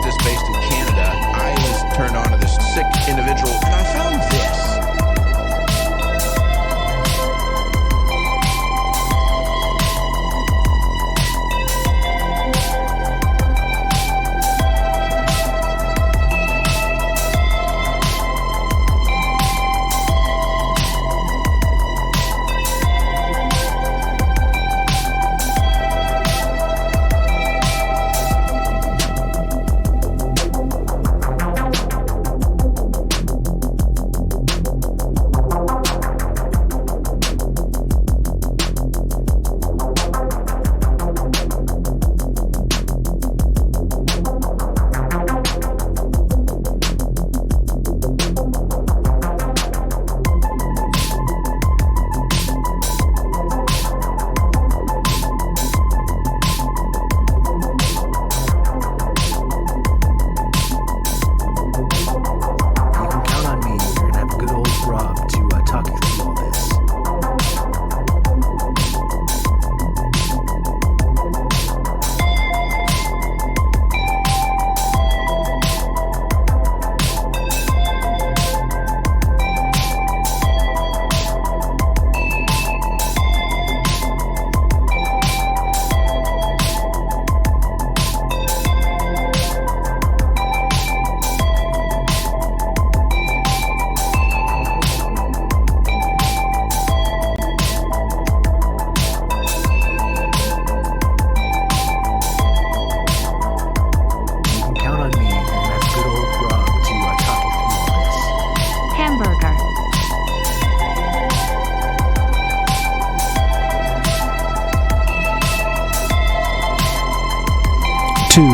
practice based in Canada, I was turned on to this sick individual, and I found this.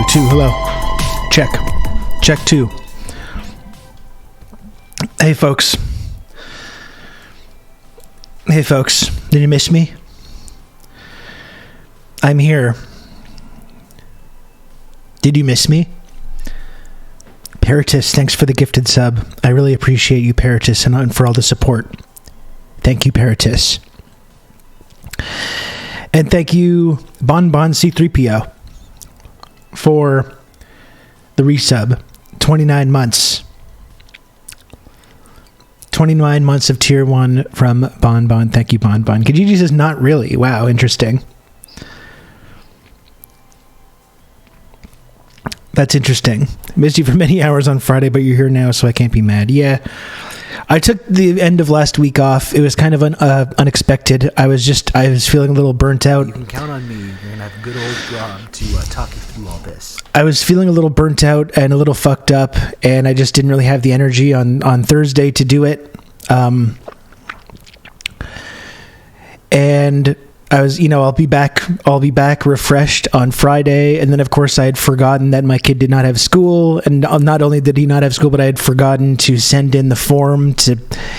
Two, hello. Check 2. Hey folks, did you miss me? I'm here. Did you miss me? Paratus, thanks for the gifted sub. I really appreciate you, Paratus, and for all the support. Thank you, Paratus. And thank you, Bon C3PO, for the resub. 29 months. 29 months of tier 1 from Bon. Thank you, Bon. Kijiji says not really. Wow, interesting. That's interesting. Missed you for many hours on Friday, but you're here now, so I can't be mad. Yeah. I took the end of last week off. It was kind of unexpected. I was feeling a little burnt out. You can count on me. You're going to have a good old Rob to talk you through all this. I was feeling a little burnt out and a little fucked up, and I just didn't really have the energy on Thursday to do it. And I was, I'll be back refreshed on Friday. And then of course I had forgotten that my kid did not have school. And not only did he not have school, but I had forgotten to send in the form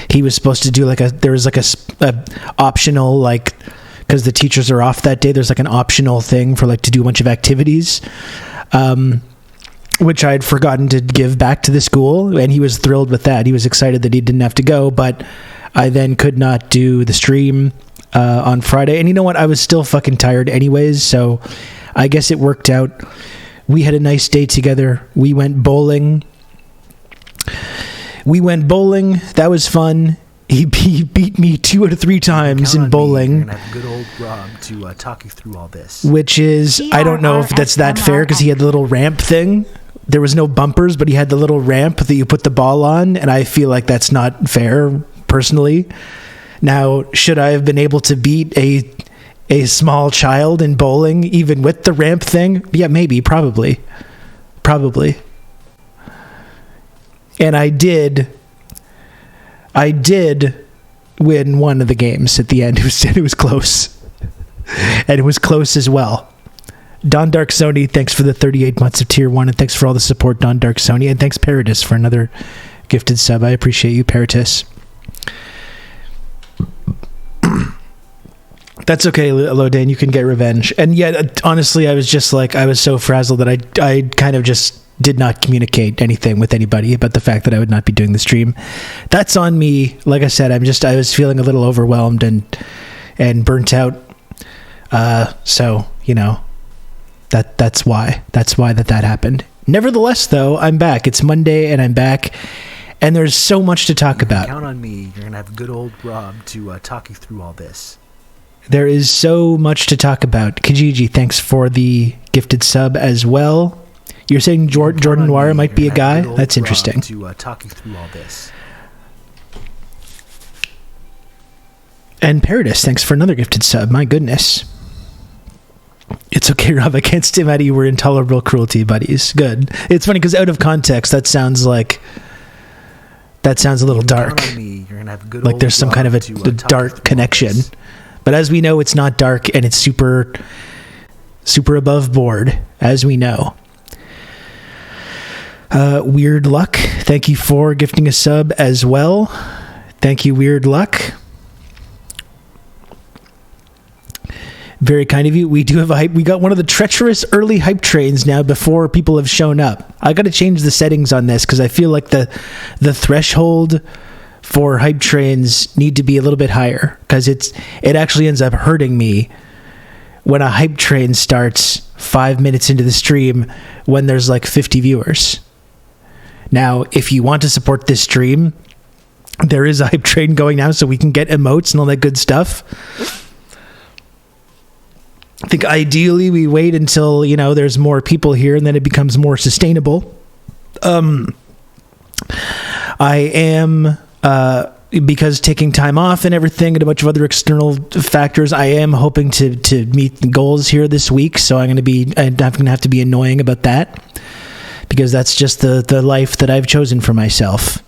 he was supposed to do there was a optional, cause the teachers are off that day. There's an optional thing for to do a bunch of activities, which I had forgotten to give back to the school. And he was thrilled with that. He was excited that he didn't have to go, but I then could not do the stream on Friday. And you know what? I was still fucking tired anyways, so I guess it worked out. We had a nice day together. We went bowling. That was fun. He beat me 2 out of 3 times in bowling. You're gonna have a good old Rob to talk you through all this. Which is, I don't know if that's that fair, because he had the little ramp thing. There was no bumpers, but he had the little ramp that you put the ball on, and I feel like that's not fair, personally. Now, should I have been able to beat a small child in bowling, even with the ramp thing? Yeah, maybe, probably. And I did win one of the games at the end. It was close. And it was close as well. Don Dark Sony, thanks for the 38 months of tier 1, and thanks for all the support, Don Dark Sony, and thanks Paratus for another gifted sub. I appreciate you, Paratus. That's okay, Lodane, you can get revenge. And yet, honestly, I was just I was so frazzled that I kind of just did not communicate anything with anybody about the fact that I would not be doing the stream. That's on me. Like I said, I was feeling a little overwhelmed and burnt out. So, that's why that happened. Nevertheless, though, I'm back. It's Monday, and I'm back, and there's so much to talk about. Count on me. You're going to have good old Rob to talk you through all this. There is so much to talk about. Kijiji, thanks for the gifted sub as well. You're saying Jordan Noir might be a guy? That's interesting. To talk you through all this. And Paradis, thanks for another gifted sub. My goodness. It's okay, Rob. I can't stay mad at you. We're intolerable cruelty buddies. Good. It's funny because out of context, that sounds a little dark. Count on me. You're gonna have good Like old there's some Rob kind of a to talk you dark through connection. all this. But as we know, it's not dark, and it's super above board, as we know. Weird Luck, thank you for gifting a sub as well. Thank you, Weird Luck. Very kind of you. We do have a hype. We got one of the treacherous early hype trains now before people have shown up. I got to change the settings on this because I feel like the threshold for hype trains need to be a little bit higher because it actually ends up hurting me when a hype train starts 5 minutes into the stream when there's like 50 viewers. Now, if you want to support this stream, there is a hype train going now so we can get emotes and all that good stuff. I think ideally we wait until, there's more people here and then it becomes more sustainable. I am, because taking time off and everything and a bunch of other external factors, I am hoping to meet the goals here this week. So I'm going to have to be annoying about that because that's just the life that I've chosen for myself.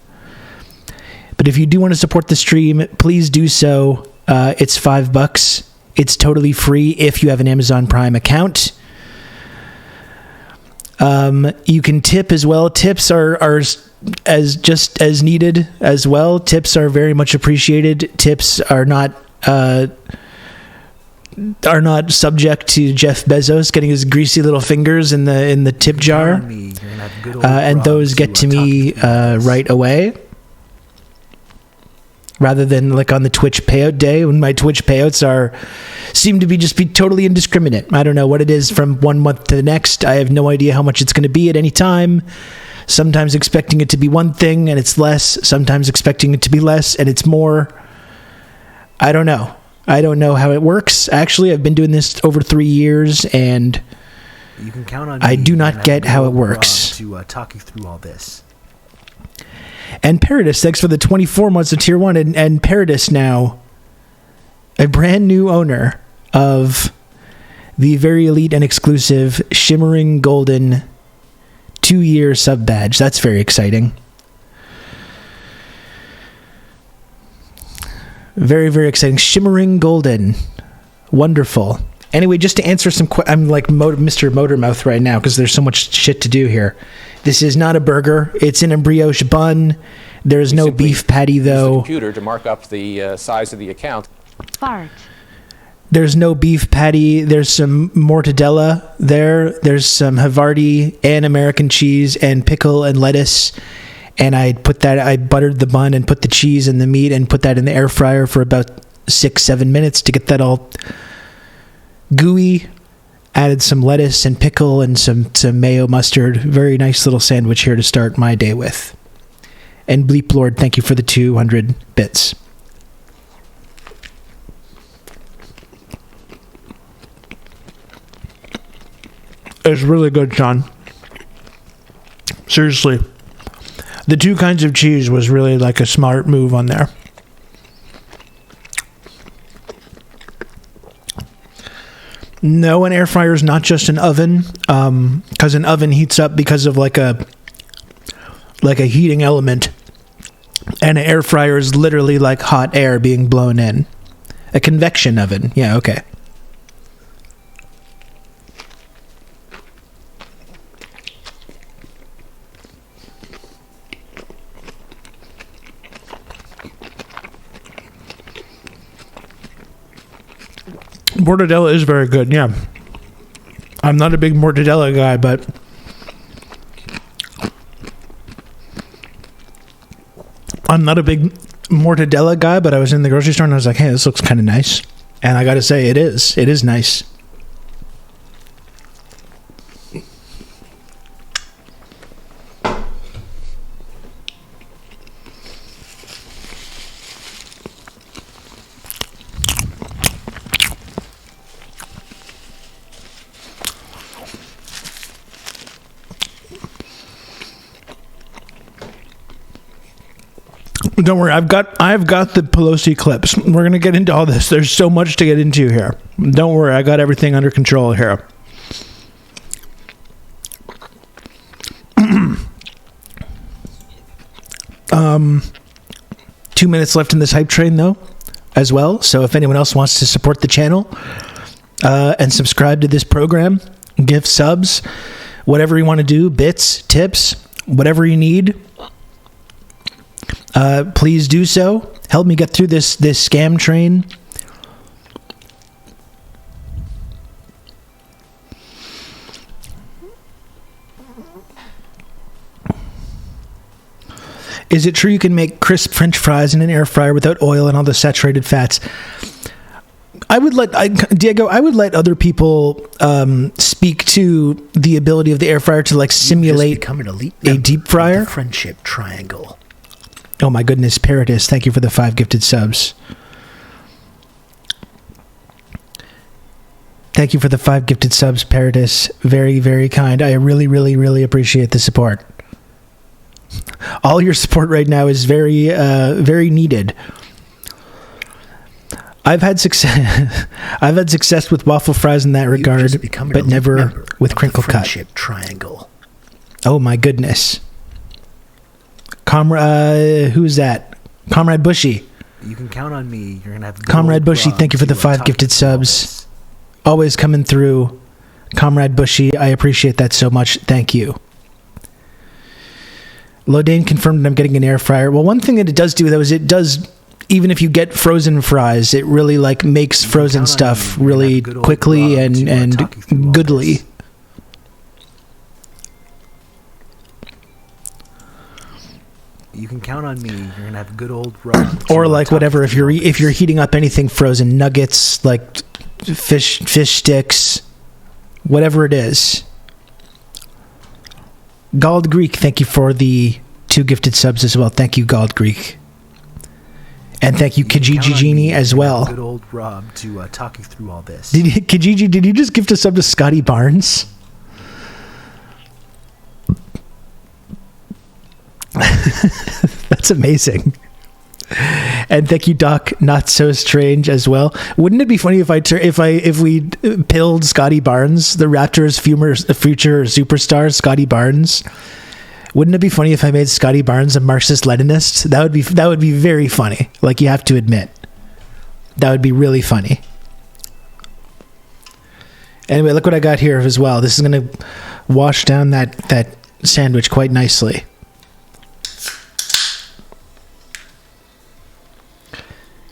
But if you do want to support the stream, please do so. It's $5. It's totally free if you have an Amazon Prime account. You can tip as well. Tips are just as needed as well. Tips are very much appreciated. Tips are not subject to Jeff Bezos getting his greasy little fingers in the tip jar, and those get to me right away. Rather than like on the Twitch payout day when my Twitch payouts seem to be totally indiscriminate. I don't know what it is from one month to the next. I have no idea how much it's going to be at any time. Sometimes expecting it to be one thing and it's less. Sometimes expecting it to be less and it's more. I don't know. I don't know how it works. Actually, I've been doing this over 3 years and you can count on I do not get how it works. To talk you through all this. And Paradis, thanks for the 24 months of Tier 1. And Paradis now, a brand new owner of the very elite and exclusive Shimmering Golden 2-year sub badge. That's very exciting. Very, very exciting. Shimmering Golden. Wonderful. Anyway, just to answer some I'm like Mr. Motormouth right now because there's so much shit to do here. This is not a burger. It's in a brioche bun. There's no beef patty, though. Use the computer to mark up the size of the account. Fart. There's no beef patty. There's some mortadella there. There's some Havarti and American cheese and pickle and lettuce. And I buttered the bun and put the cheese and the meat and put that in the air fryer for about 6-7 minutes to get that all gooey. Added some lettuce and pickle and some mayo mustard. Very nice little sandwich here to start my day with. And Bleep Lord, thank you for the 200 bits. It's really good, John. Seriously. The 2 kinds of cheese was really like a smart move on there. No, an air fryer is not just an oven, because an oven heats up because of like a heating element, and an air fryer is literally like hot air being blown in. A convection oven, yeah, okay. Mortadella is very good, yeah. I'm not a big mortadella guy, but I was in the grocery store and I was like, hey, this looks kind of nice. And I gotta say, it is nice. Don't worry, I've got the Pelosi clips. We're gonna get into all this. There's so much to get into here. Don't worry, I got everything under control here. 2 minutes left in this hype train, though, as well. So if anyone else wants to support the channel and subscribe to this program, give subs, whatever you want to do, bits, tips, whatever you need, please do so. Help me get through this scam train. Is it true you can make crisp French fries in an air fryer without oil and all the saturated fats? Diego, I would let other people speak to the ability of the air fryer to like simulate a deep fryer. The friendship triangle. Oh my goodness, Paradis, thank you for the 5 gifted subs. Thank you for the 5 gifted subs, Paradis. Very, very kind. I really, really, really appreciate the support. All your support right now is very, very needed. I've had success. I've had success with waffle fries in that regard, but never with crinkle cut. Friendship triangle. Oh my goodness, who's that? Comrade Bushy. You can count on me. You're gonna have Comrade Bushy. Thank you for the 5 gifted subs. Always coming through, Comrade Bushy. I appreciate that so much. Thank you. Lodane confirmed that I'm getting an air fryer. Well, one thing that it does do, though, is it does, even if you get frozen fries, it really like makes frozen stuff really quickly and goodly. You can count on me. You're gonna have good old Rob. Or like whatever, if you're heating up anything frozen, nuggets, like fish sticks, whatever it is. Gald Greek, thank you for the 2 gifted subs as well. Thank you, Gald Greek. And thank you, Kijiji Genie, as well. Good old Rob to talk you through all this. Kijiji, did you just gift a sub to Scotty Barnes? That's amazing. And thank you, Doc. Not so strange as well. Wouldn't it be funny if we pilled Scotty Barnes, the Raptors' future superstar, Scotty Barnes? Wouldn't it be funny if I made Scotty Barnes a Marxist-Leninist? That would be very funny. Like, you have to admit, that would be really funny. Anyway, look what I got here as well. This is going to wash down that sandwich quite nicely.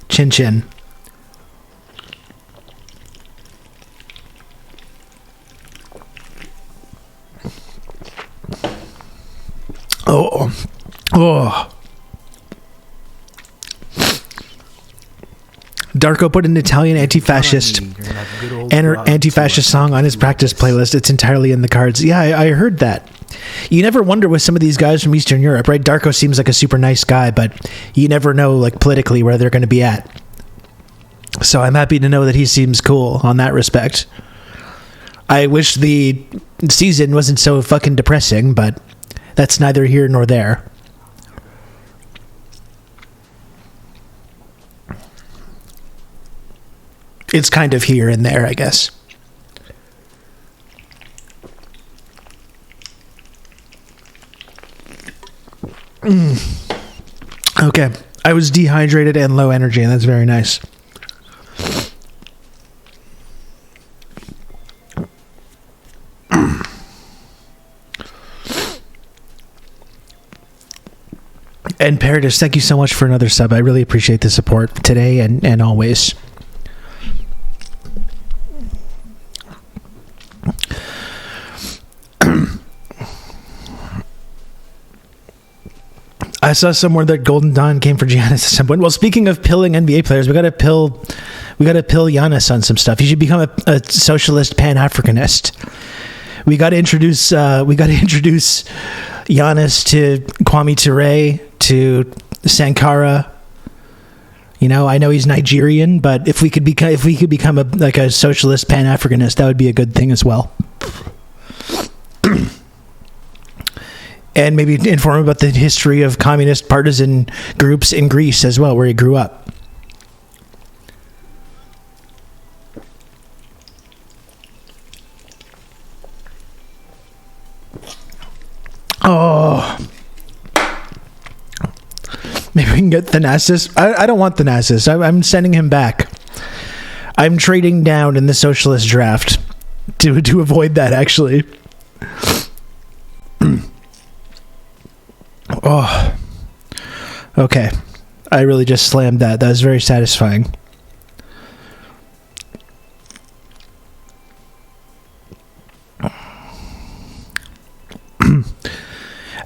Chin chin. Oh. Darko put an Italian anti-fascist song on his practice playlist. It's entirely in the cards. Yeah, I heard that. You never wonder with some of these guys from Eastern Europe, right? Darko seems like a super nice guy, but you never know, like, politically where they're going to be at. So I'm happy to know that he seems cool on that respect. I wish the season wasn't so fucking depressing, but that's neither here nor there. It's kind of here and there, I guess. Okay. I was dehydrated and low energy, and that's very nice. And Paradis, thank you so much for another sub. I really appreciate the support today and always. I saw somewhere that Golden Dawn came for Giannis at some point. Well, speaking of pilling NBA players, we got to pill Giannis on some stuff. He should become a socialist Pan-Africanist. We got to introduce Giannis to Kwame Ture, to Sankara. You know, I know he's Nigerian, but if we could become a socialist Pan-Africanist, that would be a good thing as well. and maybe inform him about the history of communist partisan groups in Greece as well, where he grew up. Oh, maybe we can get Thanasis. I don't want Thanasis. I'm sending him back. I'm trading down in the socialist draft to avoid that, actually. Oh, okay. I really just slammed that. That was very satisfying.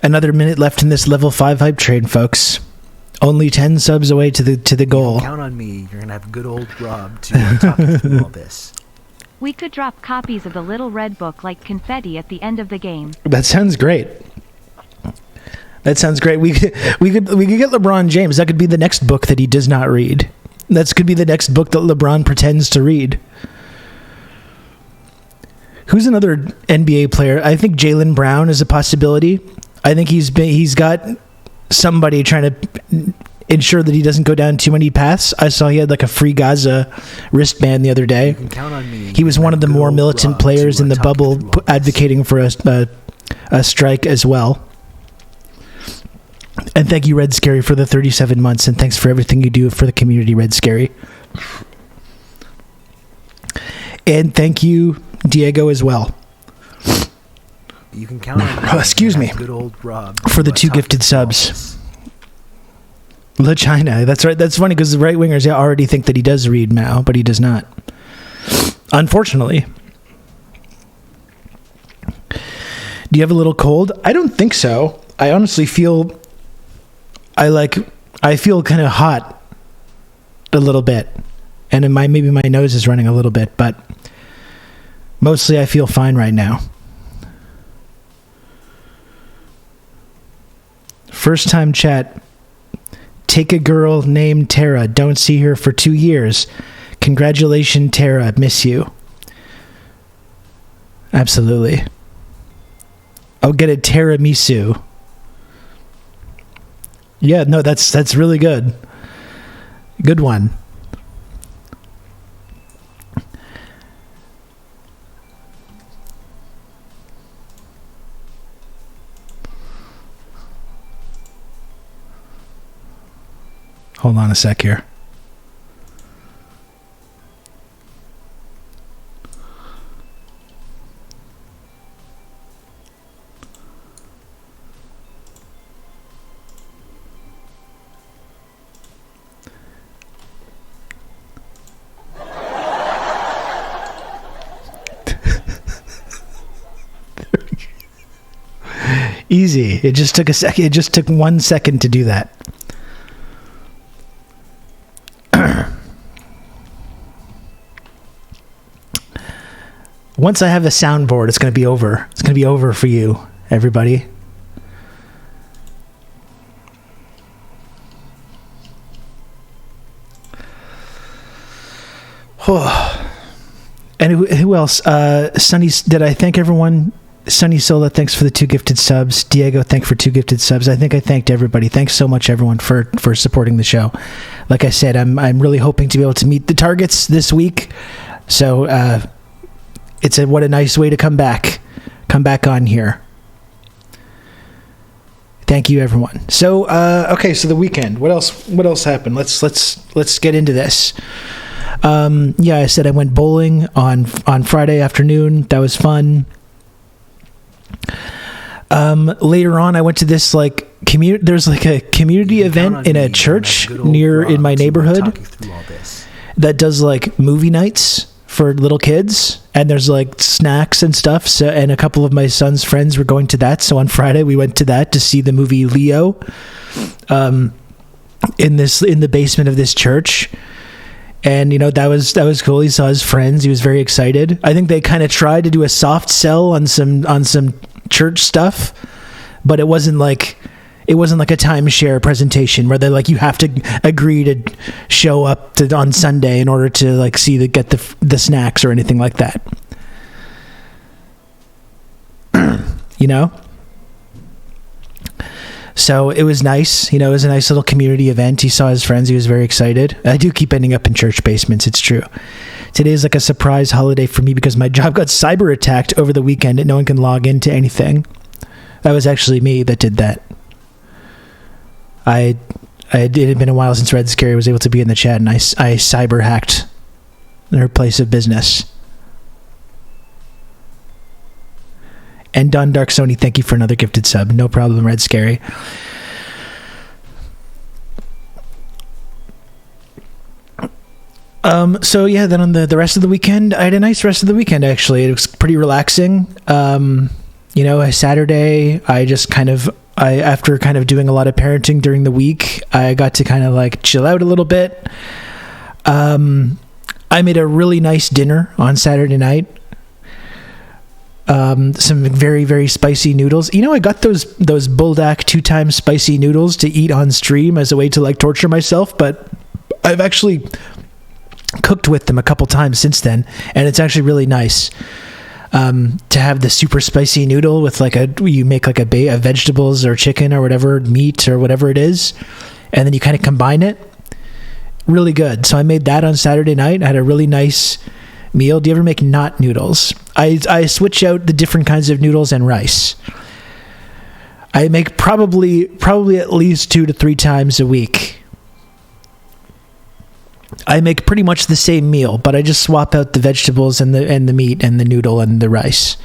Another minute left in this level 5 hype train, folks. Only 10 subs away to the goal. Count on me. You're gonna have good old Rob to talk you through all this. We could drop copies of the Little Red Book like confetti at the end of the game. That sounds great. That sounds great. We could get LeBron James. That could be the next book that he does not read. That could be the next book that LeBron pretends to read. Who's another NBA player? I think Jaylen Brown is a possibility. I think he's got somebody trying to ensure that he doesn't go down too many paths. I saw he had like a free Gaza wristband the other day. You can count on me. He was one of the more militant players in the bubble advocating for a strike as well. And thank you, Red Scary, for the 37 months, and thanks for everything you do for the community, Red Scary. And thank you, Diego, as well. You can count on me. Oh, excuse me. Good old Rob For the 2 gifted subs. La China, that's right. That's funny because the right wingers already think that he does read Mao, but he does not. Unfortunately. Do you have a little cold? I don't think so. I honestly feel I feel kind of hot a little bit, and maybe my nose is running a little bit, but mostly I feel fine right now. First time chat. Take a girl named Tara. Don't see her for 2 years. Congratulations, Tara. Miss you. Absolutely. I'll get a tiramisu. Yeah, no, that's really good. Good one. Hold on a sec here. Easy. It just took a second. It just took 1 second to do that. Once I have a soundboard, it's going to be over. It's going to be over for you, everybody. And who else? Sunny, did I thank everyone? Sunny Sola, thanks for the 2 gifted subs. Diego, thanks for 2 gifted subs. I think I thanked everybody. Thanks so much, everyone, for supporting the show. Like I said, I'm really hoping to be able to meet the targets this week. So what a nice way to come back on here. Thank you, everyone. So okay, so the weekend. What else happened? Let's get into this. Yeah, I said I went bowling on Friday afternoon. That was fun. Later on, I went to this there's like a community event in a church in my neighborhood that does like movie nights for little kids, and there's like snacks and stuff. So, and a couple of my son's friends were going to that. So on Friday we went to that to see the movie Leo, in the basement of this church. And that was cool. He saw his friends. He was very excited. I think they kind of tried to do a soft sell on some church stuff, but it wasn't like a timeshare presentation where they're like, you have to agree to show up on Sunday in order to get the snacks or anything like that. So it was nice. It was a nice little community event. He saw his friends. He was very excited. I do keep ending up in church basements. It's true. Today is like a surprise holiday for me because my job got cyber attacked over the weekend and no one can log into anything. That was actually me that did that. It had been a while since Red Scary was able to be in the chat, and I cyber hacked their place of business. And Don Dark Sony, thank you for another gifted sub. No problem, Red Scary. So yeah, then on the rest of the weekend, I had a nice rest of the weekend, actually. It was pretty relaxing. Saturday, after kind of doing a lot of parenting during the week, I got to kind of like chill out a little bit. I made a really nice dinner on Saturday night. Some very, very spicy noodles. I got those Buldak 2x spicy noodles to eat on stream as a way to like torture myself, but I've actually cooked with them a couple times since then, and it's actually really nice. To have the super spicy noodle with you make like a vegetables or chicken or whatever, meat or whatever it is, and then you kind of combine it. Really good. So I made that on Saturday night. I had a really nice meal. Do you ever make knot noodles? I switch out the different kinds of noodles and rice. I make probably at least 2 to 3 times a week. I make pretty much the same meal, but I just swap out the vegetables and the meat and the noodle and the rice.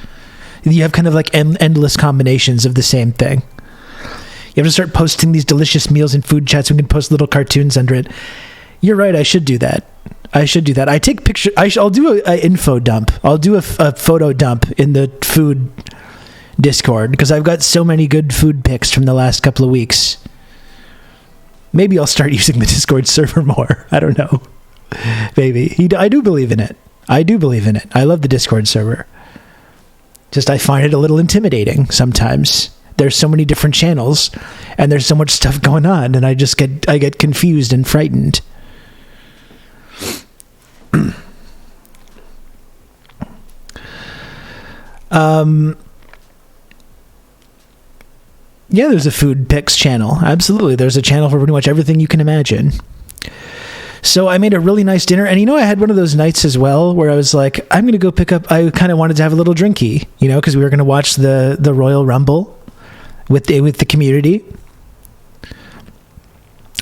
You have kind of like endless combinations of the same thing. You have to start posting these delicious meals in food chats. We can post little cartoons under it. You're right. I should do that. I take pictures. I'll do an info dump. I'll do a photo dump in the food Discord because I've got so many good food pics from the last couple of weeks. Maybe I'll start using the Discord server more. I don't know. Maybe. I do believe in it. I love the Discord server. Just I find it a little intimidating sometimes. There's so many different channels and there's so much stuff going on, and I get confused and frightened. Yeah, there's a food pics channel. Absolutely. There's a channel for pretty much everything you can imagine. So I made a really nice dinner. And I had one of those nights as well where I was like, I'm going to go pick up, I kind of wanted to have a little drinky, because we were going to watch the Royal Rumble with the community.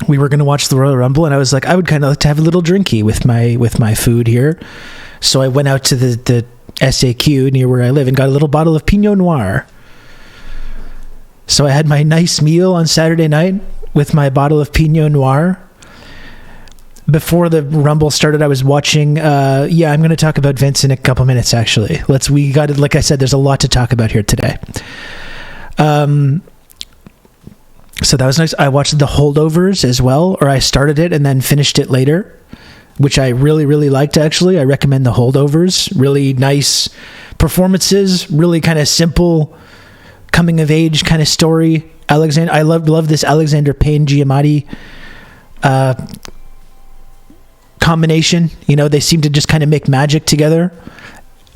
We were going to watch the Royal Rumble, and I was like, I would kind of like to have a little drinky with my food here. So I went out to the SAQ near where I live and got a little bottle of Pinot Noir. So I had my nice meal on Saturday night with my bottle of Pinot Noir. Before the Rumble started, I was watching. I'm going to talk about Vince in a couple minutes. Actually, like I said, there's a lot to talk about here today. So that was nice. I watched The Holdovers as well, or I started it and then finished it later, which I really, really liked. Actually, I recommend The Holdovers. Really nice performances. Really kind of simple coming of age kind of story. I love this Alexander Payne Giamatti combination. They seem to just kind of make magic together.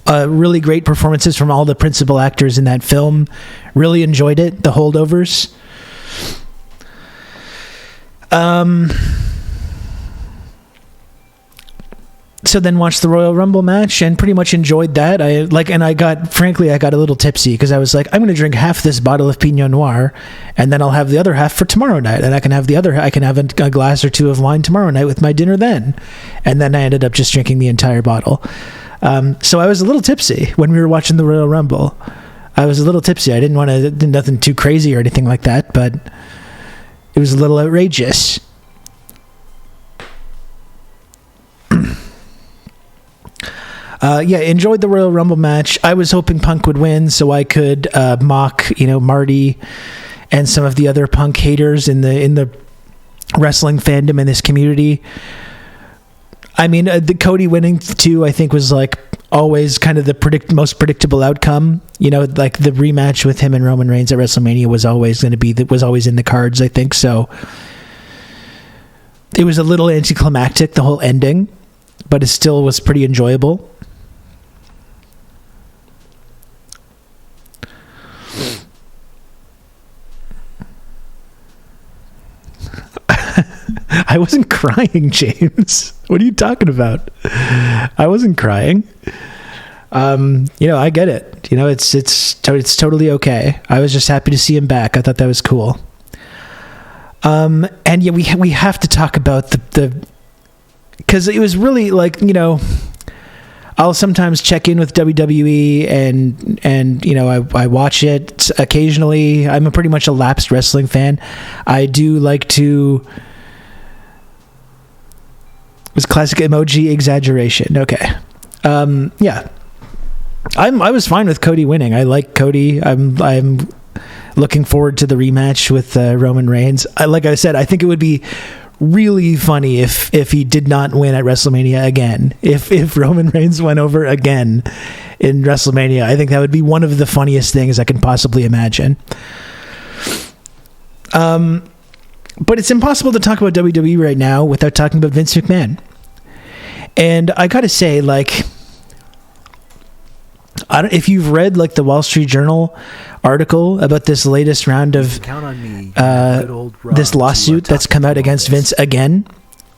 Really great performances from all the principal actors in that film. Really enjoyed it. The Holdovers. So then watched the Royal Rumble match and pretty much enjoyed that. I got a little tipsy because I was like, I'm going to drink half this bottle of Pinot Noir and then I'll have the other half for tomorrow night. And I can have a glass or two of wine tomorrow night with my dinner then. And then I ended up just drinking the entire bottle. So I was a little tipsy when we were watching the Royal Rumble. I was a little tipsy. I didn't want to do nothing too crazy or anything like that, but it was a little outrageous. Enjoyed the Royal Rumble match. I was hoping Punk would win so I could mock, Marty and some of the other Punk haters in the wrestling fandom in this community. I mean, the Cody winning too, I think, was like always kind of the most predictable outcome. Like the rematch with him and Roman Reigns at WrestleMania was always in the cards, I think. So it was a little anticlimactic, the whole ending, but it still was pretty enjoyable. I wasn't crying, James. What are you talking about? I wasn't crying. I get it. It's totally okay. I was just happy to see him back. I thought that was cool. And yeah, we have to talk about the because it was really like, I'll sometimes check in with WWE and I watch it occasionally. I'm pretty much a lapsed wrestling fan. I do like to. It was classic emoji exaggeration. Okay. Yeah. I was fine with Cody winning. I like Cody. I'm looking forward to the rematch with Roman Reigns. Like I said, I think it would be really funny if he did not win at WrestleMania again. If Roman Reigns went over again in WrestleMania, I think that would be one of the funniest things I can possibly imagine. But it's impossible to talk about WWE right now without talking about Vince McMahon. And I gotta say, like, if you've read like the Wall Street Journal article about this latest round of Count on me, this lawsuit that's come out against Vince again,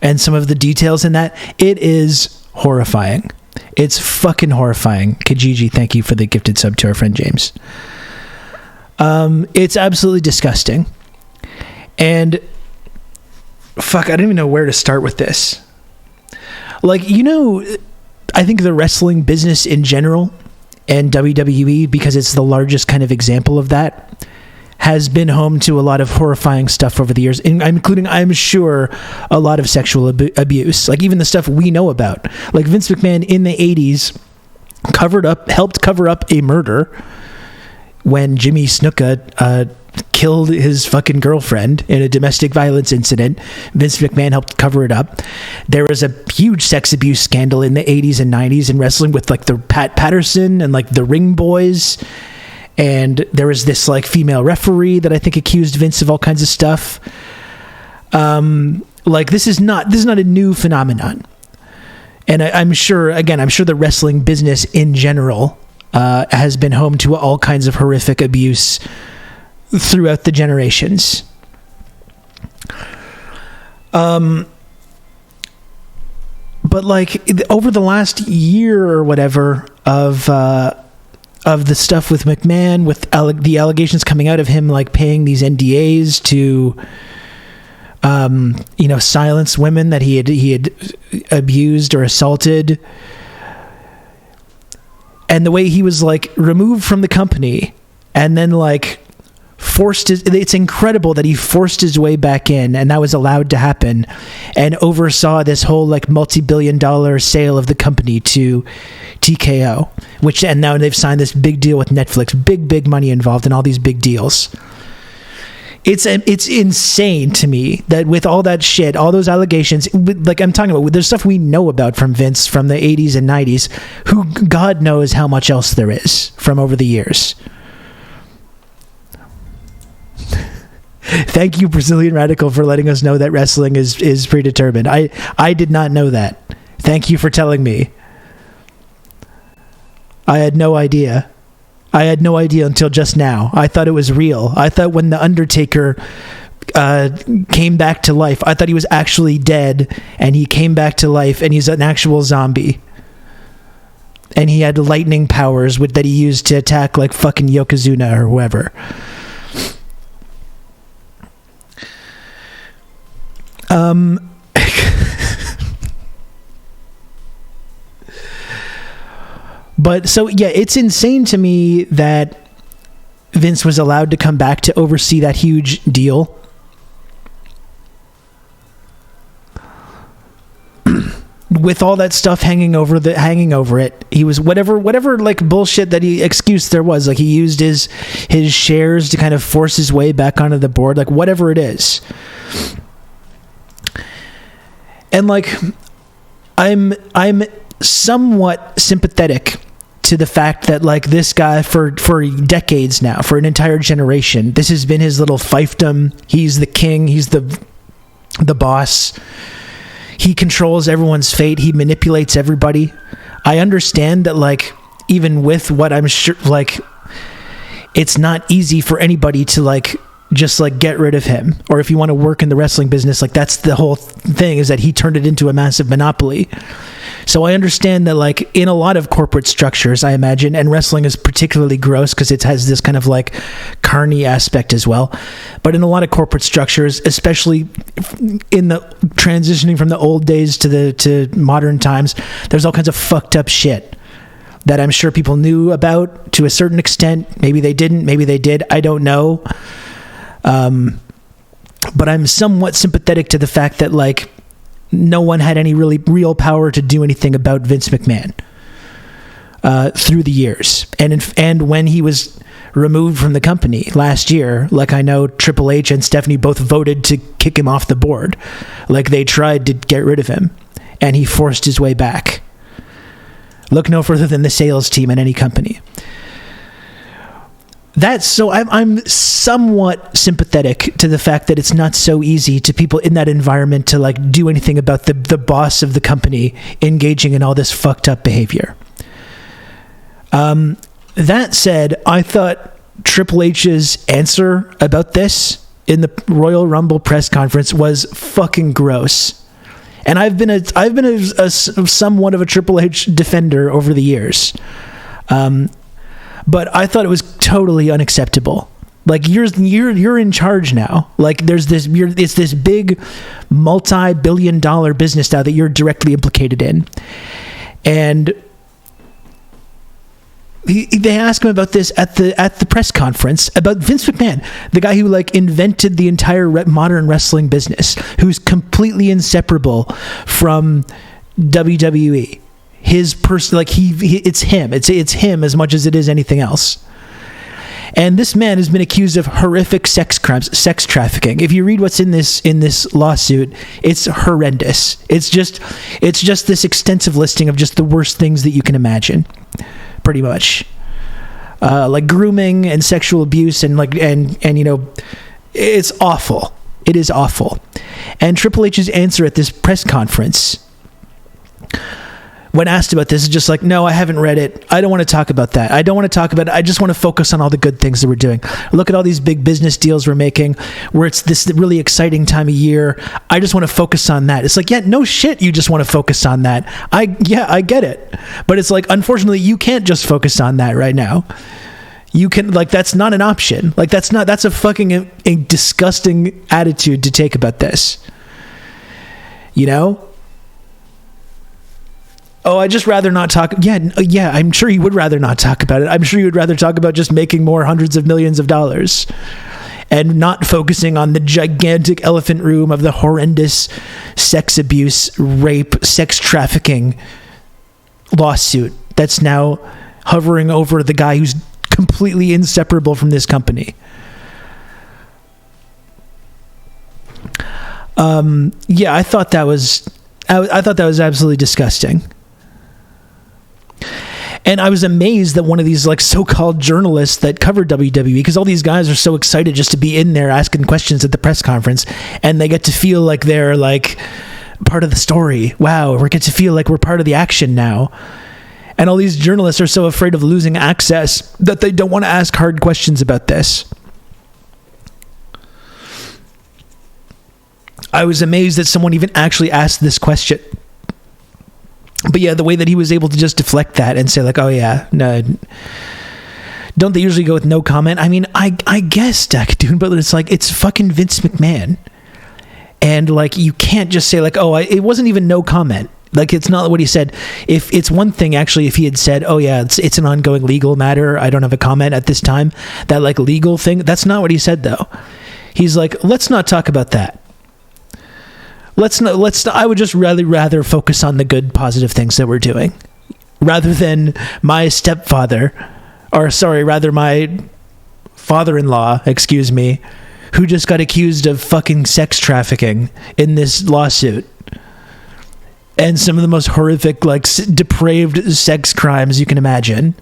and some of the details in that, it is horrifying. It's fucking horrifying. Kijiji, thank you for the gifted sub to our friend James. It's absolutely disgusting. And fuck, I don't even know where to start with this. Like, I think the wrestling business in general and WWE, because it's the largest kind of example of that, has been home to a lot of horrifying stuff over the years, including, I'm sure, a lot of sexual abuse. Like, even the stuff we know about. Like, Vince McMahon in the 80s helped cover up a murder when Jimmy Snuka killed his fucking girlfriend in a domestic violence incident. Vince McMahon helped cover it up. There was a huge sex abuse scandal in the 80s and 90s in wrestling with like the Pat Patterson and like the Ring Boys. And there was this like female referee that I think accused Vince of all kinds of stuff. Like this is not a new phenomenon. And I'm sure the wrestling business in general has been home to all kinds of horrific abuse throughout the generations. But like over the last year or whatever of the stuff with McMahon, with the allegations coming out of him like paying these NDAs to silence women that he had abused or assaulted, and the way he was like removed from the company and then like it's incredible that he forced his way back in, and that was allowed to happen, and oversaw this whole like multi-billion-dollar sale of the company to TKO, and now they've signed this big deal with Netflix, big money involved in all these big deals. It's insane to me that with all that shit, all those allegations, like I'm talking about, there's stuff we know about from Vince from the 80s and 90s, who God knows how much else there is from over the years. Thank you, Brazilian Radical, for letting us know that wrestling is predetermined. I did not know that. Thank you for telling me. I had no idea. Until just now. I thought it was real. I thought when The Undertaker came back to life, I thought he was actually dead, and he came back to life, and he's an actual zombie. And he had lightning powers that he used to attack like fucking Yokozuna or whoever. But so yeah, it's insane to me that Vince was allowed to come back to oversee that huge deal. With all that stuff hanging over it, he was whatever like bullshit that excuse there was, like he used his shares to kind of force his way back onto the board, like whatever it is. And like I'm somewhat sympathetic to the fact that like this guy for decades now, for an entire generation, this has been his little fiefdom. He's the king, he's the boss. He controls everyone's fate, he manipulates everybody. I understand that like even with what I'm sure, like it's not easy for anybody to like just like get rid of him. Or if you want to work in the wrestling business, like that's the whole thing, is that he turned it into a massive monopoly. So I understand that like in a lot of corporate structures, I imagine, and wrestling is particularly gross because it has this kind of like carny aspect as well. But in a lot of corporate structures, especially in the transitioning from the old days to modern times, there's all kinds of fucked up shit that I'm sure people knew about to a certain extent. Maybe they didn't, maybe they did. I don't know. But I'm somewhat sympathetic to the fact that like no one had any really real power to do anything about Vince McMahon through the years. And when he was removed from the company last year, like I know Triple H and Stephanie both voted to kick him off the board. Like they tried to get rid of him, and he forced his way back. Look no further than the sales team in any company. I'm somewhat sympathetic to the fact that it's not so easy to people in that environment to like do anything about the boss of the company engaging in all this fucked up behavior. That said, I thought Triple H's answer about this in the Royal Rumble press conference was fucking gross. And I've been a somewhat of a Triple H defender over the years. But I thought it was totally unacceptable. Like you're in charge now. Like it's this big multi-billion-dollar business now that you're directly implicated in. And they asked him about this at the press conference about Vince McMahon, the guy who like invented the entire modern wrestling business, who's completely inseparable from WWE. His person, like it's him. It's him as much as it is anything else. And this man has been accused of horrific sex crimes, sex trafficking. If you read what's in this lawsuit, it's horrendous. It's just this extensive listing of just the worst things that you can imagine, pretty much, like grooming and sexual abuse and you know, it's awful. It is awful. And Triple H's answer at this press conference, when asked about this, is just like, no, I haven't read it. I don't want to talk about that. I don't want to talk about it. I just want to focus on all the good things that we're doing. Look at all these big business deals we're making where it's this really exciting time of year. I just want to focus on that. It's like, yeah, no shit. You just want to focus on that. I get it. But it's like, unfortunately, you can't just focus on that right now. You can, like, that's not an option. Like, that's a fucking a disgusting attitude to take about this. You know? Oh, I'd just rather not talk. Yeah, I'm sure you would rather not talk about it. I'm sure you would rather talk about just making more hundreds of millions of dollars and not focusing on the gigantic elephant room of the horrendous sex abuse, rape, sex trafficking lawsuit that's now hovering over the guy who's completely inseparable from this company. I thought that was absolutely disgusting. And I was amazed that one of these like so-called journalists that covered WWE, because all these guys are so excited just to be in there asking questions at the press conference, and they get to feel like they're like part of the story. Wow, we get to feel like we're part of the action now. And all these journalists are so afraid of losing access that they don't want to ask hard questions about this. I was amazed that someone even actually asked this question. But yeah, the way that he was able to just deflect that and say like, oh yeah, no, don't they usually go with no comment? I mean, I guess, dude, but it's like, it's fucking Vince McMahon. And like, you can't just say like, oh, it wasn't even no comment. Like, it's not what he said. If it's one thing, actually, if he had said, oh yeah, it's an ongoing legal matter, I don't have a comment at this time, that like legal thing, that's not what he said though. He's like, let's not talk about that. I would just rather focus on the good, positive things that we're doing, rather than my my father-in-law, who just got accused of fucking sex trafficking in this lawsuit, and some of the most horrific, like, depraved sex crimes you can imagine.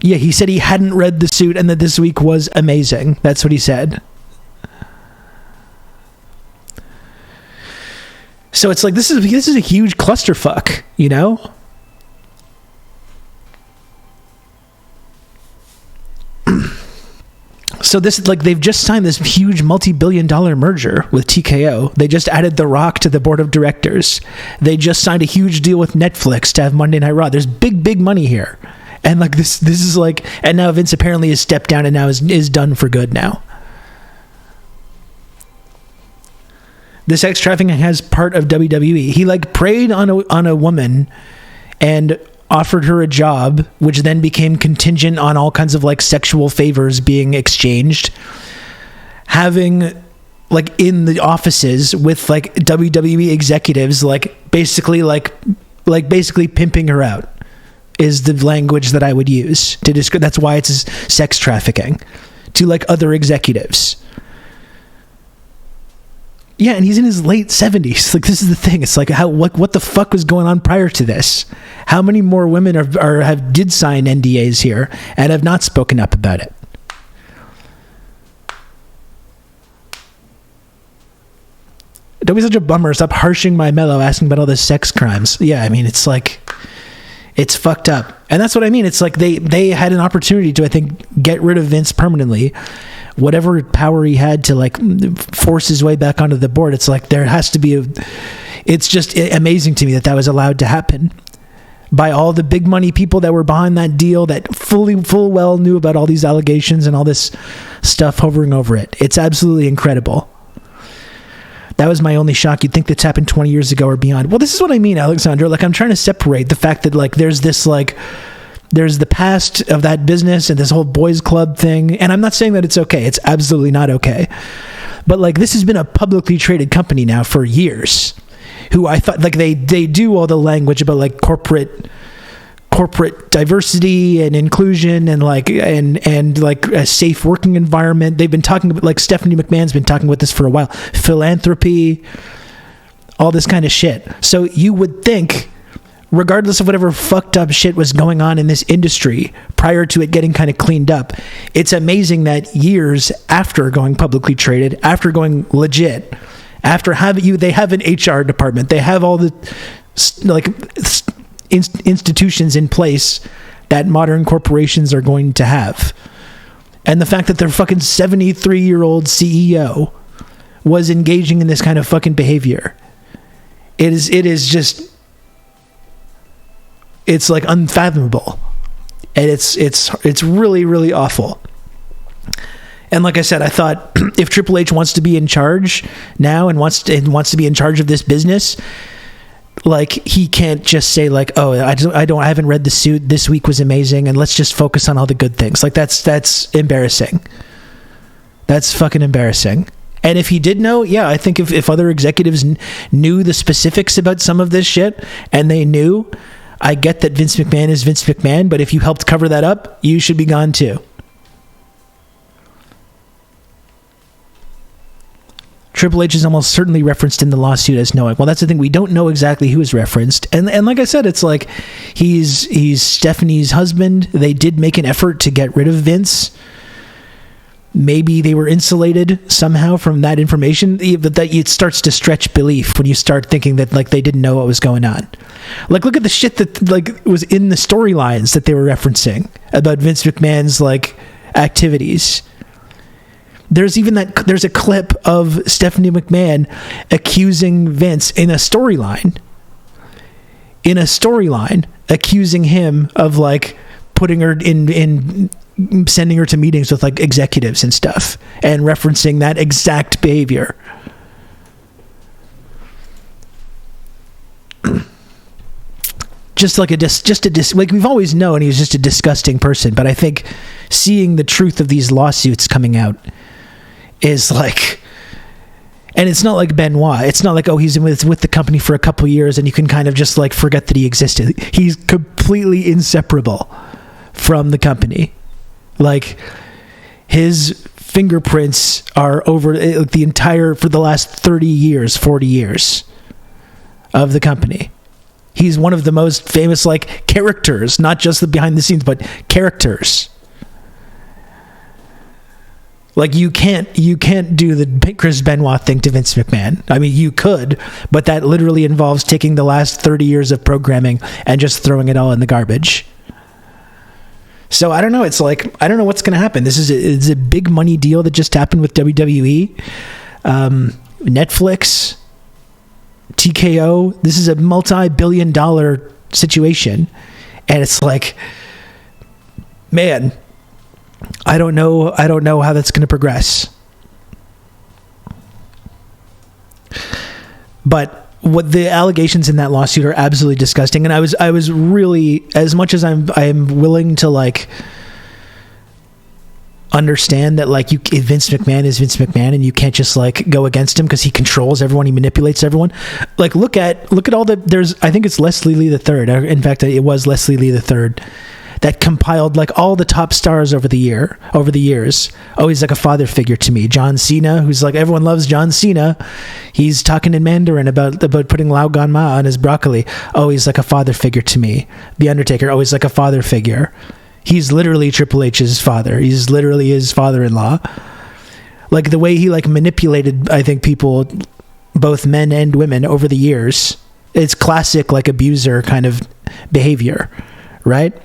Yeah, he said he hadn't read the suit and that this week was amazing. That's what he said. So it's like, this is a huge clusterfuck, you know? So this, like, they've just signed this huge multi-billion-dollar merger with TKO. They just added The Rock to the board of directors. They just signed a huge deal with Netflix to have Monday Night Raw. There's big money here. And like this is like, and now Vince apparently has stepped down and now is done for good now. The sex trafficking has part of WWE. He like preyed on a woman and offered her a job, which then became contingent on all kinds of like sexual favors being exchanged. Having like in the offices with like WWE executives, like basically pimping her out is the language that I would use to describe. That's why it's sex trafficking to like other executives. Yeah, and he's in his late 70s. Like, this is the thing. It's like, what the fuck was going on prior to this? How many more women did sign NDAs here and have not spoken up about it? Don't be such a bummer. Stop harshing my mellow, asking about all the sex crimes. Yeah, I mean, it's like, it's fucked up. And that's what I mean. It's like they had an opportunity to, I think, get rid of Vince permanently. Whatever power he had to like force his way back onto the board, it's like there has to be it's just amazing to me that was allowed to happen by all the big money people that were behind that deal that full well knew about all these allegations and all this stuff hovering over it. It's absolutely incredible. That was my only shock. You'd think that's happened 20 years ago or beyond. Well, this is what I mean, Alexander. Like, I'm trying to separate the fact that like there's this like there's the past of that business and this whole boys club thing. And I'm not saying that it's okay. It's absolutely not okay. But like, this has been a publicly traded company now for years, who I thought like they do all the language about like corporate diversity and inclusion and like a safe working environment. They've been talking about, like, Stephanie McMahon's been talking about this for a while. Philanthropy, all this kind of shit. So you would think, regardless of whatever fucked up shit was going on in this industry prior to it getting kind of cleaned up, it's amazing that years after going publicly traded, after going legit, after they have an HR department, they have all the like institutions in place that modern corporations are going to have. And the fact that their fucking 73-year-old CEO was engaging in this kind of fucking behavior, it is just, it's like unfathomable, and it's really, really awful. And like I said, I thought if Triple H wants to be in charge now and wants to be in charge of this business, like, he can't just say like, oh, I haven't read the suit, this week was amazing, and let's just focus on all the good things. Like, that's embarrassing. That's fucking embarrassing. And if he did know, yeah, I think if other executives knew the specifics about some of this shit, and they knew, I get that Vince McMahon is Vince McMahon, but if you helped cover that up, you should be gone too. Triple H is almost certainly referenced in the lawsuit as knowing. Well, that's the thing. We don't know exactly who is referenced. And like I said, it's like he's Stephanie's husband. They did make an effort to get rid of Vince. Maybe they were insulated somehow from that information, but that it starts to stretch belief when you start thinking that like they didn't know what was going on. Like, look at the shit that like was in the storylines that they were referencing about Vince McMahon's like activities. There's a clip of Stephanie McMahon accusing Vince in a storyline, accusing him of like putting her in sending her to meetings with like executives and stuff, and referencing that exact behavior. Like we've always known he was just a disgusting person, but I think seeing the truth of these lawsuits coming out is like, and it's not like Benoit. It's not like, oh, he's with the company for a couple years and you can kind of just like forget that he existed. He's completely inseparable from the company. Like, his fingerprints are over the entire, for the last 30 years, 40 years of the company. He's one of the most famous like characters, not just the behind the scenes, but characters. Like, you can't do the Chris Benoit thing to Vince McMahon. I mean, you could, but that literally involves taking the last 30 years of programming and just throwing it all in the garbage. So I don't know. It's like, I don't know what's going to happen. It's a big money deal that just happened with WWE, Netflix, TKO. This is a multi-billion-dollar situation, and it's like, man, I don't know how that's going to progress. But what the allegations in that lawsuit are absolutely disgusting, and I was really, as much as I am willing to like understand that like Vince McMahon is Vince McMahon and you can't just like go against him because he controls everyone, he manipulates everyone. Like look at all the, I think it's Leslie Lee III. In fact, it was Leslie Lee III that compiled like all the top stars over the years. Oh, he's like a father figure to me. John Cena, who's like, everyone loves John Cena. He's talking in Mandarin about putting Lao Gan Ma on his broccoli. Oh, he's like a father figure to me. The Undertaker, oh, he's like a father figure. He's literally Triple H's father. He's literally his father-in-law. Like the way he like manipulated, I think, people, both men and women over the years. It's classic like abuser kind of behavior, right?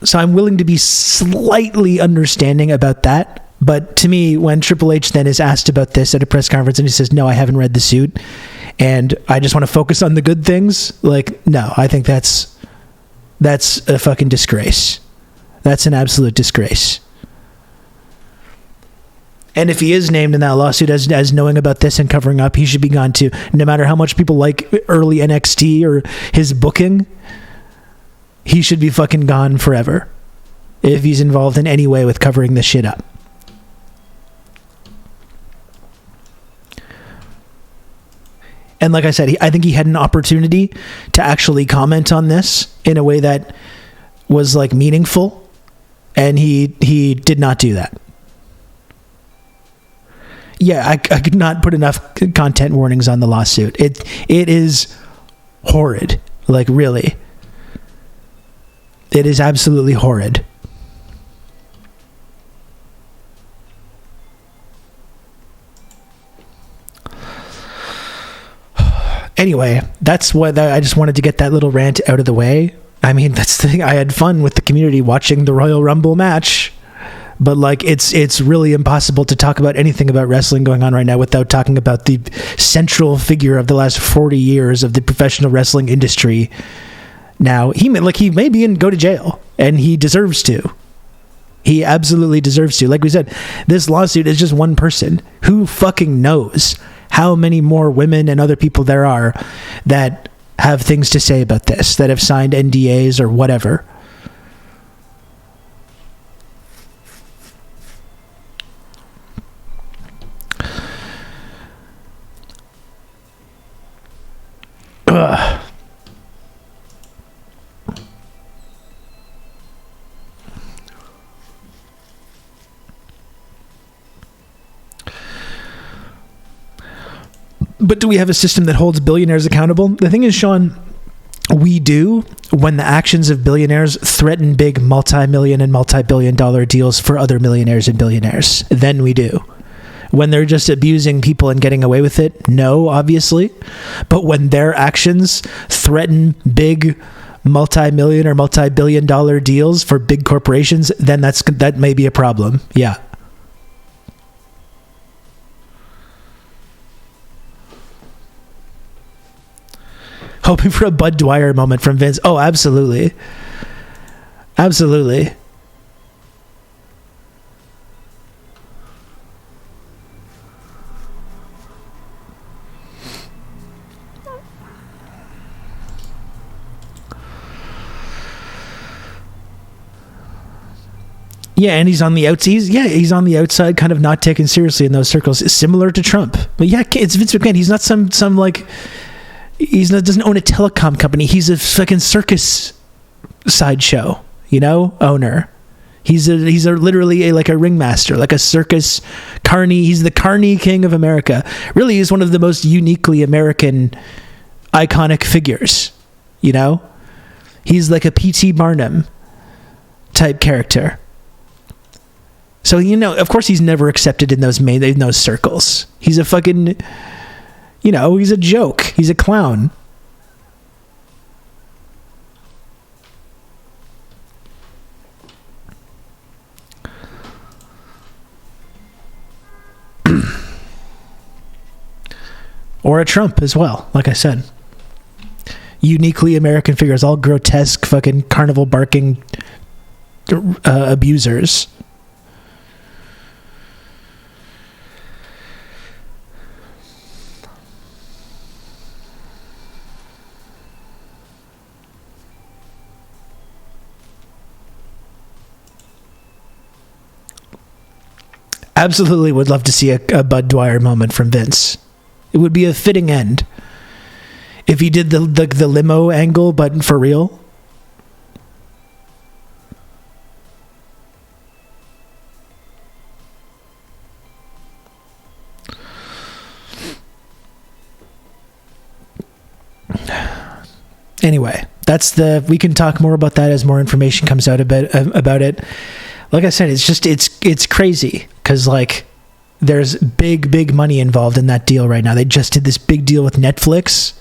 So I'm willing to be slightly understanding about that. But to me, when Triple H then is asked about this at a press conference and he says, no, I haven't read the suit and I just want to focus on the good things. Like, no, I think that's a fucking disgrace. That's an absolute disgrace. And if he is named in that lawsuit as knowing about this and covering up, he should be gone too. No matter how much people like early NXT or his booking, he should be fucking gone forever if he's involved in any way with covering this shit up. And like I said, I think he had an opportunity to actually comment on this in a way that was like meaningful, and he did not do that. Yeah, I could not put enough content warnings on the lawsuit. It is horrid. Like really. It is absolutely horrid. Anyway, that's what I just wanted to get that little rant out of the way. I mean, that's the thing. I had fun with the community watching the Royal Rumble match, but like it's really impossible to talk about anything about wrestling going on right now without talking about the central figure of the last 40 years of the professional wrestling industry. Now, he may be go to jail, and he deserves to. He absolutely deserves to. Like we said, this lawsuit is just one person. Who fucking knows how many more women and other people there are that have things to say about this, that have signed NDAs or whatever. Ugh. But do we have a system that holds billionaires accountable? The thing is, Sean, we do when the actions of billionaires threaten big multi-million and multi-billion-dollar deals for other millionaires and billionaires. Then we do. When they're just abusing people and getting away with it, no, obviously. But when their actions threaten big multi-million or multi-billion-dollar deals for big corporations, then that may be a problem. Yeah. Hoping for a Bud Dwyer moment from Vince. Oh, absolutely. Absolutely. Yeah, and he's on the outside. He's on the outside, kind of not taken seriously in those circles, similar to Trump. But yeah, it's Vince McMahon. He's not some like... doesn't own a telecom company. He's a fucking circus sideshow, owner. He's literally a ringmaster, like a circus carny. He's the carny king of America. Really, he's one of the most uniquely American iconic figures. He's like a P.T. Barnum type character. So of course, he's never accepted in those circles. He's a fucking. He's a joke. He's a clown. Or a Trump as well, like I said. Uniquely American figures, all grotesque, fucking carnival barking abusers. Absolutely would love to see a Bud Dwyer moment from Vince. It would be a fitting end if he did the limo angle, but for real. Anyway, we can talk more about that as more information comes out about it. Like I said, it's crazy because like there's big money involved in that deal right now. They just did this big deal with Netflix,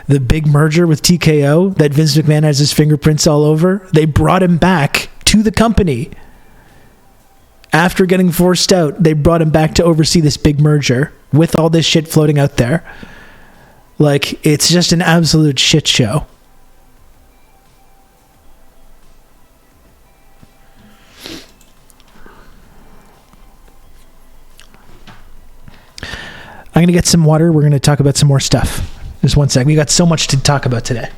the big merger with TKO that Vince McMahon has his fingerprints all over. They brought him back to the company after getting forced out. They brought him back to oversee this big merger with all this shit floating out there. Like, it's just an absolute shit show. I'm going to get some water. We're going to talk about some more stuff. Just one sec. We got so much to talk about today.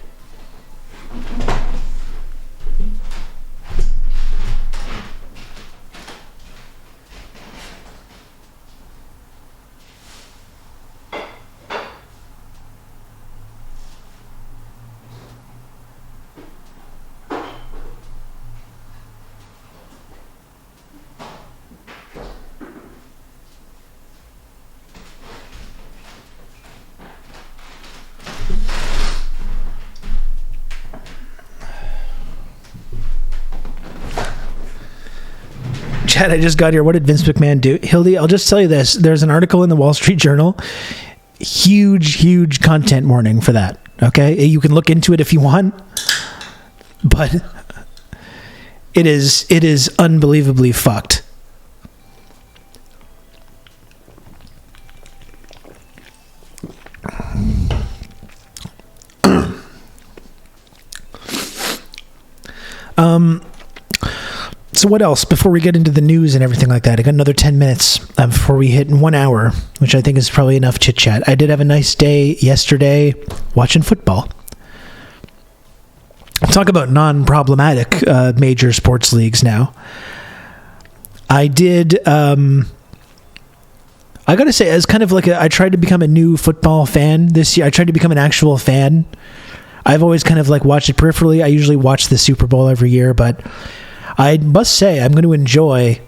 Chad, I just got here. What did Vince McMahon do? Hildy, I'll just tell you this. There's an article in the Wall Street Journal. Huge content warning for that. Okay? You can look into it if you want. But it is unbelievably fucked. So what else before we get into the news and everything like that? I got another 10 minutes before we hit 1 hour, which I think is probably enough chit chat. I did have a nice day yesterday watching football. I'll talk about non-problematic major sports leagues now. I did. I got to say, as kind of like I tried to become a new football fan this year. I tried to become an actual fan. I've always kind of like watched it peripherally. I usually watch the Super Bowl every year, but I must say I'm going to enjoy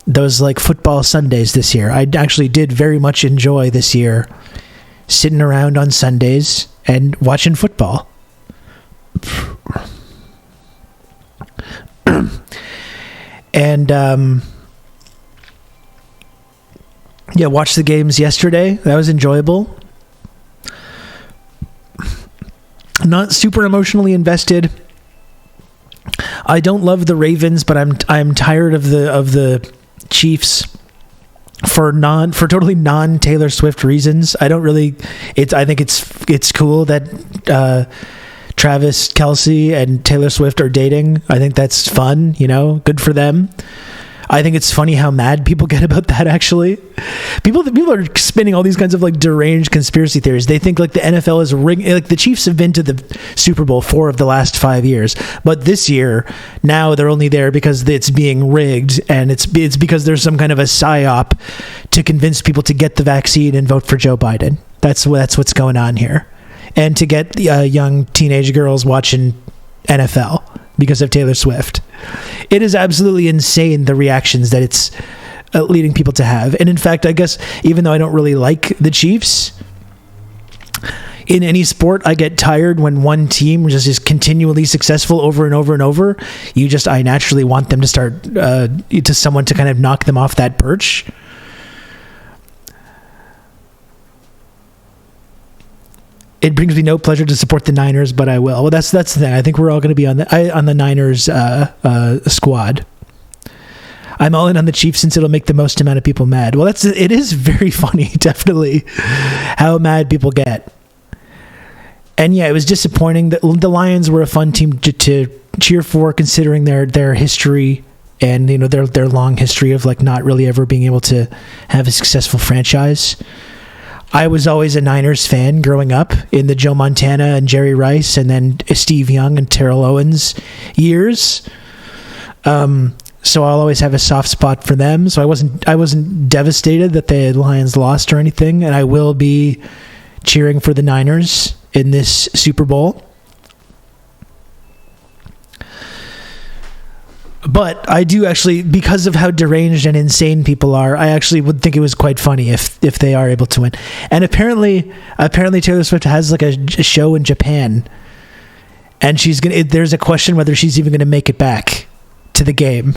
those like football Sundays this year. I actually did very much enjoy this year sitting around on Sundays and watching football. And yeah, watched the games yesterday. That was enjoyable. Not super emotionally invested. I don't love the Ravens, but I'm tired of the Chiefs for totally non Taylor Swift reasons. I think it's cool that Travis Kelce and Taylor Swift are dating. I think that's fun, good for them. I think it's funny how mad people get about that, actually. People are spinning all these kinds of like deranged conspiracy theories. They think like the NFL is rigging, like the Chiefs have been to the Super Bowl 4 of the last 5 years, but this year now they're only there because it's being rigged, and it's because there's some kind of a psyop to convince people to get the vaccine and vote for Joe Biden. That's what's going on here, and to get young teenage girls watching NFL because of Taylor Swift. It is absolutely insane, the reactions that it's leading people to have. And in fact, I guess even though I don't really like the Chiefs, in any sport, I get tired when one team just is continually successful over and over and over. I naturally want them to start to someone to kind of knock them off that perch. It brings me no pleasure to support the Niners, but I will. Well, that's the thing. I think we're all going to be on the Niners squad. I'm all in on the Chiefs since it'll make the most amount of people mad. Well, it is very funny, definitely, how mad people get. And yeah, it was disappointing that the Lions were a fun team to cheer for, considering their history and their long history of like not really ever being able to have a successful franchise. I was always a Niners fan growing up in the Joe Montana and Jerry Rice and then Steve Young and Terrell Owens years. So I'll always have a soft spot for them. So I wasn't devastated that the Lions lost or anything, and I will be cheering for the Niners in this Super Bowl. But I do actually, because of how deranged and insane people are, I actually would think it was quite funny if they are able to win. And apparently Taylor Swift has like a show in Japan, and there's a question whether she's even gonna make it back to the game.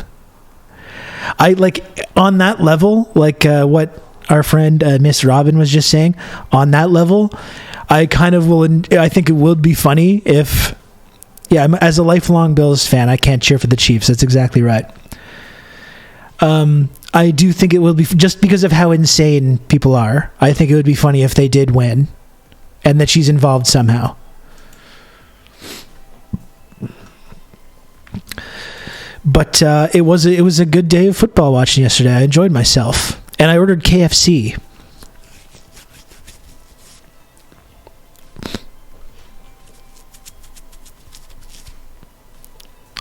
I like on that level, like what our friend Miss Robin was just saying. On that level, I kind of will. I think it would be funny if. Yeah, as a lifelong Bills fan, I can't cheer for the Chiefs. That's exactly right. I do think it will be, just because of how insane people are, I think it would be funny if they did win and that she's involved somehow. But it was a good day of football watching yesterday. I enjoyed myself. And I ordered KFC.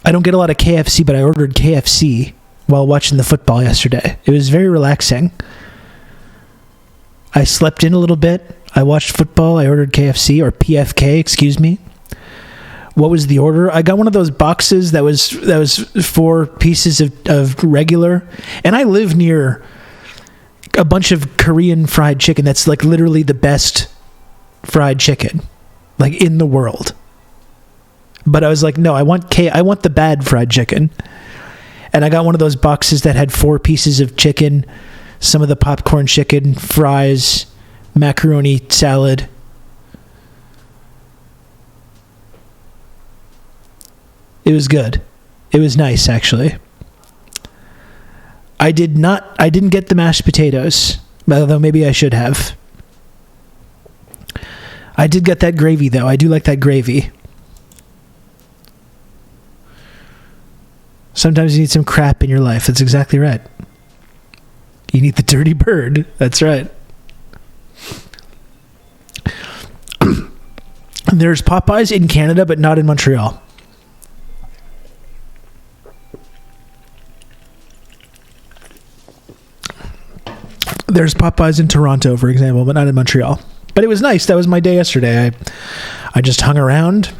I don't get a lot of KFC, but I ordered KFC while watching the football yesterday. It was very relaxing. I slept in a little bit. I watched football. I ordered KFC, or PFK, excuse me. What was the order? I got one of those boxes that was 4 pieces of regular. And I live near a bunch of Korean fried chicken that's like literally the best fried chicken like in the world. But I was like, no, I want the bad fried chicken. And I got one of those boxes that had 4 pieces of chicken, some of the popcorn chicken, fries, macaroni salad. It was good. It was nice, actually. I didn't get the mashed potatoes, although maybe I should have. I did get that gravy, though. I do like that gravy. Sometimes you need some crap in your life. That's exactly right. You need the dirty bird. That's right. There's Popeyes in Canada, but not in Montreal. There's Popeyes in Toronto, for example, but not in Montreal. But it was nice. That was my day yesterday. I just hung around.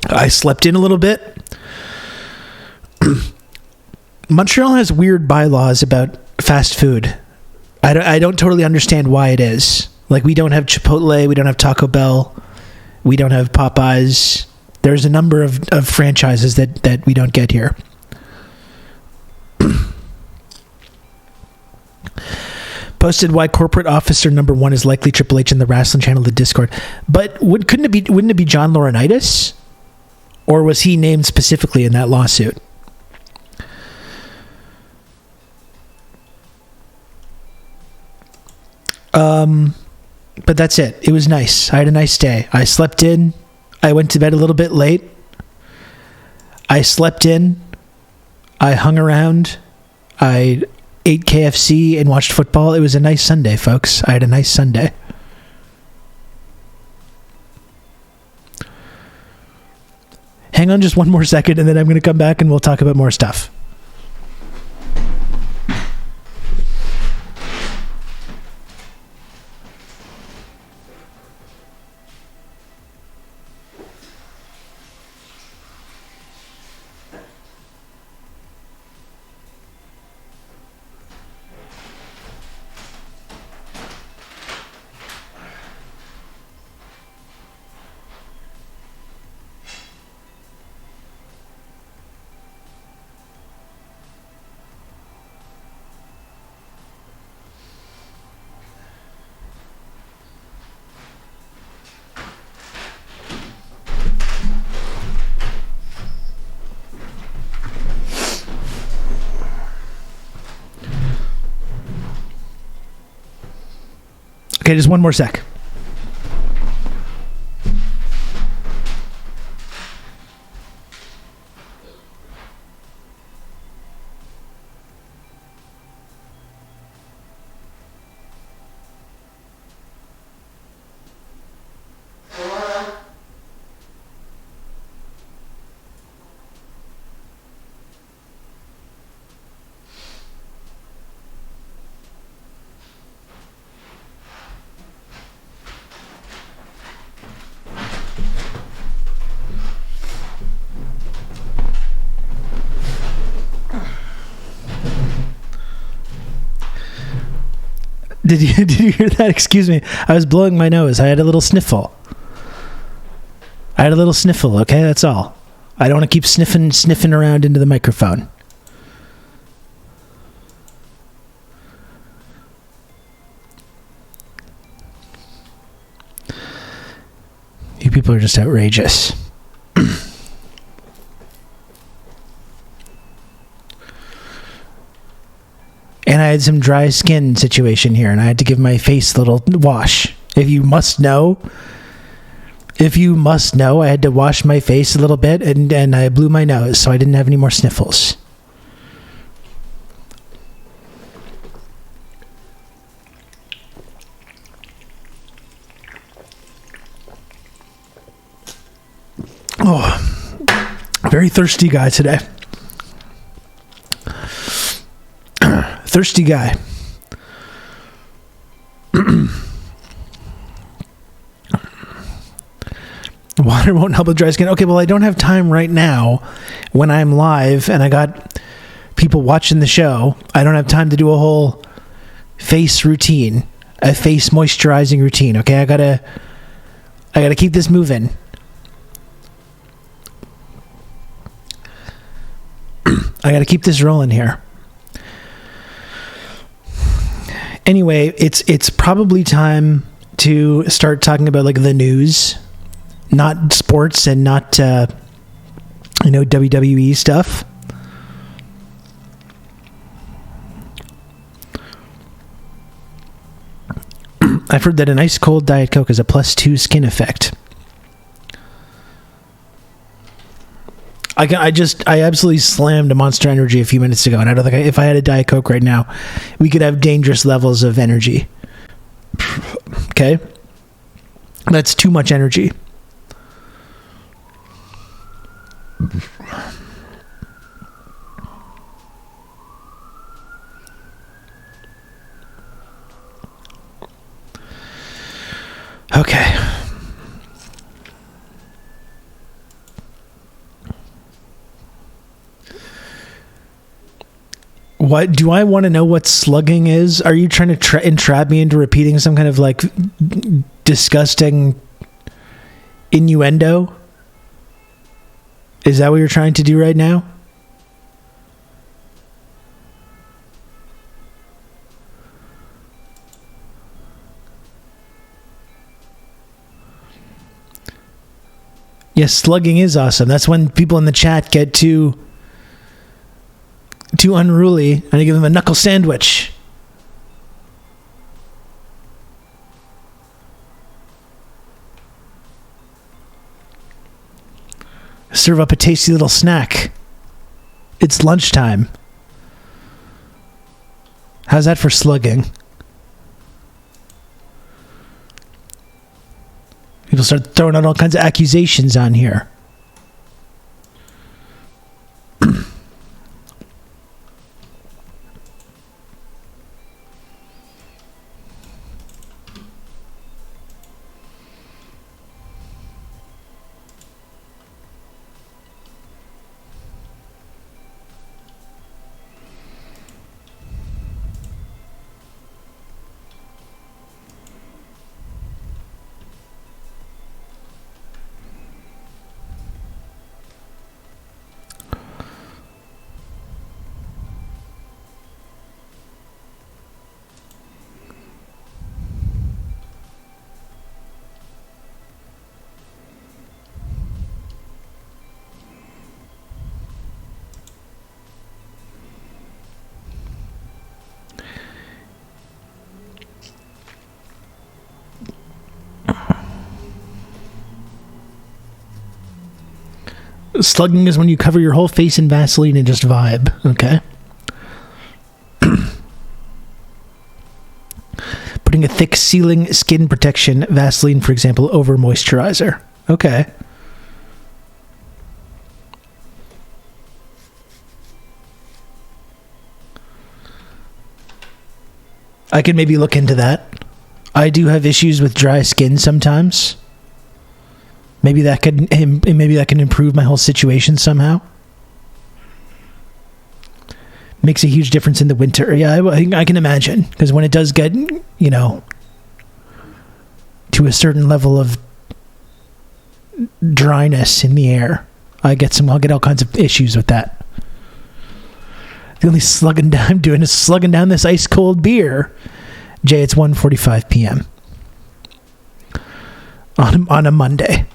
I slept in a little bit. Montreal has weird bylaws about fast food. I don't totally understand why it is. Like, we don't have Chipotle, we don't have Taco Bell, we don't have Popeyes. There's a number of franchises that we don't get here. Posted why corporate officer number 1 is likely Triple H in the wrestling channel, the Discord. But wouldn't it be John Laurinaitis? Or was he named specifically in that lawsuit? But that's it. It was nice. I had a nice day. I slept in. I went to bed a little bit late. I slept in. I hung around. I ate KFC and watched football. It was a nice Sunday, folks. I had a nice Sunday. Hang on just one more second, and then I'm going to come back and we'll talk about more stuff. Okay, just one more sec. Did you hear that? Excuse me. I was blowing my nose. I had a little sniffle. Okay, that's all. I don't want to keep sniffing around into the microphone. You people are just outrageous. And I had some dry skin situation here, and I had to give my face a little wash. If you must know, I had to wash my face a little bit, and I blew my nose, so I didn't have any more sniffles. Oh, very thirsty guy today. Thirsty guy. Water won't help with dry skin. Okay, well, I don't have time right now when I'm live and I got people watching the show. I don't have time to do a whole face routine, a face moisturizing routine. Okay, I gotta keep this moving. I gotta keep this rolling here. Anyway, it's probably time to start talking about like the news, not sports and not WWE stuff. I've heard that an ice cold Diet Coke has a +2 skin effect. I absolutely slammed a Monster Energy a few minutes ago, and I don't think if I had a Diet Coke right now, we could have dangerous levels of energy. Okay? That's too much energy. Okay. What do I want to know what slugging is? Are you trying to entrap me into repeating some kind of like disgusting innuendo? Is that what you're trying to do right now? Yes, slugging is awesome. That's when people in the chat get too unruly, and I give them a knuckle sandwich. Serve up a tasty little snack. It's lunchtime. How's that for slugging? People start throwing out all kinds of accusations on here. Slugging is when you cover your whole face in Vaseline and just vibe. Okay. Putting a thick sealing skin protection, Vaseline, for example, over moisturizer. Okay. I could maybe look into that. I do have issues with dry skin sometimes. Maybe that can improve my whole situation somehow. Makes a huge difference in the winter. Yeah, I can imagine, because when it does get, to a certain level of dryness in the air, I'll get all kinds of issues with that. The only slugging down I'm doing is slugging down this ice cold beer. Jay, it's 1:45 p.m. on a Monday.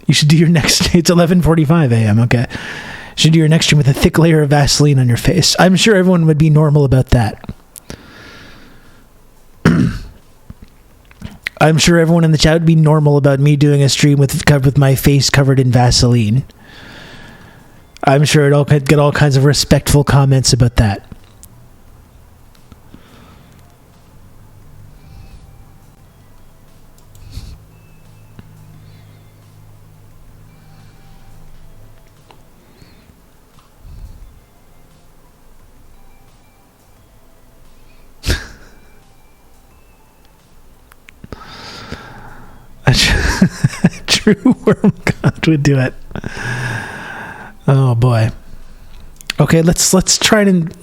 You should do your next. It's 11:45 a.m. Okay, you should do your next stream with a thick layer of Vaseline on your face. I'm sure everyone would be normal about that. I'm sure everyone in the chat would be normal about me doing a stream with my face covered in Vaseline. I'm sure it'll get all kinds of respectful comments about that. True worm god would do it. Oh boy. Okay, let's try and.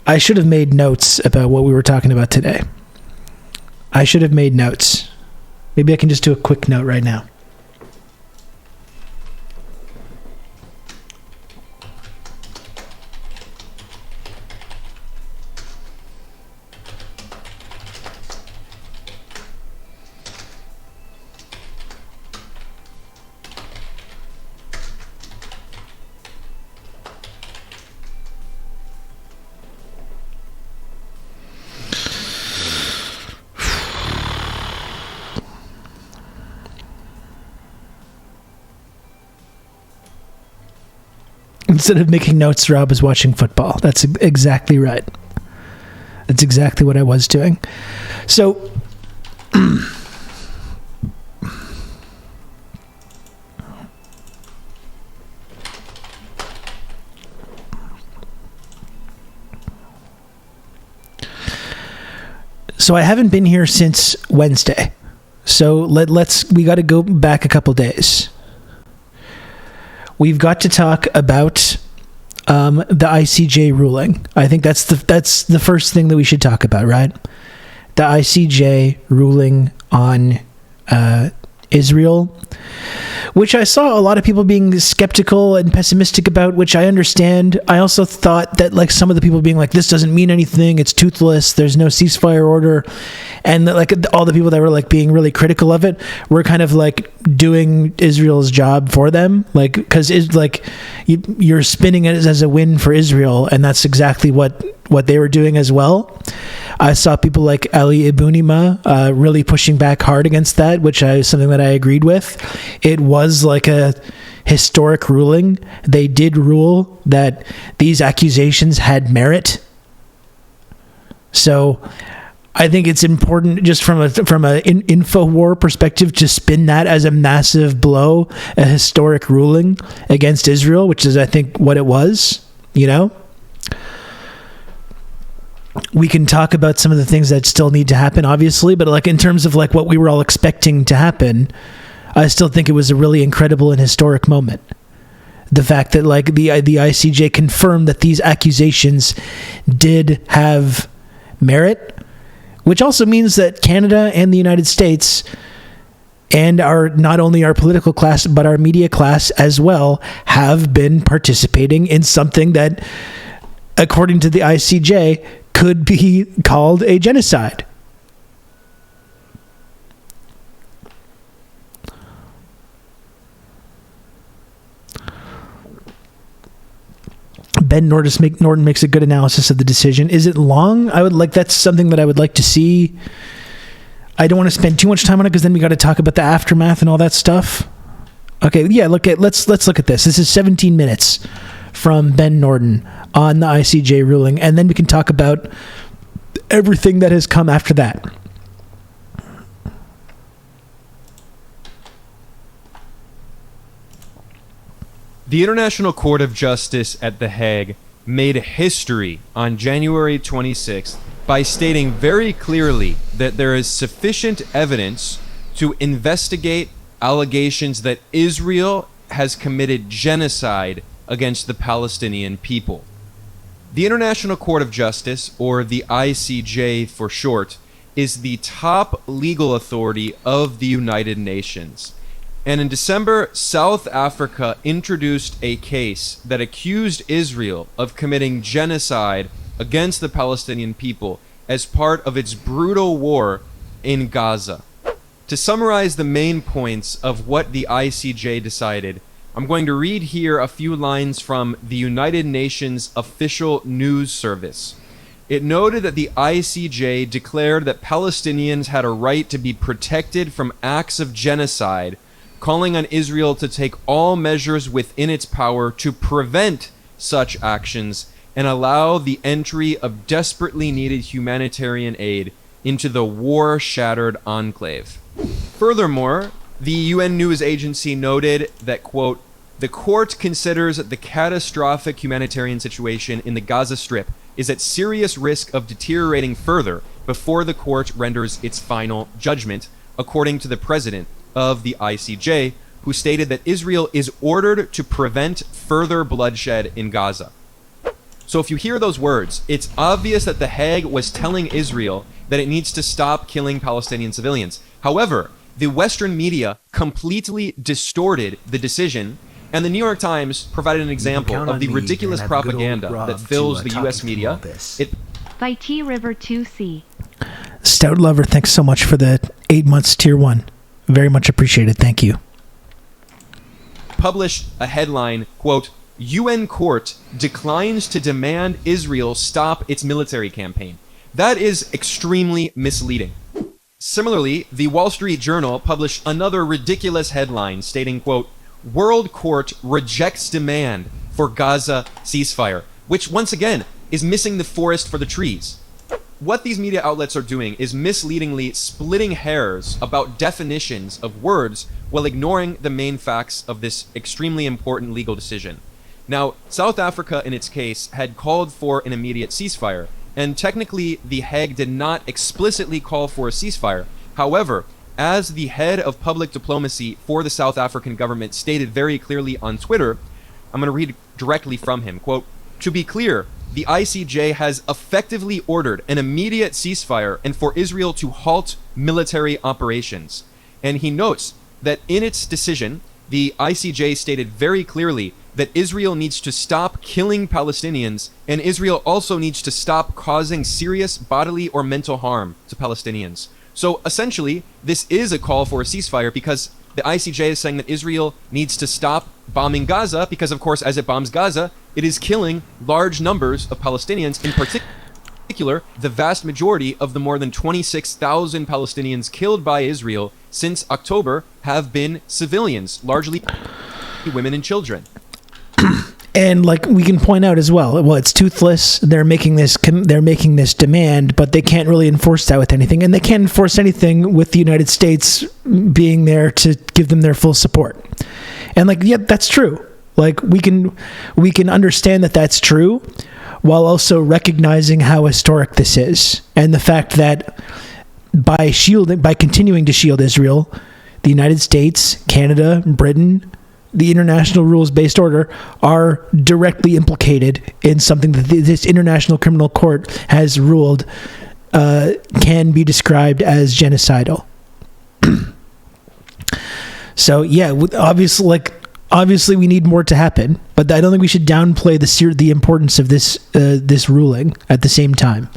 I should have made notes about what we were talking about today. I should have made notes. Maybe I can just do a quick note right now. Instead of making notes, Rob was watching football. That's exactly right. That's exactly what I was doing. So, I haven't been here since Wednesday. So we got to go back a couple days. We've got to talk about the ICJ ruling. I think that's the first thing that we should talk about, right? The ICJ ruling on Israel, which I saw a lot of people being skeptical and pessimistic about, which I understand. I also thought that some of the people being like, this doesn't mean anything, it's toothless, there's no ceasefire order, and all the people that were being really critical of it were kind of doing Israel's job for them, because you're spinning it as a win for Israel, and that's exactly what they were doing as well. I saw people like Ali Ibunima really pushing back hard against that, which is something that I agreed with. It was a historic ruling. They did rule that these accusations had merit. So I think it's important, just from a InfoWar perspective, to spin that as a massive blow, a historic ruling against Israel, which is, I think, what it was, We can talk about some of the things that still need to happen, obviously, but in terms of what we were all expecting to happen, I still think it was a really incredible and historic moment. The fact that the ICJ confirmed that these accusations did have merit, which also means that Canada and the United States, and not only our political class but our media class as well, have been participating in something that, according to the ICJ, could be called a genocide. Ben Norton makes a good analysis of the decision. Is it long? That's something that I would like to see. I don't want to spend too much time on it because then we got to talk about the aftermath and all that stuff. Okay, yeah, let's look at this. This is 17 minutes from Ben Norton on the ICJ ruling, and then we can talk about everything that has come after that. The International Court of Justice at The Hague made history on January 26th by stating very clearly that there is sufficient evidence to investigate allegations that Israel has committed genocide against the Palestinian people. The International Court of Justice, or the ICJ for short, is the top legal authority of the United Nations. And in December, South Africa introduced a case that accused Israel of committing genocide against the Palestinian people as part of its brutal war in Gaza. To summarize the main points of what the ICJ decided, I'm going to read here a few lines from the United Nations official news service. It noted that the ICJ declared that Palestinians had a right to be protected from acts of genocide, calling on Israel to take all measures within its power to prevent such actions and allow the entry of desperately needed humanitarian aid into the war-shattered enclave. Furthermore, the UN News Agency noted that, quote, the court considers that the catastrophic humanitarian situation in the Gaza Strip is at serious risk of deteriorating further before the court renders its final judgment, according to the president of the ICJ, who stated that Israel is ordered to prevent further bloodshed in Gaza. So if you hear those words, it's obvious that The Hague was telling Israel that it needs to stop killing Palestinian civilians. However, the Western media completely distorted the decision, and the New York Times provided an example of the ridiculous propaganda that fills the US media. By T River 2C. Stout Lover, thanks so much for the 8 months tier 1. Very much appreciated. Thank you. Published a headline, quote, UN court declines to demand Israel stop its military campaign. That is extremely misleading. Similarly, the Wall Street Journal published another ridiculous headline stating, quote, World Court rejects demand for Gaza ceasefire, which once again is missing the forest for the trees. What these media outlets are doing is misleadingly splitting hairs about definitions of words while ignoring the main facts of this extremely important legal decision. Now, South Africa, in its case, had called for an immediate ceasefire, and technically the Hague did not explicitly call for a ceasefire. However, as the head of public diplomacy for the South African government stated very clearly on Twitter, I'm going to read directly from him, quote, to be clear, the ICJ has effectively ordered an immediate ceasefire and for Israel to halt military operations. And he notes that in its decision, the ICJ stated very clearly that Israel needs to stop killing Palestinians, and Israel also needs to stop causing serious bodily or mental harm to Palestinians. So essentially, this is a call for a ceasefire because the ICJ is saying that Israel needs to stop bombing Gaza because, of course, as it bombs Gaza, it is killing large numbers of Palestinians, in particular, the vast majority of the more than 26,000 Palestinians killed by Israel since October have been civilians, largely women and children. And like we can point out as well, it's toothless. They're making this demand, but they can't really enforce that with anything, and they can't enforce anything with the United States being there to give them their full support. And like, yeah, that's true. Like we can understand that that's true, while also recognizing how historic this is, and the fact that by continuing to shield Israel, the United States, Canada, Britain, the international rules-based order are directly implicated in something that this International Criminal Court has ruled can be described as genocidal. So yeah, obviously we need more to happen, but I don't think we should downplay the importance of this ruling at the same time.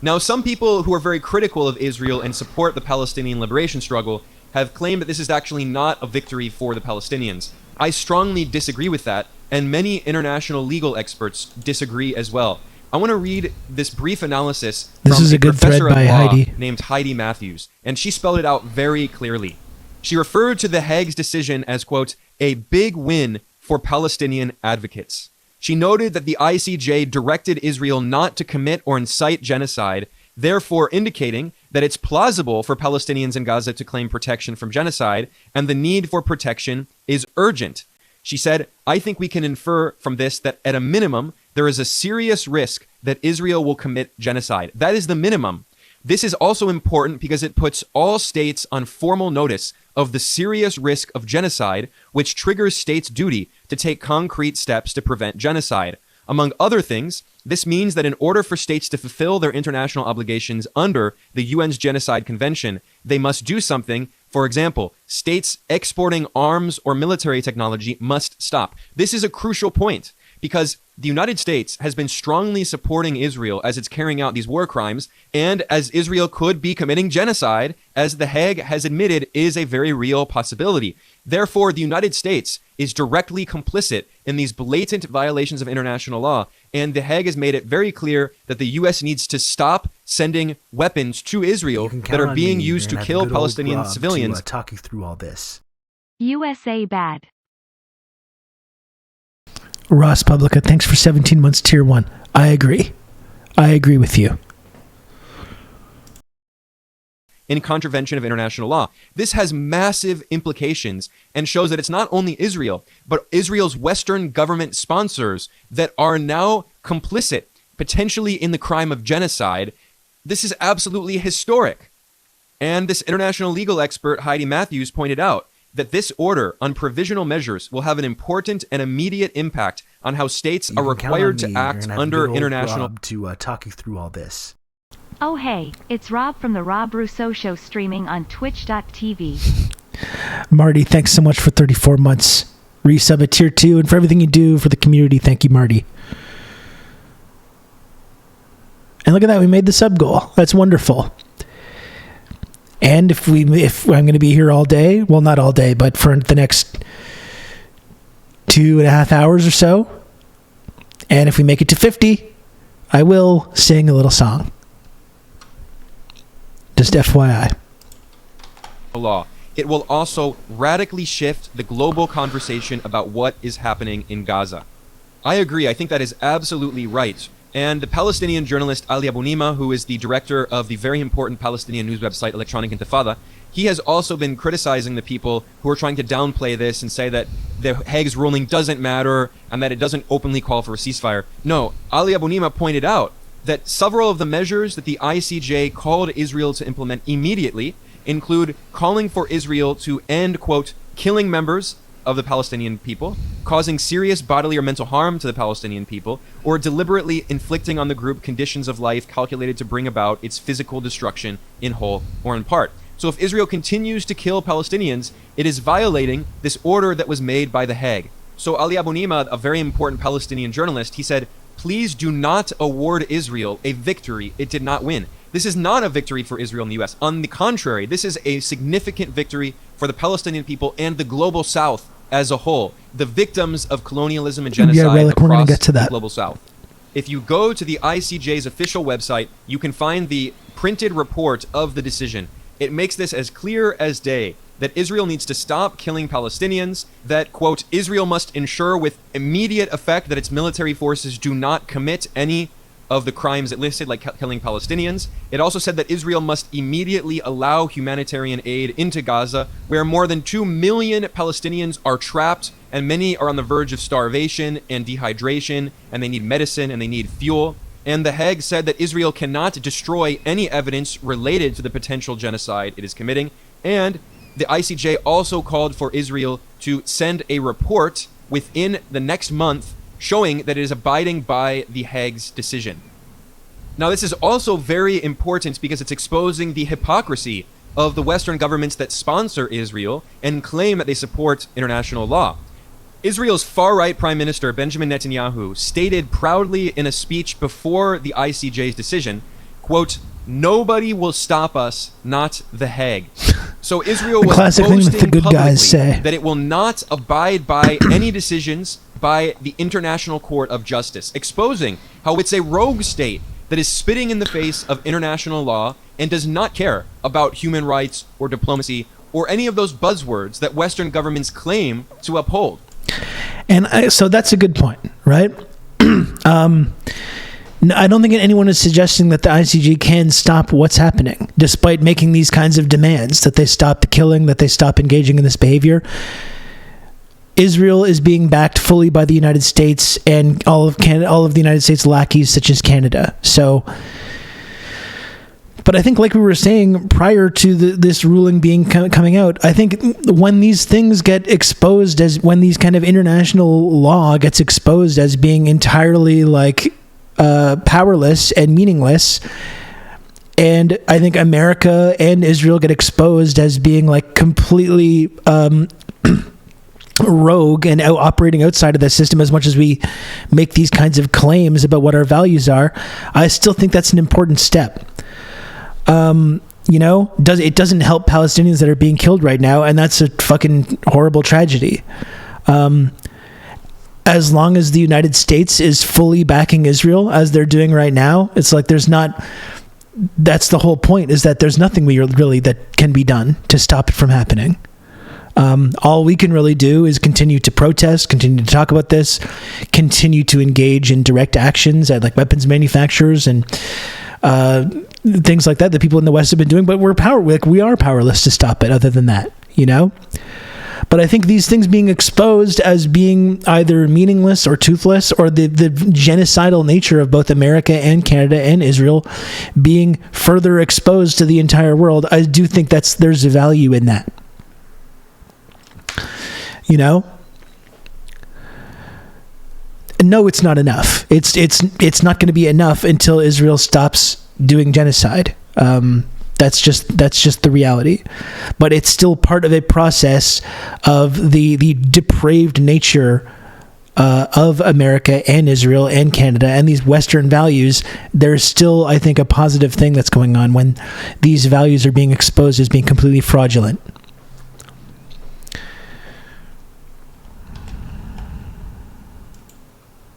Now, some people who are very critical of Israel and support the Palestinian liberation struggle have claimed that this is actually not a victory for the Palestinians. I strongly disagree with that, and many international legal experts disagree as well. I want to read this brief analysis This from is a good professor thread by of law Heidi. named Heidi Matthews, and she spelled it out very clearly. She referred to the Hague's decision as, quote, a big win for Palestinian advocates. She noted that the ICJ directed Israel not to commit or incite genocide, therefore indicating that it's plausible for Palestinians in Gaza to claim protection from genocide, and the need for protection is urgent. She said, I think we can infer from this that at a minimum, there is a serious risk that Israel will commit genocide. That is the minimum. This is also important because it puts all states on formal notice of the serious risk of genocide, which triggers states' duty to take concrete steps to prevent genocide. Among other things, this means that in order for states to fulfill their international obligations under the UN's Genocide Convention, they must do something. For example, states exporting arms or military technology must stop. This is a crucial point because the United States has been strongly supporting Israel as it's carrying out these war crimes, and as Israel could be committing genocide, as The Hague has admitted is a very real possibility. Therefore, the United States is directly complicit in these blatant violations of international law, and The Hague has made it very clear that the U.S. needs to stop sending weapons to Israel that are being used to kill Palestinian civilians. To talk you through all this. USA bad. Ross Publica, thanks for 17 months tier 1. I agree. I agree with you. In contravention of international law. This has massive implications and shows that it's not only Israel, but Israel's Western government sponsors that are now complicit, potentially in the crime of genocide. This is absolutely historic. And this international legal expert, Heidi Matthews, pointed out that this order on provisional measures will have an important and immediate impact on how states are required to act under international... Rob to talk you through all this. Oh hey, it's Rob from the Rob Rousseau Show streaming on twitch.tv. Marty, thanks so much for 34 months. Resub at tier 2, and for everything you do for the community. Thank you, Marty. And look at that, we made the sub goal. That's wonderful. And if I'm going to be here all day, well, not all day, but for the next 2.5 hours or so, and if we make it to 50, I will sing a little song. Just FYI. Law. It will also radically shift the global conversation about what is happening in Gaza. I agree. I think that is absolutely right. And the Palestinian journalist Ali Abunimah, who is the director of the very important Palestinian news website Electronic Intifada, he has also been criticizing the people who are trying to downplay this and say that the Hague's ruling doesn't matter and that it doesn't openly call for a ceasefire. No, Ali Abunimah pointed out that several of the measures that the ICJ called Israel to implement immediately include calling for Israel to end, quote, killing members of the Palestinian people, causing serious bodily or mental harm to the Palestinian people, or deliberately inflicting on the group conditions of life calculated to bring about its physical destruction in whole or in part. So if Israel continues to kill Palestinians, it is violating this order that was made by The Hague. So Ali Abunimah, a very important Palestinian journalist, he said, please do not award Israel a victory it did not win. This is not a victory for Israel and the U.S. On the contrary, this is a significant victory for the Palestinian people and the global South as a whole, the victims of colonialism and genocide across the global South. If you go to the ICJ's official website, you can find the printed report of the decision. It makes this as clear as day that Israel needs to stop killing Palestinians, that, quote, Israel must ensure with immediate effect that its military forces do not commit any of the crimes it listed, like killing Palestinians. It also said that Israel must immediately allow humanitarian aid into Gaza, where more than 2 million Palestinians are trapped, and many are on the verge of starvation and dehydration, and they need medicine and they need fuel. And The Hague said that Israel cannot destroy any evidence related to the potential genocide it is committing. And the ICJ also called for Israel to send a report within the next month showing that it is abiding by The Hague's decision. Now, this is also very important because it's exposing the hypocrisy of the Western governments that sponsor Israel and claim that they support international law. Israel's far-right Prime Minister Benjamin Netanyahu stated proudly in a speech before the ICJ's decision, quote, nobody will stop us, not The Hague. So Israel was boasting publicly that it will not abide by any decisions by the International Court of Justice, exposing how it's a rogue state that is spitting in the face of international law and does not care about human rights or diplomacy or any of those buzzwords that Western governments claim to uphold. And so that's a good point, right? I don't think anyone is suggesting that the ICJ can stop what's happening, despite making these kinds of demands, that they stop the killing, that they stop engaging in this behavior. Israel is being backed fully by the United States and all of the United States lackeys, such as Canada. So, but I think, like we were saying prior to this ruling coming out, I think when these things get exposed, when these kind of international law gets exposed as being entirely powerless and meaningless, and I think America and Israel get exposed as being completely rogue and operating outside of the system, as much as we make these kinds of claims about what our values are, I still think that's an important step. It doesn't help Palestinians that are being killed right now, and that's a fucking horrible tragedy. As long as the United States is fully backing Israel, as they're doing right now, it's like that's the whole point, is that there's nothing that can be done to stop it from happening. All we can really do is continue to protest, continue to talk about this, continue to engage in direct actions at weapons manufacturers and things like that people in the West have been doing, but we are powerless to stop it other than that, But I think these things being exposed as being either meaningless or toothless, or the genocidal nature of both America and Canada and Israel being further exposed to the entire world, I do think there's a value in that. No, it's not enough. It's not going to be enough until Israel stops doing genocide. That's just the reality. But it's still part of a process of the depraved nature of America and Israel and Canada and these Western values. There's still, I think, a positive thing that's going on when these values are being exposed as being completely fraudulent.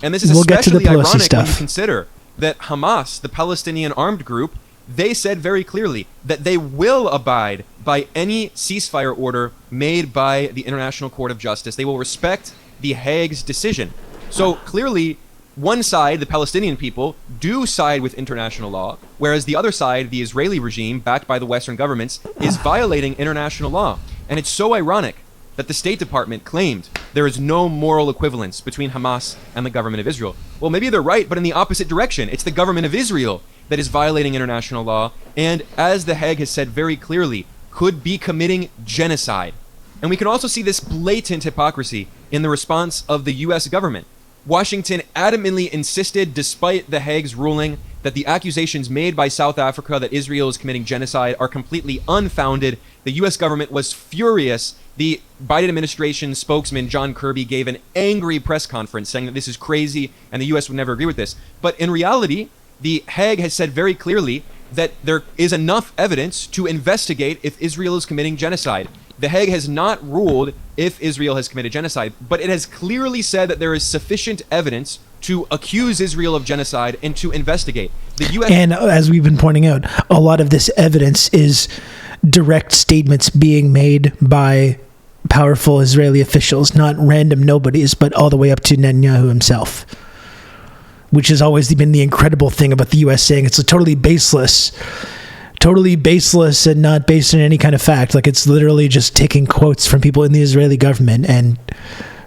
And this is especially ironic when you consider that Hamas, the Palestinian armed group, they said very clearly that they will abide by any ceasefire order made by the International Court of Justice. They will respect the Hague's decision. So clearly, one side, the Palestinian people, do side with international law, whereas the other side, the Israeli regime, backed by the Western governments, is violating international law. And it's so ironic that the State Department claimed there is no moral equivalence between Hamas and the government of Israel. Well, maybe they're right, but in the opposite direction. It's the government of Israel that is violating international law, and as The Hague has said very clearly, could be committing genocide. And we can also see this blatant hypocrisy in the response of the U.S. government. Washington adamantly insisted, despite The Hague's ruling, that the accusations made by South Africa that Israel is committing genocide are completely unfounded. The U.S. government was furious. The Biden administration spokesman, John Kirby, gave an angry press conference saying that this is crazy and the U.S. would never agree with this. But in reality, The Hague has said very clearly that there is enough evidence to investigate if Israel is committing genocide. The Hague has not ruled if Israel has committed genocide, but it has clearly said that there is sufficient evidence to accuse Israel of genocide and to investigate. The U.S. And as we've been pointing out, a lot of this evidence is direct statements being made by powerful Israeli officials, not random nobodies, but all the way up to Netanyahu himself, which has always been the incredible thing about the U.S. saying it's totally baseless and not based on any kind of fact. It's literally just taking quotes from people in the Israeli government and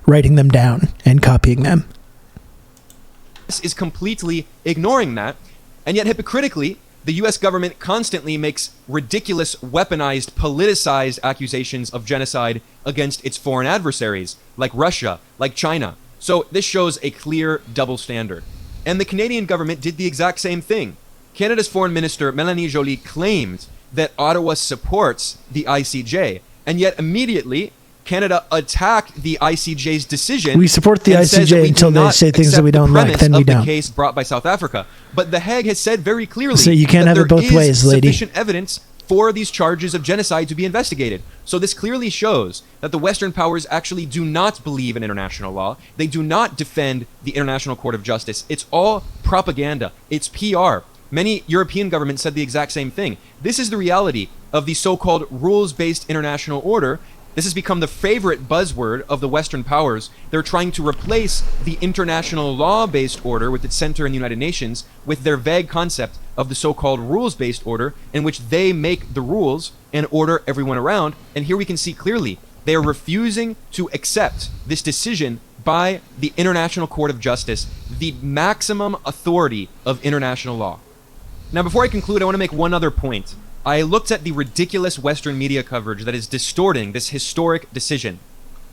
writing them down and copying them. Is completely ignoring that, and yet hypocritically, the U.S. government constantly makes ridiculous, weaponized, politicized accusations of genocide against its foreign adversaries, like Russia, like China. So this shows a clear double standard. And the Canadian government did the exact same thing. Canada's Foreign Minister, Mélanie Joly, claimed that Ottawa supports the ICJ, and yet immediately Canada attacked the ICJ's decision. We support the ICJ until they say things that we don't like, then we don't. The case brought by South Africa. But The Hague has said very clearly so you can't that have it both ways, lady. Sufficient evidence for these charges of genocide to be investigated. So this clearly shows that the Western powers actually do not believe in international law. They do not defend the International Court of Justice. It's all propaganda. It's PR. Many European governments said the exact same thing. This is the reality of the so-called rules-based international order. This has become the favorite buzzword of the Western powers. They're trying to replace the international law-based order with its center in the United Nations with their vague concept of the so-called rules-based order, in which they make the rules and order everyone around. And here we can see clearly they are refusing to accept this decision by the International Court of Justice, the maximum authority of international law. Now, before I conclude, I want to make one other point. I looked at the ridiculous Western media coverage that is distorting this historic decision.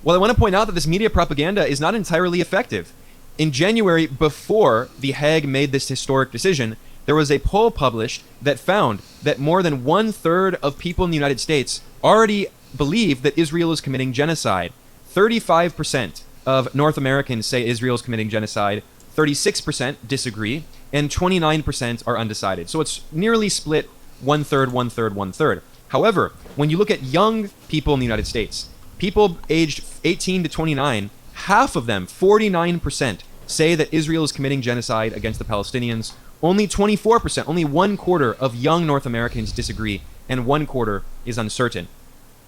Well, I want to point out that this media propaganda is not entirely effective. In January, before the Hague made this historic decision, there was a poll published that found that more than 1/3 of people in the United States already believe that Israel is committing genocide. 35% of North Americans say Israel is committing genocide, 36% disagree, and 29% are undecided. So it's nearly split 1/3, 1/3, 1/3. However, when you look at young people in the United States, people aged 18 to 29, half of them, 49%, say that Israel is committing genocide against the Palestinians. Only 24%, only 1/4 of young North Americans disagree, and 1/4 is uncertain.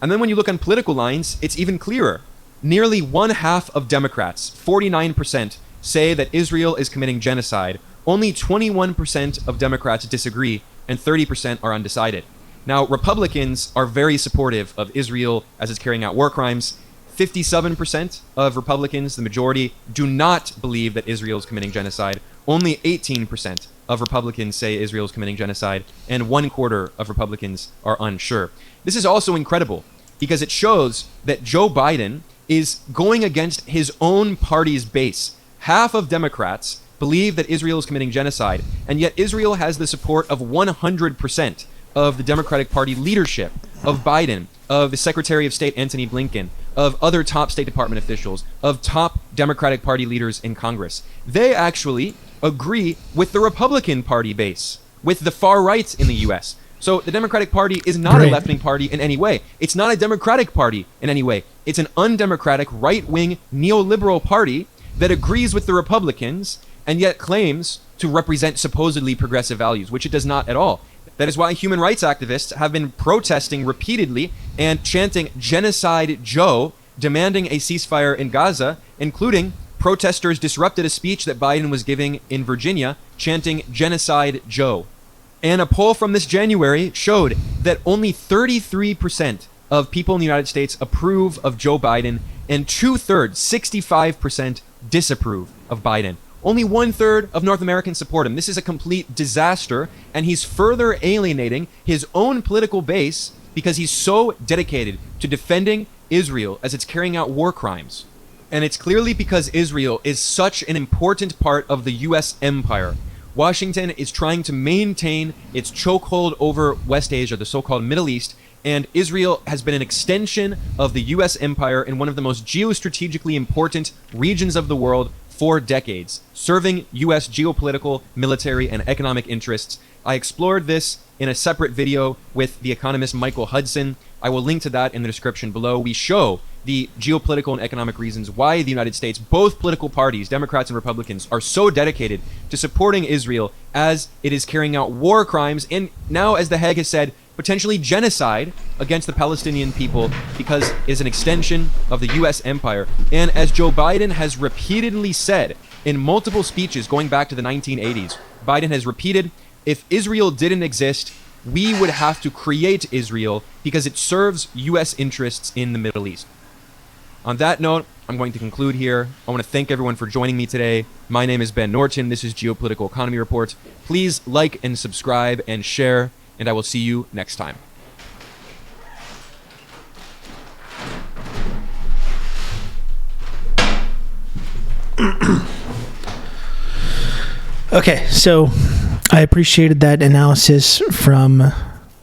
And then when you look on political lines, it's even clearer. Nearly 1/2 of Democrats, 49%, say that Israel is committing genocide. Only 21% of Democrats disagree, and 30% are undecided. Now, Republicans are very supportive of Israel as it's carrying out war crimes. 57% of Republicans, the majority, do not believe that Israel is committing genocide. Only 18% of Republicans say Israel is committing genocide, and 1/4 of Republicans are unsure. This is also incredible because it shows that Joe Biden is going against his own party's base. Half of Democrats believe that Israel is committing genocide, and yet Israel has the support of 100% of the Democratic Party leadership, of Biden, of the Secretary of State Antony Blinken, of other top State Department officials, of top Democratic Party leaders in Congress. They actually agree with the Republican Party base, with the far right in the US. So the Democratic Party is not a left-wing party in any way. It's not a Democratic Party in any way. It's an undemocratic, right-wing, neoliberal party that agrees with the Republicans and yet claims to represent supposedly progressive values, which it does not at all. That is why human rights activists have been protesting repeatedly and chanting Genocide Joe, demanding a ceasefire in Gaza, including protesters disrupted a speech that Biden was giving in Virginia, chanting Genocide Joe. And a poll from this January showed that only 33% of people in the United States approve of Joe Biden, and 2/3, 65%, disapprove of Biden. Only 1/3 of North Americans support him. This is a complete disaster, and he's further alienating his own political base because he's so dedicated to defending Israel as it's carrying out war crimes. And it's clearly because Israel is such an important part of the US empire. Washington is trying to maintain its chokehold over West Asia, the so-called Middle East, and Israel has been an extension of the US empire in one of the most geostrategically important regions of the world for decades, serving US geopolitical, military, and economic interests. I explored this in a separate video with the economist Michael Hudson. I will link to that in the description below. We show the geopolitical and economic reasons why the United States, both political parties, Democrats and Republicans, are so dedicated to supporting Israel as it is carrying out war crimes and now, as The Hague has said, potentially genocide against the Palestinian people because it is an extension of the US empire. And as Joe Biden has repeatedly said in multiple speeches going back to the 1980s, Biden has repeated, if Israel didn't exist, we would have to create Israel because it serves US interests in the Middle East. On that note, I'm going to conclude here. I want to thank everyone for joining me today. My name is Ben Norton. This is Geopolitical Economy Report. Please like and subscribe and share, and I will see you next time. Okay, so I appreciated that analysis from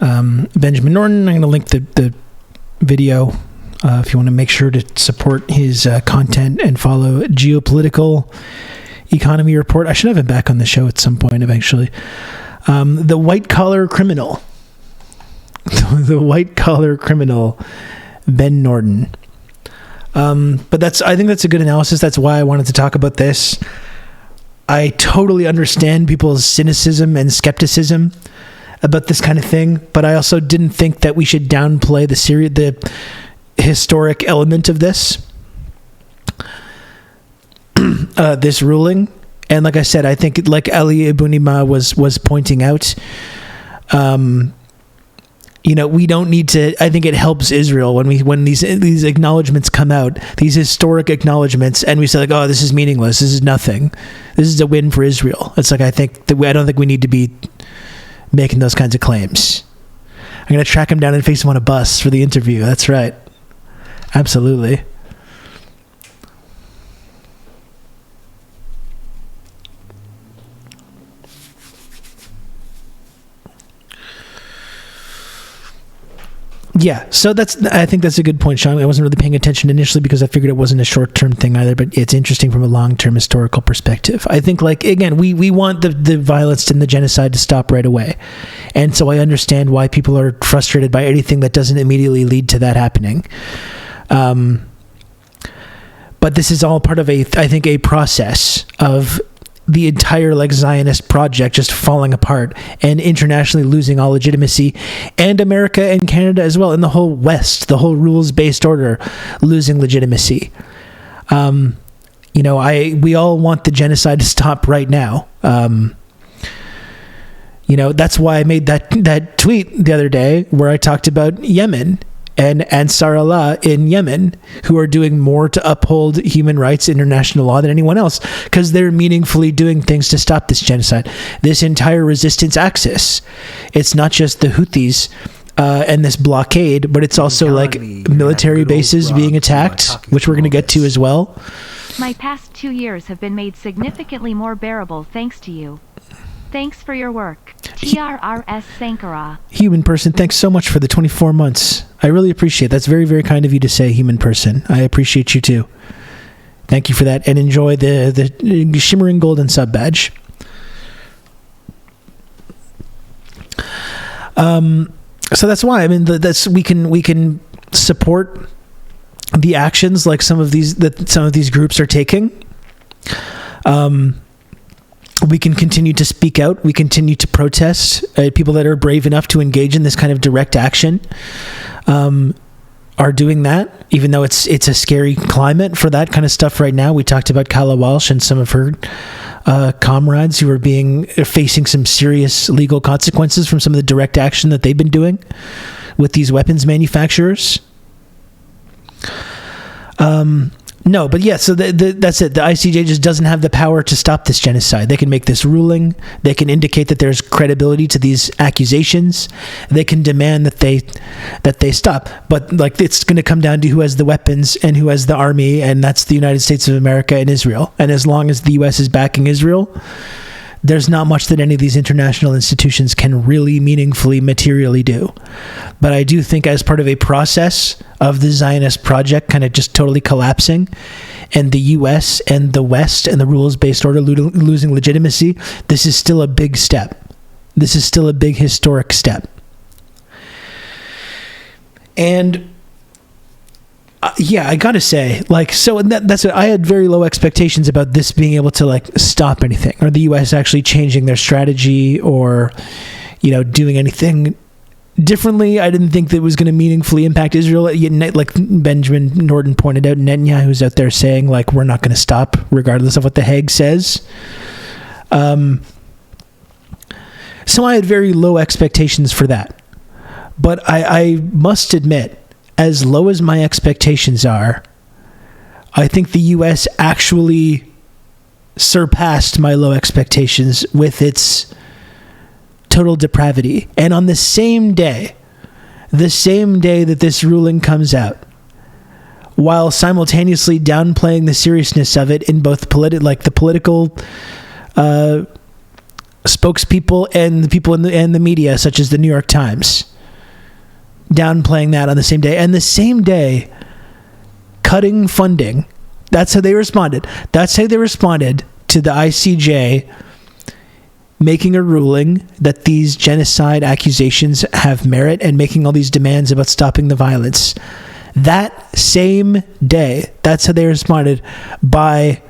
Benjamin Norton. I'm going to link the video if you want to make sure to support his content and follow Geopolitical Economy Report. I should have him back on the show at some point eventually. The white-collar criminal. the white collar criminal, Ben Norden. But I think that's a good analysis. That's why I wanted to talk about this. I totally understand people's cynicism and skepticism about this kind of thing, but I also didn't think that we should downplay the historic element of this. This ruling. And like I said, I think, like Ali Ibunima was pointing out, we don't need to. I think it helps Israel when these acknowledgments come out, these historic acknowledgments, and we say like, oh, this is meaningless. This is nothing. This is a win for Israel. It's like I don't think we need to be making those kinds of claims. I'm gonna track him down and face him on a bus for the interview. That's right. Absolutely. Yeah, so I think that's a good point, Sean. I wasn't really paying attention initially because I figured it wasn't a short-term thing either, but it's interesting from a long-term historical perspective. I think, like, again, we want the violence and the genocide to stop right away. And so I understand why people are frustrated by anything that doesn't immediately lead to that happening. But this is all part of I think, a process of the entire Zionist project just falling apart and internationally losing all legitimacy, and America and Canada as well, and the whole West, the whole rules-based order losing legitimacy. We all want the genocide to stop right now. That's why I made that tweet the other day where I talked about Yemen and Ansar Allah in Yemen, who are doing more to uphold human rights, international law than anyone else, because they're meaningfully doing things to stop this genocide. This entire resistance axis, it's not just the Houthis and this blockade, but it's also like military bases being attacked, which we're going to get to as well. My past 2 years have been made significantly more bearable thanks to you. Thanks for your work. TRRS Sankara. Human person, thanks so much for the 24 months. I really appreciate it. That's very, very kind of you to say, human person. I appreciate you too. Thank you for that, and enjoy the shimmering golden sub badge. So that's why, I mean, we can support the actions like some of these groups are taking. We can continue to speak out. We continue to protest. People that are brave enough to engage in this kind of direct action are doing that, even though it's a scary climate for that kind of stuff right now. We talked about Kala Walsh and some of her comrades who are facing some serious legal consequences from some of the direct action that they've been doing with these weapons manufacturers. No, but yeah, so that's it. The ICJ just doesn't have the power to stop this genocide. They can make this ruling. They can indicate that there's credibility to these accusations. They can demand that they stop. But like, it's going to come down to who has the weapons and who has the army, and that's the United States of America and Israel. And as long as the U.S. is backing Israel, there's not much that any of these international institutions can really meaningfully, materially do. But I do think as part of a process of the Zionist project kind of just totally collapsing, and the U.S. and the West and the rules-based order losing legitimacy, this is still a big step. This is still a big historic step. And yeah, I gotta say, like, so that's what I had very low expectations about this being able to like stop anything, or the U.S. actually changing their strategy, or doing anything differently. I didn't think that it was going to meaningfully impact Israel. Like Benjamin Norden pointed out, Netanyahu's out there saying like, we're not going to stop regardless of what the Hague says. So I had very low expectations for that, but I must admit, as low as my expectations are, I think the U.S. actually surpassed my low expectations with its total depravity. And on the same day that this ruling comes out, while simultaneously downplaying the seriousness of it in both the political spokespeople and the people in the media, such as the New York Times, downplaying that on the same day, and the same day cutting funding. That's how they responded. That's how they responded to the ICJ making a ruling that these genocide accusations have merit and making all these demands about stopping the violence. That same day, that's how they responded, by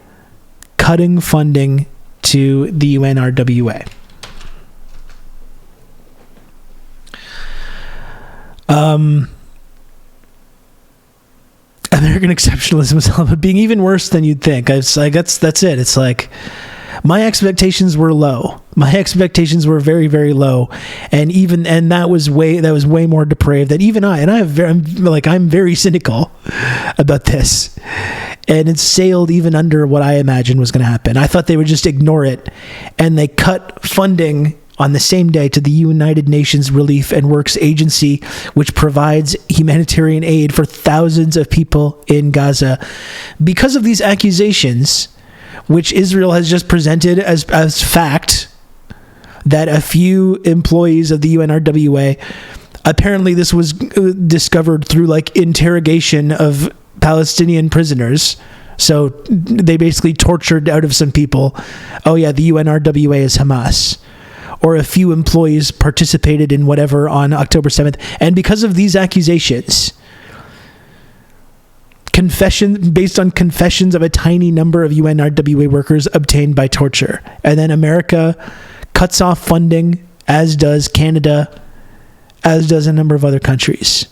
cutting funding to the UNRWA. American exceptionalism is being even worse than you'd think. It's like that's it. It's like my expectations were low. My expectations were very, very low, and that was way more depraved than even I. And I'm very cynical about this, and it sailed even under what I imagined was going to happen. I thought they would just ignore it, and they cut funding on the same day to the United Nations Relief and Works Agency, which provides humanitarian aid for thousands of people in Gaza, because of these accusations, which Israel has just presented as fact, that a few employees of the UNRWA, apparently this was discovered through like interrogation of Palestinian prisoners. So they basically tortured out of some people, oh yeah, the UNRWA is Hamas. Or a few employees participated in whatever on October 7th. And because of these accusations, based on confessions of a tiny number of UNRWA workers obtained by torture. And then America cuts off funding, as does Canada, as does a number of other countries.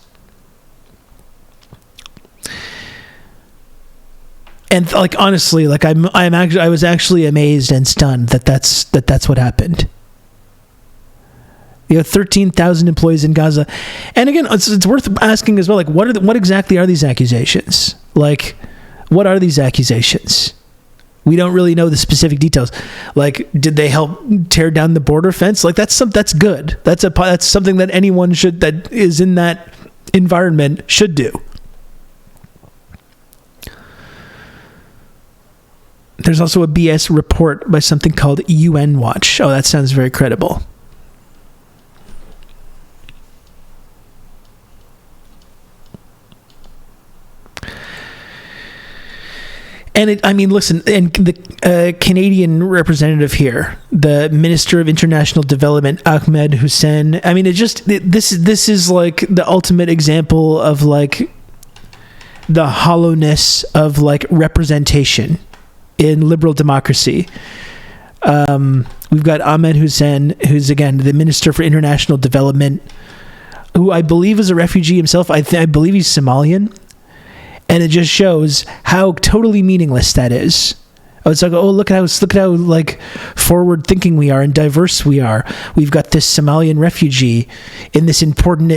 And like honestly, like I was actually amazed and stunned that's what happened. You have 13,000 employees in Gaza. And again, it's worth asking as well, like, what exactly are these accusations? Like, what are these accusations? We don't really know the specific details. Like, did they help tear down the border fence? Like, that's good. That's something that anyone that is in that environment should do. There's also a BS report by something called UN Watch. Oh, that sounds very credible. And listen, and the Canadian representative here, the Minister of International Development, Ahmed Hussein, this is like the ultimate example of like the hollowness of like representation in liberal democracy. We've got Ahmed Hussein, who's again the Minister for International Development, who I believe is a refugee himself. I believe he's Somalian. And it just shows how totally meaningless that is. It's like, oh, look at how like forward thinking we are and diverse we are. We've got this Somalian refugee in this important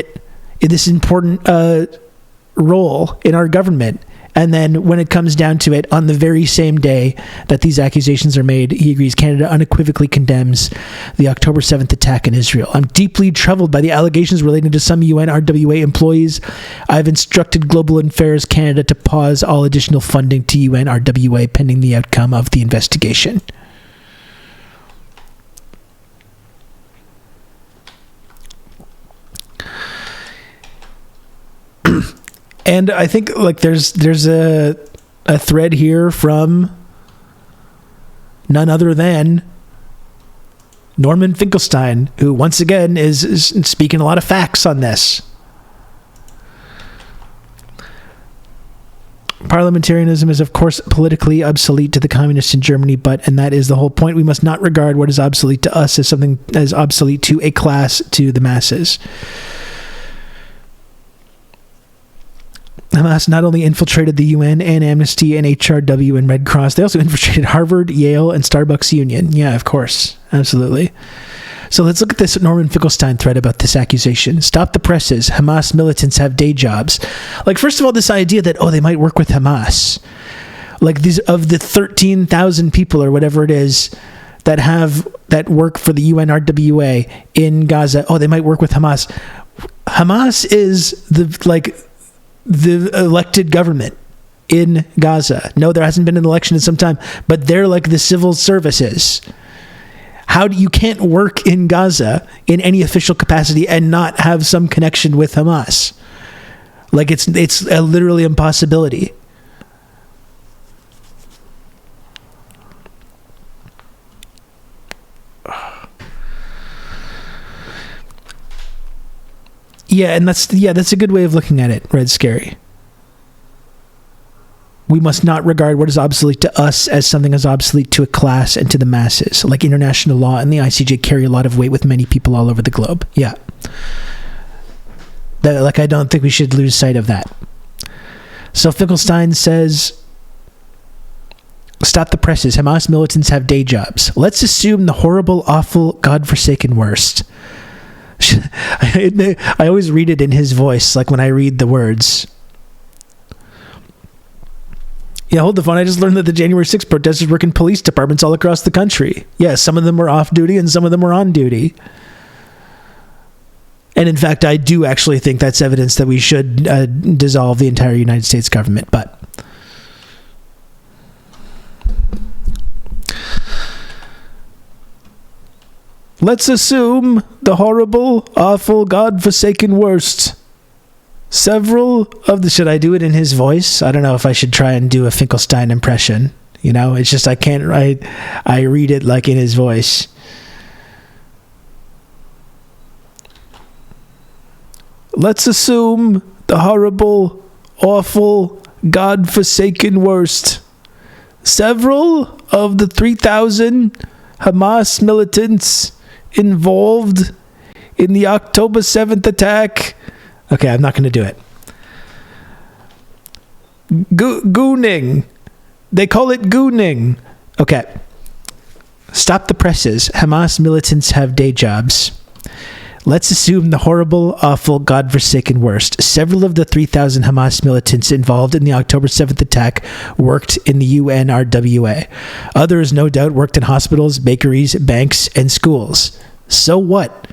role in our government. And then when it comes down to it, on the very same day that these accusations are made, he agrees Canada unequivocally condemns the October 7th attack in Israel. I'm deeply troubled by the allegations relating to some UNRWA employees. I've instructed Global Affairs Canada to pause all additional funding to UNRWA pending the outcome of the investigation. And I think like there's a thread here from none other than Norman Finkelstein, who once again is speaking a lot of facts on this. Parliamentarianism is, of course, politically obsolete to the communists in Germany, and that is the whole point. We must not regard what is obsolete to us as something as obsolete to a class, to the masses. Hamas not only infiltrated the UN and Amnesty and HRW and Red Cross, they also infiltrated Harvard, Yale, and Starbucks Union. Yeah, of course. Absolutely. So let's look at this Norman Finkelstein thread about this accusation. Stop the presses. Hamas militants have day jobs. Like, first of all, this idea that, they might work with Hamas. Like, these of the 13,000 people or whatever it is that work for the UNRWA in Gaza, they might work with Hamas. Hamas is the elected government in Gaza. No, there hasn't been an election in some time, but they're like the civil services. You can't work in Gaza in any official capacity and not have some connection with Hamas. Like it's a literally impossibility. Yeah, and that's a good way of looking at it, Red Scary. We must not regard what is obsolete to us as something as obsolete to a class and to the masses. Like international law and the ICJ carry a lot of weight with many people all over the globe. Yeah. I don't think we should lose sight of that. So Finkelstein says, stop the presses. Hamas militants have day jobs. Let's assume the horrible, awful, godforsaken worst. I always read it in his voice, like when I read the words. Yeah, hold the phone. I just learned that the January 6th protesters work in police departments all across the country. Yeah, some of them were off duty and some of them were on duty. And in fact, I do actually think that's evidence that we should dissolve the entire United States government. But let's assume the horrible, awful, godforsaken worst. Several of the... Should I do it in his voice? I don't know if I should try and do a Finkelstein impression. You know, it's just I can't write... I read it like in his voice. Let's assume the horrible, awful, godforsaken worst. Several of the 3,000 Hamas militants involved in the October 7th attack. Okay, I'm not going to do it. Gooning. They call it gooning. Okay. Stop the presses. Hamas militants have day jobs. Let's assume the horrible, awful, godforsaken worst. Several of the 3,000 Hamas militants involved in the October 7th attack worked in the UNRWA. Others, no doubt, worked in hospitals, bakeries, banks, and schools. So what?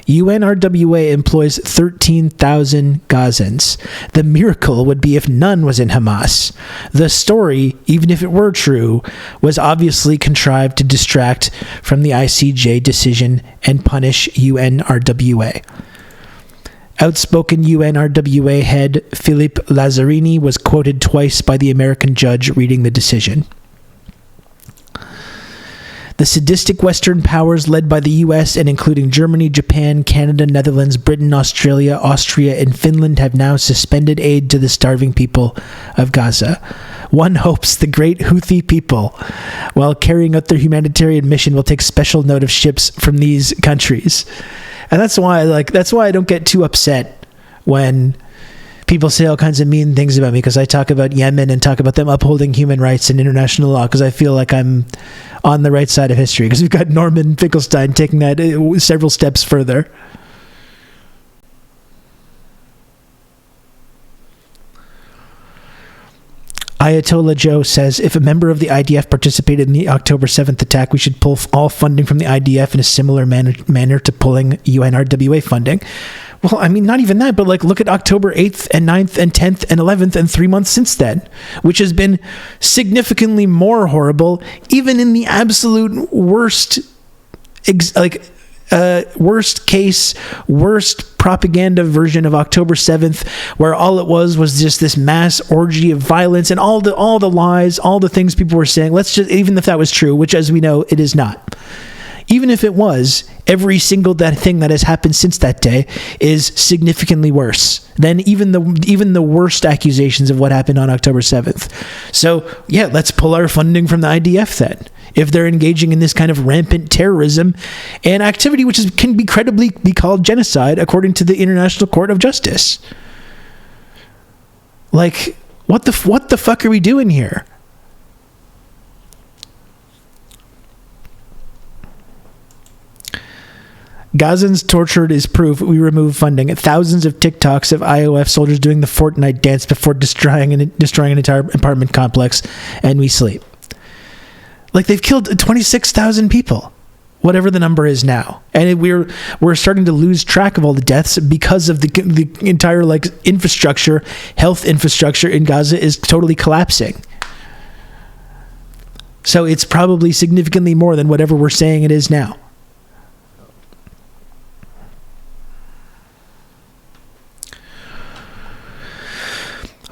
UNRWA employs 13,000 Gazans. The miracle would be if none was in Hamas. The story, even if it were true, was obviously contrived to distract from the ICJ decision and punish UNRWA. Outspoken UNRWA head Philippe Lazzarini was quoted twice by the American judge reading the decision. The sadistic Western powers led by the U.S. and including Germany, Japan, Canada, Netherlands, Britain, Australia, Austria, and Finland have now suspended aid to the starving people of Gaza. One hopes the great Houthi people, while carrying out their humanitarian mission, will take special note of ships from these countries. And that's why I don't get too upset when people say all kinds of mean things about me, because I talk about Yemen and talk about them upholding human rights and international law, because I feel like I'm on the right side of history, because we've got Norman Finkelstein taking that several steps further. Ayatollah Joe says, if a member of the IDF participated in the October 7th attack, we should pull all funding from the IDF in a similar manner to pulling UNRWA funding. Well, I mean, not even that, but look at October 8th and 9th and 10th and 11th and 3 months since then, which has been significantly more horrible, even in the absolute worst, worst case, worst propaganda version of October 7th, where all it was just this mass orgy of violence and all the lies, all the things people were saying. Even if that was true, which as we know, it is not. Even if it was, every single thing that has happened since that day is significantly worse than even the worst accusations of what happened on October 7th. So, yeah, let's pull our funding from the IDF then, if they're engaging in this kind of rampant terrorism and activity which can be credibly be called genocide according to the International Court of Justice. What the fuck are we doing here? Gazans tortured is proof. We remove funding. Thousands of TikToks of IOF soldiers doing the Fortnite dance before destroying an entire apartment complex, and we sleep. They've killed 26,000 people, whatever the number is now, and we're starting to lose track of all the deaths because of the entire infrastructure, health infrastructure in Gaza is totally collapsing. So it's probably significantly more than whatever we're saying it is now.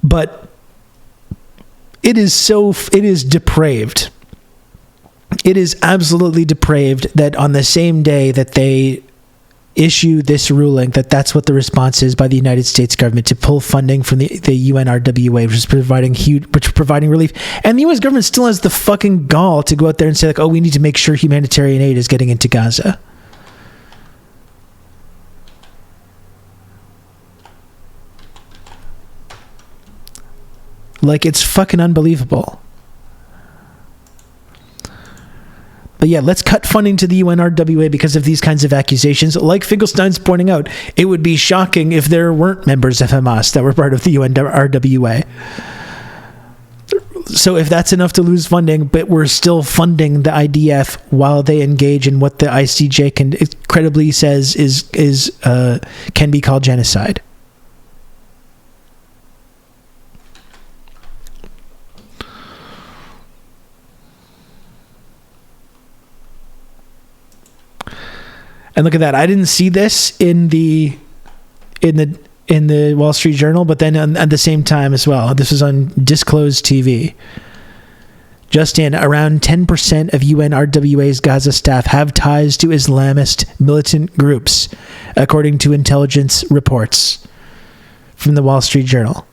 But it is depraved. It is absolutely depraved that on the same day that they issue this ruling that that's what the response is by the United States government to pull funding from the UNRWA, which is providing relief. And the U.S. government still has the fucking gall to go out there and say, like, oh, we need to make sure humanitarian aid is getting into Gaza. Like, it's fucking unbelievable. But yeah, let's cut funding to the UNRWA because of these kinds of accusations. Like Finkelstein's pointing out, it would be shocking if there weren't members of Hamas that were part of the UNRWA. So if that's enough to lose funding, but we're still funding the IDF while they engage in what the ICJ can credibly says can be called genocide. And look at that. I didn't see this in the Wall Street Journal, but then at the same time as well. This was on Disclosed TV. Just in, around 10% of UNRWA's Gaza staff have ties to Islamist militant groups, according to intelligence reports from the Wall Street Journal.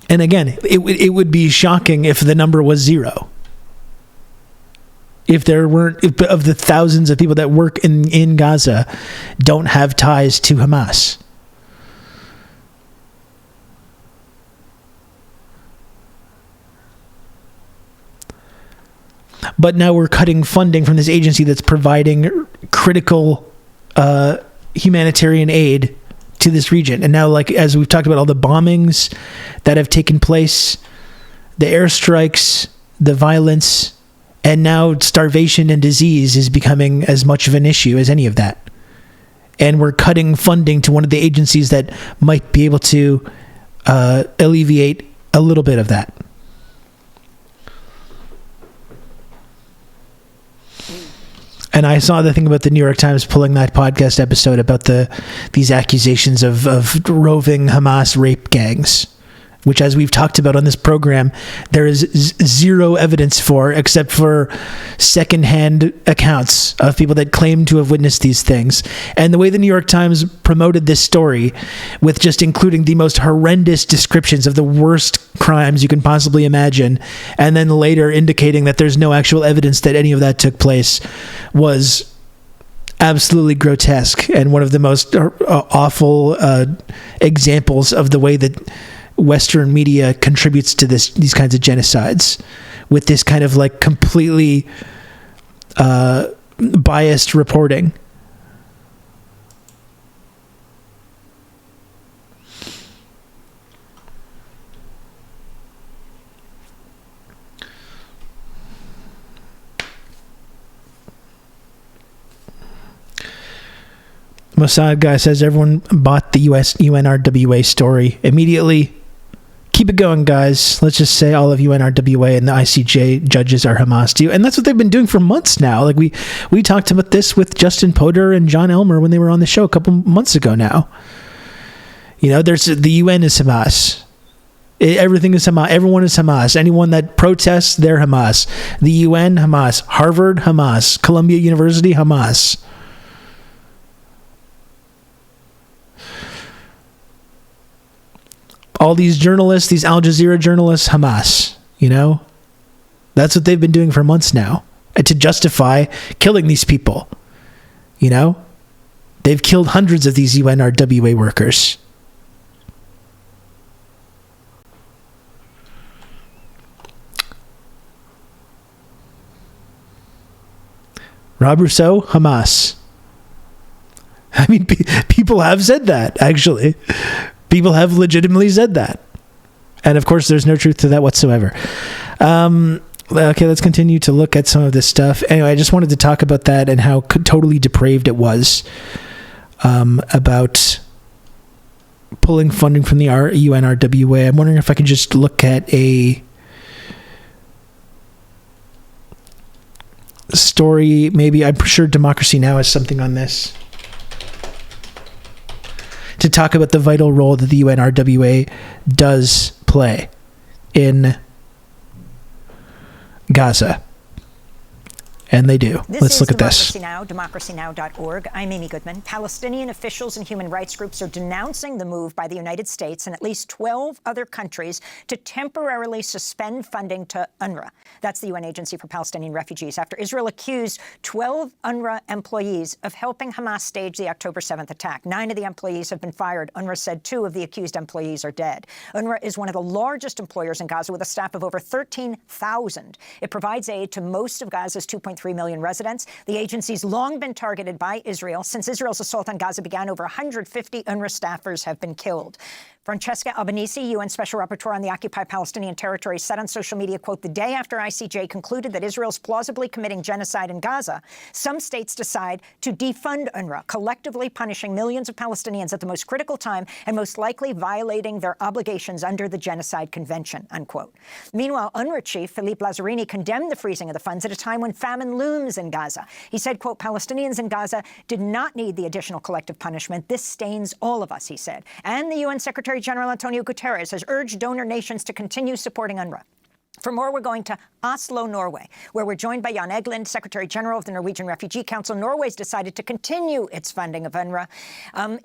And again, it would be shocking if the number was 0. If there weren't, of the thousands of people that work in Gaza don't have ties to Hamas. But now we're cutting funding from this agency that's providing critical humanitarian aid to this region. And now, like, as we've talked about, all the bombings that have taken place, the airstrikes, the violence, and now starvation and disease is becoming as much of an issue as any of that. And we're cutting funding to one of the agencies that might be able to alleviate a little bit of that. And I saw the thing about the New York Times pulling that podcast episode about these accusations of roving Hamas rape gangs, which, as we've talked about on this program, there is zero evidence for, except for secondhand accounts of people that claim to have witnessed these things. And the way the New York Times promoted this story, with just including the most horrendous descriptions of the worst crimes you can possibly imagine, and then later indicating that there's no actual evidence that any of that took place, was absolutely grotesque and one of the most awful examples of the way that Western media contributes to these kinds of genocides, with this kind of like completely biased reporting. Mossad guy says everyone bought the UNRWA story immediately. Keep it going, guys. Let's just say all of UNRWA and the ICJ judges are Hamas too. And that's what they've been doing for months now. Like we talked about this with Justin Potter and John Elmer when they were on the show a couple months ago now. You know, there's the UN is Hamas. Everything is Hamas. Everyone is Hamas. Anyone that protests, they're Hamas. The UN, Hamas. Harvard, Hamas. Columbia University, Hamas. All these journalists, these Al Jazeera journalists, Hamas, you know? That's what they've been doing for months now. And to justify killing these people, you know? They've killed hundreds of these UNRWA workers. Rob Rousseau, Hamas. I mean, people have said that, actually. People have legitimately said that. And of course, there's no truth to that whatsoever. Okay, let's continue to look at some of this stuff. Anyway, I just wanted to talk about that and how totally depraved it was about pulling funding from the UNRWA. I'm wondering if I can just look at a story. Maybe, I'm sure Democracy Now! Has something on this, to talk about the vital role that the UNRWA does play in Gaza. And they do. Let's look at this. Democracy Now!, democracynow.org. I'm Amy Goodman. Palestinian officials and human rights groups are denouncing the move by the United States and at least 12 other countries to temporarily suspend funding to UNRWA. That's the UN Agency for Palestinian Refugees, after Israel accused 12 UNRWA employees of helping Hamas stage the October 7th attack. 9 of the employees have been fired. UNRWA said 2 of the accused employees are dead. UNRWA is one of the largest employers in Gaza with a staff of over 13,000. It provides aid to most of Gaza's 2.3 million residents. The agency's long been targeted by Israel. Since Israel's assault on Gaza began, over 150 UNRWA staffers have been killed. Francesca Albanese, UN Special Rapporteur on the occupied Palestinian territory, said on social media, quote, "The day after ICJ concluded that Israel's plausibly committing genocide in Gaza, some states decide to defund UNRWA, collectively punishing millions of Palestinians at the most critical time and most likely violating their obligations under the Genocide Convention," unquote. Meanwhile, UNRWA chief Philippe Lazzarini condemned the freezing of the funds at a time when famine looms in Gaza. He said, quote, "Palestinians in Gaza did not need the additional collective punishment. This stains all of us," he said. And the UN Secretary General Antonio Guterres has urged donor nations to continue supporting UNRWA. For more, we're going to Oslo, Norway, where we're joined by Jan Egeland, Secretary General of the Norwegian Refugee Council. Norway's decided to continue its funding of UNRWA.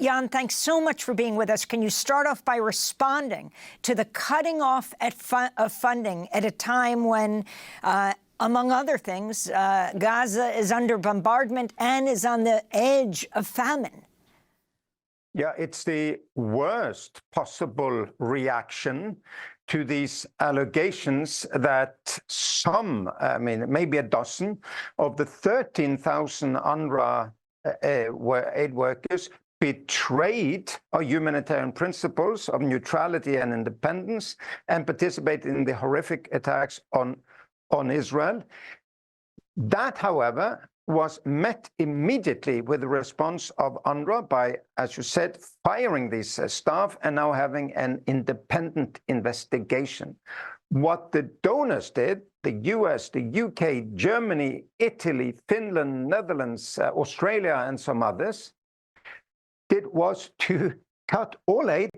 Jan, thanks so much for being with us. Can you start off by responding to the cutting off of funding at a time when, among other things, Gaza is under bombardment and is on the edge of famine? Yeah, it's the worst possible reaction to these allegations that some, maybe a dozen of the 13,000 UNRWA aid workers betrayed our humanitarian principles of neutrality and independence and participated in the horrific attacks on Israel. That, however, was met immediately with the response of UNRWA by, as you said, firing these staff and now having an independent investigation. What the donors did, the US, the UK, Germany, Italy, Finland, Netherlands, Australia, and some others, did was to cut all aid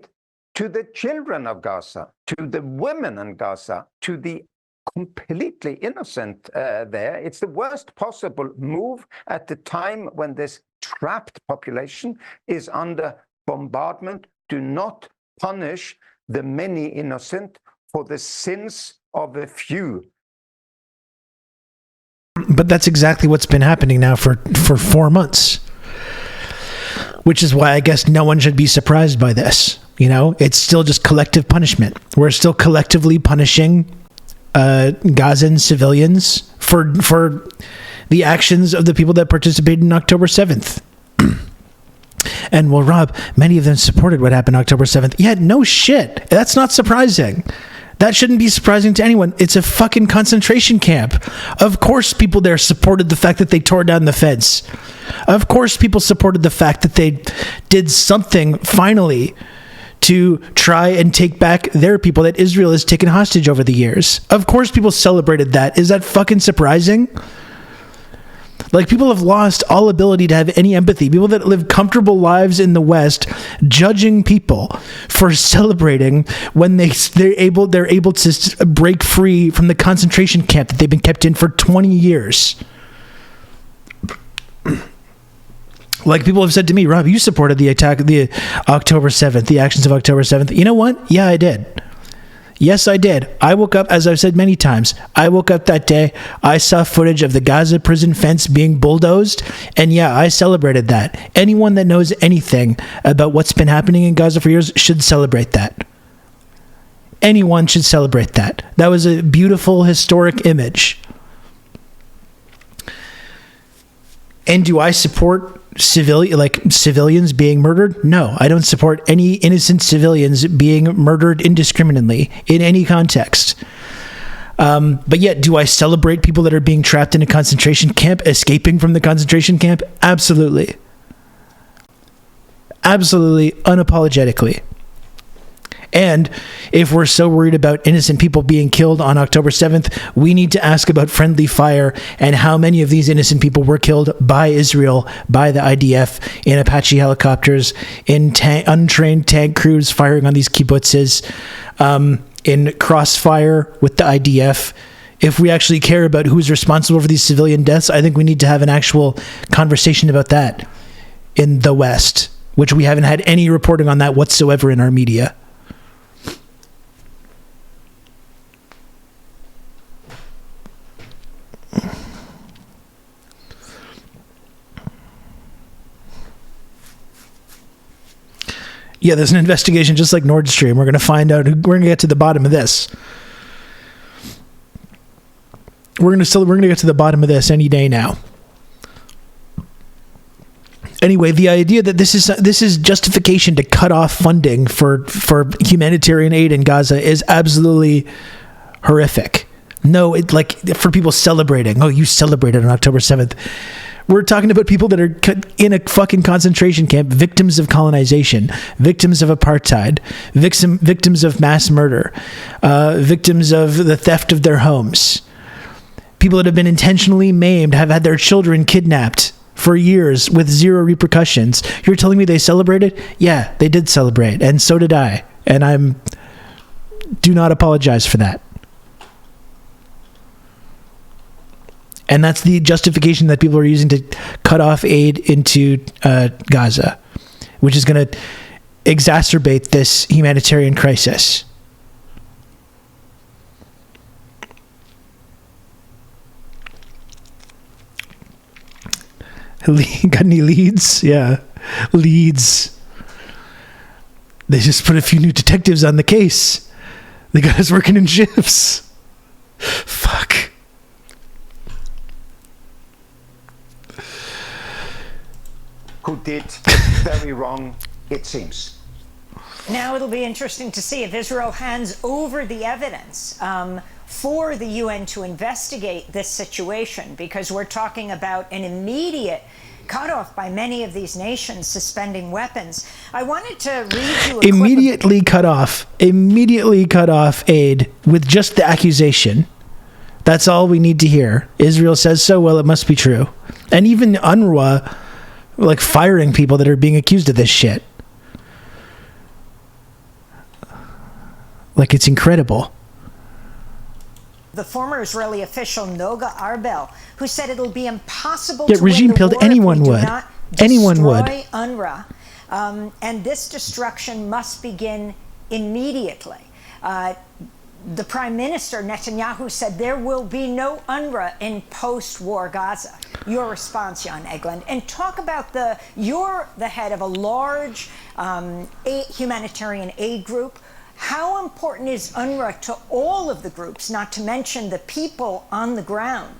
to the children of Gaza, to the women in Gaza, to the completely innocent there. It's the worst possible move at the time when this trapped population is under bombardment. Do not punish the many innocent for the sins of a few. But that's exactly what's been happening now for 4 months, which is why I guess no one should be surprised by this. You know, it's still just collective punishment. We're still collectively punishing Gazan civilians for the actions of the people that participated in October 7th. And well, Rob, many of them supported what happened October 7th. Yeah, no shit. That's not surprising. That shouldn't be surprising to anyone. It's a fucking concentration camp. Of course people there supported the fact that they tore down the fence. Of course people supported the fact that they did something finally to try and take back their people that Israel has taken hostage over the years. Of course people celebrated that. Is that fucking surprising? Like, people have lost all ability to have any empathy. People that live comfortable lives in the West judging people for celebrating when they're able to break free from the concentration camp that they've been kept in for 20 years. Like, people have said to me, Rob, you supported the October 7th, the actions of October 7th. You know what? Yeah, I did. Yes, I did. I woke up, as I've said many times, I woke up that day, I saw footage of the Gaza prison fence being bulldozed, and yeah, I celebrated that. Anyone that knows anything about what's been happening in Gaza for years should celebrate that. Anyone should celebrate that. That was a beautiful, historic image. And do I support civilians being murdered? No, I don't support any innocent civilians being murdered indiscriminately in any context. But yet, do I celebrate people that are being trapped in a concentration camp, escaping from the concentration camp? Absolutely. Absolutely, unapologetically. And if we're so worried about innocent people being killed on October 7th, we need to ask about friendly fire and how many of these innocent people were killed by Israel, by the IDF, in Apache helicopters, in untrained tank crews firing on these kibbutzes, in crossfire with the IDF. If we actually care about who's responsible for these civilian deaths, I think we need to have an actual conversation about that in the West, which we haven't had any reporting on that whatsoever in our media. Yeah, there's an investigation just like Nord Stream. We're going to find out. We're going to get to the bottom of this. We're going to get to the bottom of this any day now. Anyway, the idea that this is justification to cut off funding for humanitarian aid in Gaza is absolutely horrific. No, like for people celebrating. Oh, you celebrated on October 7th. We're talking about people that are in a fucking concentration camp, victims of colonization, victims of apartheid, victims of mass murder, victims of the theft of their homes. People that have been intentionally maimed, have had their children kidnapped for years with zero repercussions. You're telling me they celebrated? Yeah, they did celebrate, and so did I. And do not apologize for that. And that's the justification that people are using to cut off aid into Gaza, which is going to exacerbate this humanitarian crisis. Got any leads? Yeah. Leads. They just put a few new detectives on the case. They got us working in shifts. Fuck. Who did very wrong, it seems. Now it'll be interesting to see if Israel hands over the evidence for the UN to investigate this situation, because we're talking about an immediate cutoff by many of these nations suspending weapons. I wanted to read you a immediately cut off aid with just the accusation. That's all we need to hear. Israel says so, well, it must be true. And even UNRWA, like, firing people that are being accused of this shit. Like, it's incredible. the former Israeli official Noga Arbel, who said it'll be impossible to regime win the killed war anyone if we would. do not Anyone would. destroy UNRWA. And this destruction must begin immediately. The Prime Minister, Netanyahu, said there will be no UNRWA in post-war Gaza. Your response, Jan Egeland, and talk about you're the head of a large humanitarian aid group. How important is UNRWA to all of the groups, not to mention the people on the ground?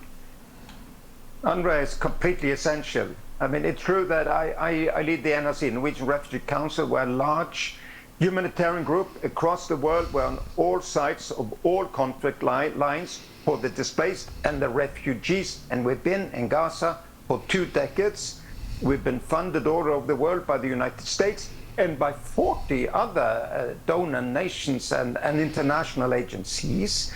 UNRWA is completely essential. I mean, it's true that I lead the NRC, Norwegian Refugee Council. We're a large humanitarian group across the world. We're on all sides of all conflict lines for the displaced and the refugees. And we've been in Gaza for 2 decades. We've been funded all over the world by the United States and by 40 other donor nations and international agencies.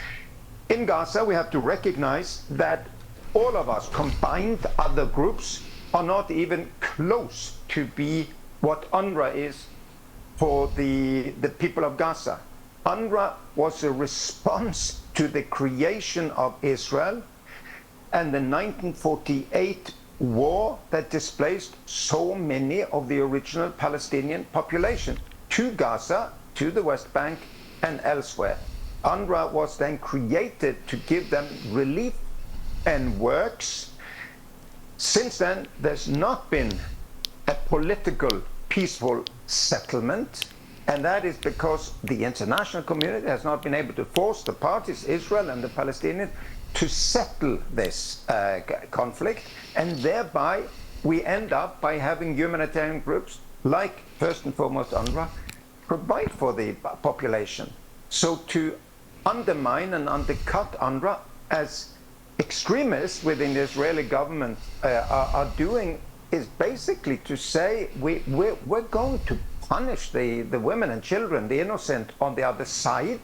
In Gaza, we have to recognize that all of us combined, other groups, are not even close to be what UNRWA is for the people of Gaza. UNRWA was a response to the creation of Israel and the 1948 war that displaced so many of the original Palestinian population to Gaza, to the West Bank, and elsewhere. UNRWA was then created to give them relief and works. Since then, there's not been a political, peaceful settlement, and that is because the international community has not been able to force the parties, Israel and the Palestinians, to settle this conflict, and thereby we end up by having humanitarian groups like, first and foremost, UNRWA, provide for the population. So to undermine and undercut UNRWA, as extremists within the Israeli government are doing, is basically to say we're going to punish the women and children, the innocent on the other side,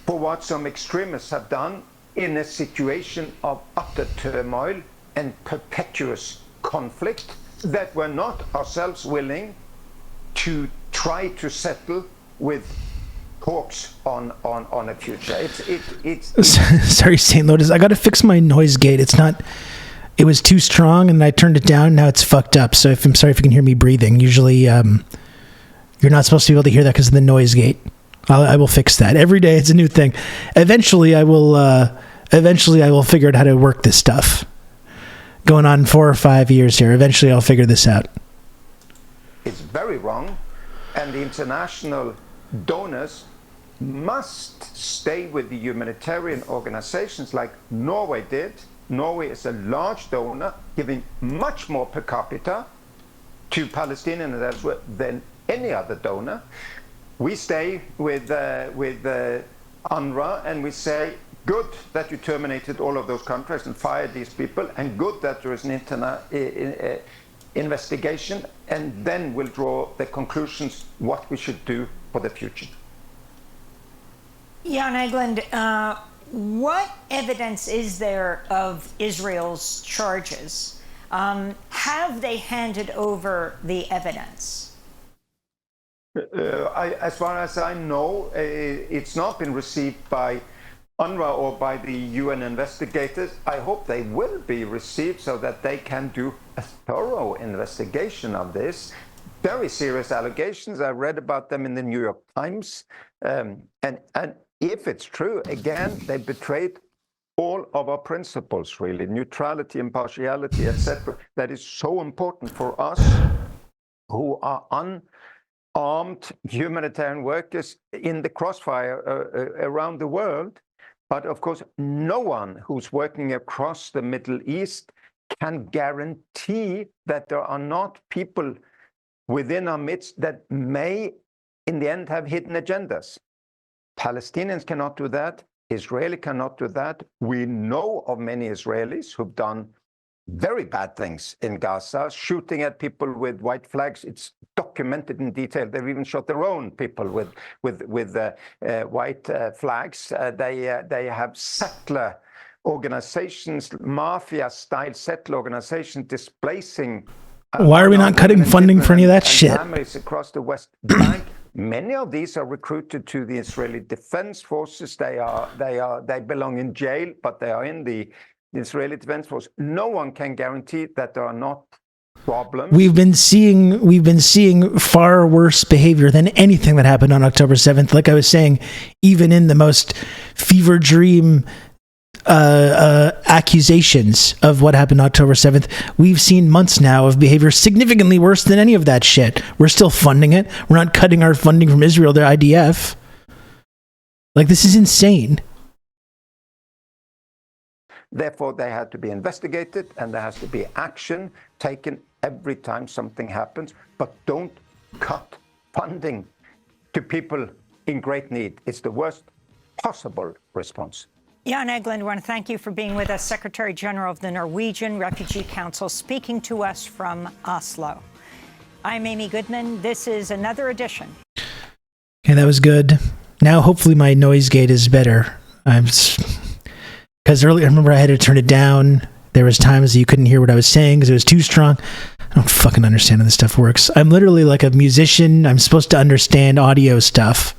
for what some extremists have done in a situation of utter turmoil and perpetuous conflict that we're not ourselves willing to try to settle with talks on a future. It's Sorry, St. Lotus. I got to fix my noise gate. It was too strong, and I turned it down. Now it's fucked up. So I'm sorry if you can hear me breathing. Usually, you're not supposed to be able to hear that because of the noise gate. I will fix that. Every day it's a new thing. Eventually, I will figure out how to work this stuff. Going on 4 or 5 years here. Eventually, I'll figure this out. It's very wrong, and the international donors must stay with the humanitarian organizations like Norway did. Norway is a large donor, giving much more per capita to Palestinians and elsewhere than any other donor. We stay with UNRWA, and we say, good that you terminated all of those contracts and fired these people, and good that there is an investigation, and then we'll draw the conclusions what we should do for the future. Jan Egeland, what evidence is there of Israel's charges? Have they handed over the evidence? As far as I know, it's not been received by UNRWA or by the UN investigators. I hope they will be received so that they can do a thorough investigation of this. Very serious allegations. I read about them in the New York Times. And if it's true, again, they betrayed all of our principles, really. Neutrality, impartiality, etc. That is so important for us who are unarmed humanitarian workers in the crossfire around the world. But of course, no one who's working across the Middle East can guarantee that there are not people within our midst that may, in the end, have hidden agendas. Palestinians cannot do that. Israeli cannot do that. We know of many Israelis who've done very bad things in Gaza, shooting at people with white flags. It's documented in detail. They've even shot their own people with white flags. They have settler organizations, mafia-style settler organizations displacing. Why are we not cutting funding for any of that shit? Families across the West Bank. Many of these are recruited to the Israeli Defense Forces. They belong in jail, but they are in the Israeli Defense Force. No one can guarantee that there are not problems. We've been seeing far worse behavior than anything that happened on October 7th. Like I was saying, even in the most fever dream accusations of what happened October 7th, we've seen months now of behavior significantly worse than any of that shit. We're still funding it. We're not cutting our funding from Israel to IDF. Like, this is insane. Therefore, they had to be investigated, and there has to be action taken every time something happens. But don't cut funding to people in great need. It's the worst possible response. Jan Egeland, I want to thank you for being with us, Secretary General of the Norwegian Refugee Council, speaking to us from Oslo. I'm Amy Goodman. This is another edition. Okay, that was good. Now, hopefully, my noise gate is better. Because earlier, I remember I had to turn it down. There was times that you couldn't hear what I was saying because it was too strong. I don't fucking understand how this stuff works. I'm literally like a musician. I'm supposed to understand audio stuff.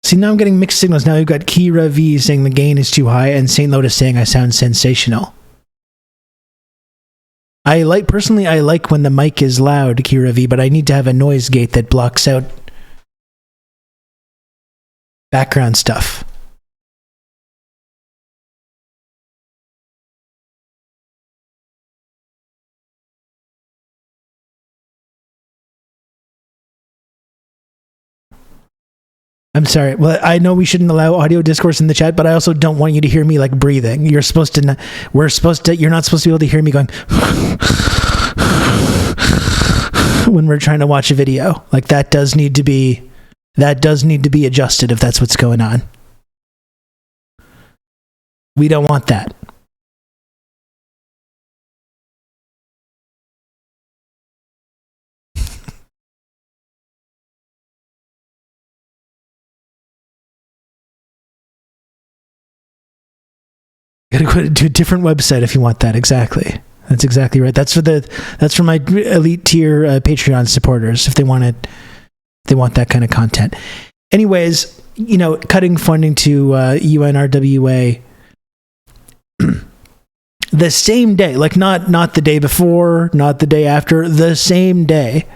See, now I'm getting mixed signals. Now we've got Kira V saying the gain is too high and St. Lotus saying I sound sensational. Personally, I like when the mic is loud, Kira V, but I need to have a noise gate that blocks out background stuff. I'm sorry. Well, I know we shouldn't allow audio discourse in the chat, but I also don't want you to hear me like breathing. You're not supposed to be able to hear me going when we're trying to watch a video. Like, that does need to be adjusted if that's what's going on. We don't want that. Gotta go to a different website if you want that. Exactly. That's exactly right. That's for my elite tier Patreon supporters if they want it They want that kind of content. Anyways, cutting funding to UNRWA the same day, like not the day before, not the day after, the same day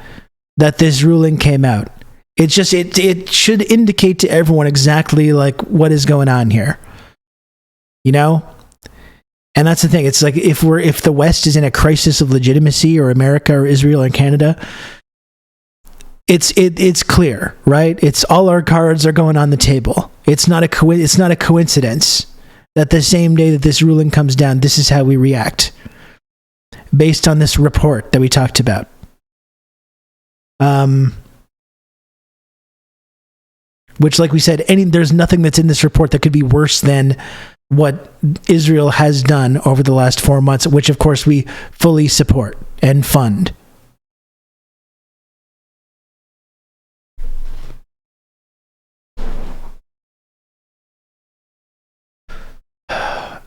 that this ruling came out. It's just it should indicate to everyone exactly like what is going on here. And that's the thing. It's like if the West is in a crisis of legitimacy, or America or Israel and Canada, it's clear, right? It's all our cards are going on the table. It's not a coincidence that the same day that this ruling comes down, this is how we react, based on this report that we talked about. Which, like we said, there's nothing that's in this report that could be worse than what Israel has done over the last 4 months, which of course we fully support and fund.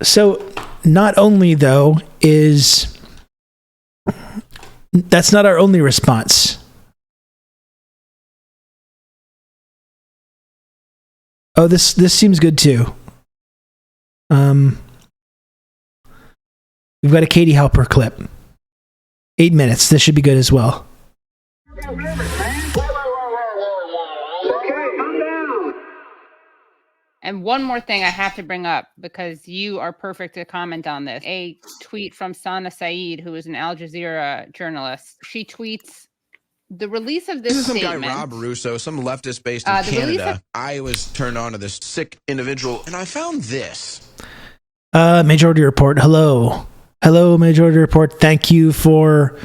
So not only, though, that's not our only response. Oh, this seems good too. We've got a Katie Halper clip. 8 minutes. This should be good as well. And one more thing I have to bring up, because you are perfect to comment on this. A tweet from Sana Saeed, who is an Al Jazeera journalist. She tweets, the release of this Some statement... guy, Rob Russo, some leftist based in Canada. I was turned on to this sick individual, and I found this. Majority Report, hello. Hello, Majority Report. Thank you for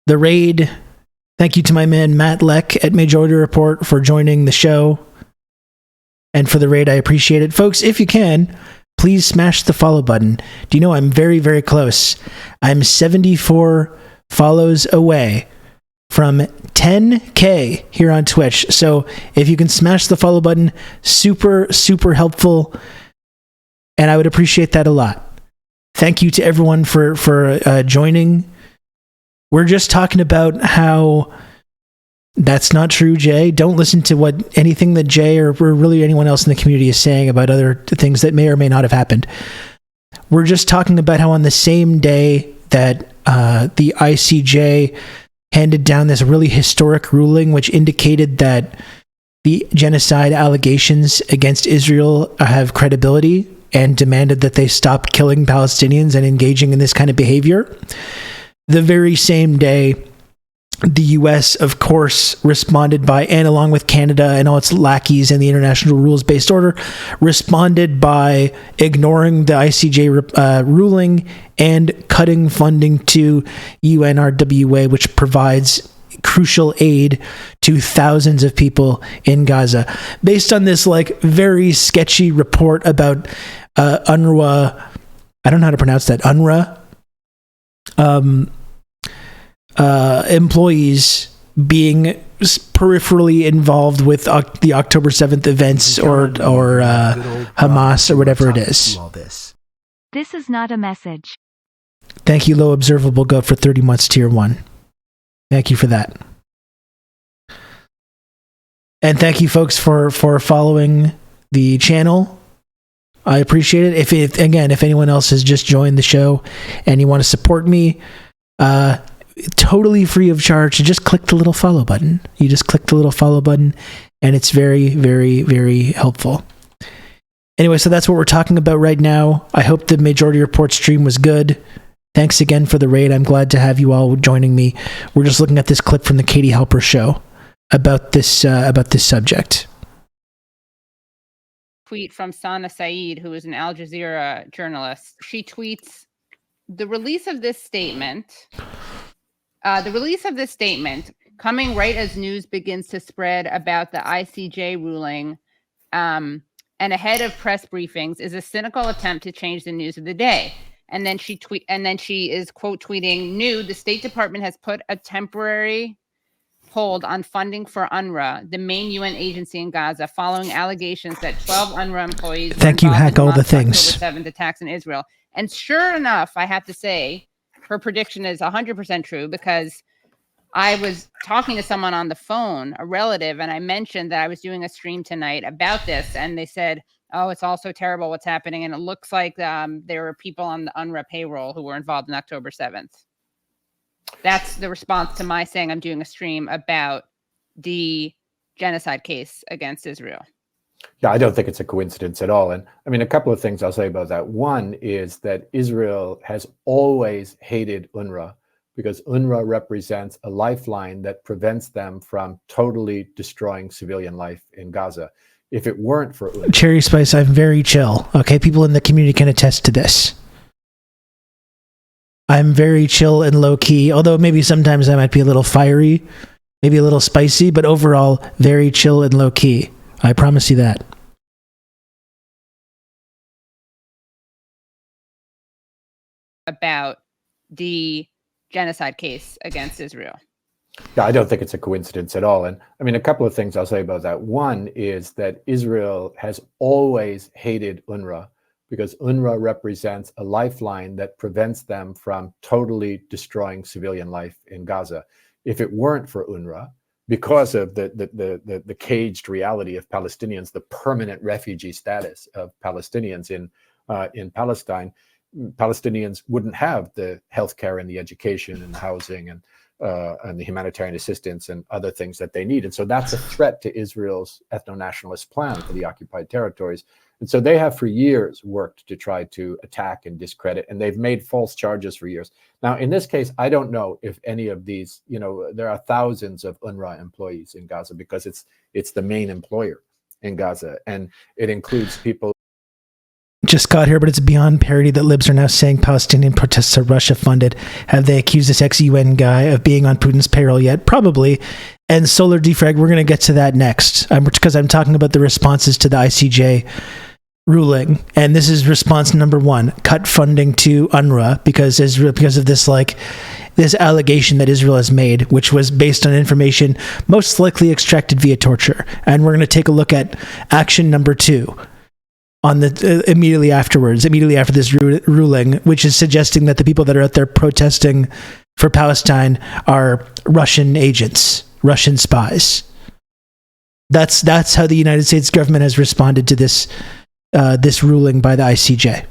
the raid. Thank you to my man Matt Leck at Majority Report for joining the show. And for the raid, I appreciate it. Folks, if you can, please smash the follow button. Do you know I'm very, very close? I'm 74 follows away from 10K here on Twitch. So if you can smash the follow button, super, super helpful. And I would appreciate that a lot. Thank you to everyone for joining. We're just talking about how that's not true, Jay. Don't listen to anything that Jay or really anyone else in the community is saying about other things that may or may not have happened. We're just talking about how on the same day that the ICJ handed down this really historic ruling, which indicated that the genocide allegations against Israel have credibility and demanded that they stop killing Palestinians and engaging in this kind of behavior, the very same day, the U.S., of course, responded by, and along with Canada and all its lackeys in the international rules-based order, responded by ignoring the ICJ ruling and cutting funding to UNRWA, which provides crucial aid to thousands of people in Gaza. Based on this very sketchy report about UNRWA, I don't know how to pronounce that, UNRWA, employees being peripherally involved with the October 7th events or Hamas or whatever it is. This is not a message. Thank you, Low Observable Goat, for 30 months tier 1. Thank you for that. And thank you, folks, for following the channel. I appreciate it. If anyone else has just joined the show and you want to support me, totally free of charge, just click the little follow button. You just click the little follow button, and it's very, very, very helpful. Anyway, so that's what we're talking about right now. I hope the Majority Report stream was good. Thanks again for the raid. I'm glad to have you all joining me. We're just looking at this clip from the Katie Halper show about this subject. Tweet from Sana Saeed, who is an Al Jazeera journalist. She tweets, the release of this statement coming right as news begins to spread about the ICJ ruling and ahead of press briefings is a cynical attempt to change the news of the day. And then she is quote tweeting, new, the State Department has put a temporary hold on funding for UNRWA, the main UN agency in Gaza, following allegations that 12 UNRWA employees Thank you, Hack all the things. October 7th attacks in Israel. And sure enough, I have to say, her prediction is 100% true, because I was talking to someone on the phone, a relative, and I mentioned that I was doing a stream tonight about this, and they said, "Oh, it's all so terrible what's happening," and it looks like there were people on the UNRWA payroll who were involved in October 7th. That's the response to my saying I'm doing a stream about the genocide case against Israel. Yeah, I don't think it's a coincidence at all. And I mean, a couple of things I'll say about that. One is that Israel has always hated UNRWA because UNRWA represents a lifeline that prevents them from totally destroying civilian life in Gaza. If it weren't for UNRWA... Cherry Spice, I'm very chill. Okay, people in the community can attest to this. I'm very chill and low-key, although maybe sometimes I might be a little fiery, maybe a little spicy, but overall, very chill and low-key. I promise you that. About the genocide case against Israel. Yeah, I don't think it's a coincidence at all. And I mean, a couple of things I'll say about that. One is that Israel has always hated UNRWA because UNRWA represents a lifeline that prevents them from totally destroying civilian life in Gaza. If it weren't for UNRWA, because of the caged reality of Palestinians, the permanent refugee status of Palestinians in Palestine, Palestinians wouldn't have the healthcare and the education and housing and the humanitarian assistance and other things that they need. And so that's a threat to Israel's ethno-nationalist plan for the occupied territories. And so they have for years worked to try to attack and discredit, and they've made false charges for years. Now, in this case, I don't know if any of these, you know, there are thousands of UNRWA employees in Gaza because it's the main employer in Gaza, and it includes people. Just got here, but it's beyond parody that libs are now saying Palestinian protests are Russia-funded. Have they accused this ex-UN guy of being on Putin's payroll yet? Probably. And Solar Defrag, we're going to get to that next, because I'm talking about the responses to the ICJ ruling. And this is response number one: cut funding to UNRWA because of this this allegation that Israel has made, which was based on information most likely extracted via torture. And we're going to take a look at action number two on the immediately after this ruling, which is suggesting that the people that are out there protesting for Palestine are Russian agents, Russian spies. That's how the United States government has responded to this ruling by the ICJ.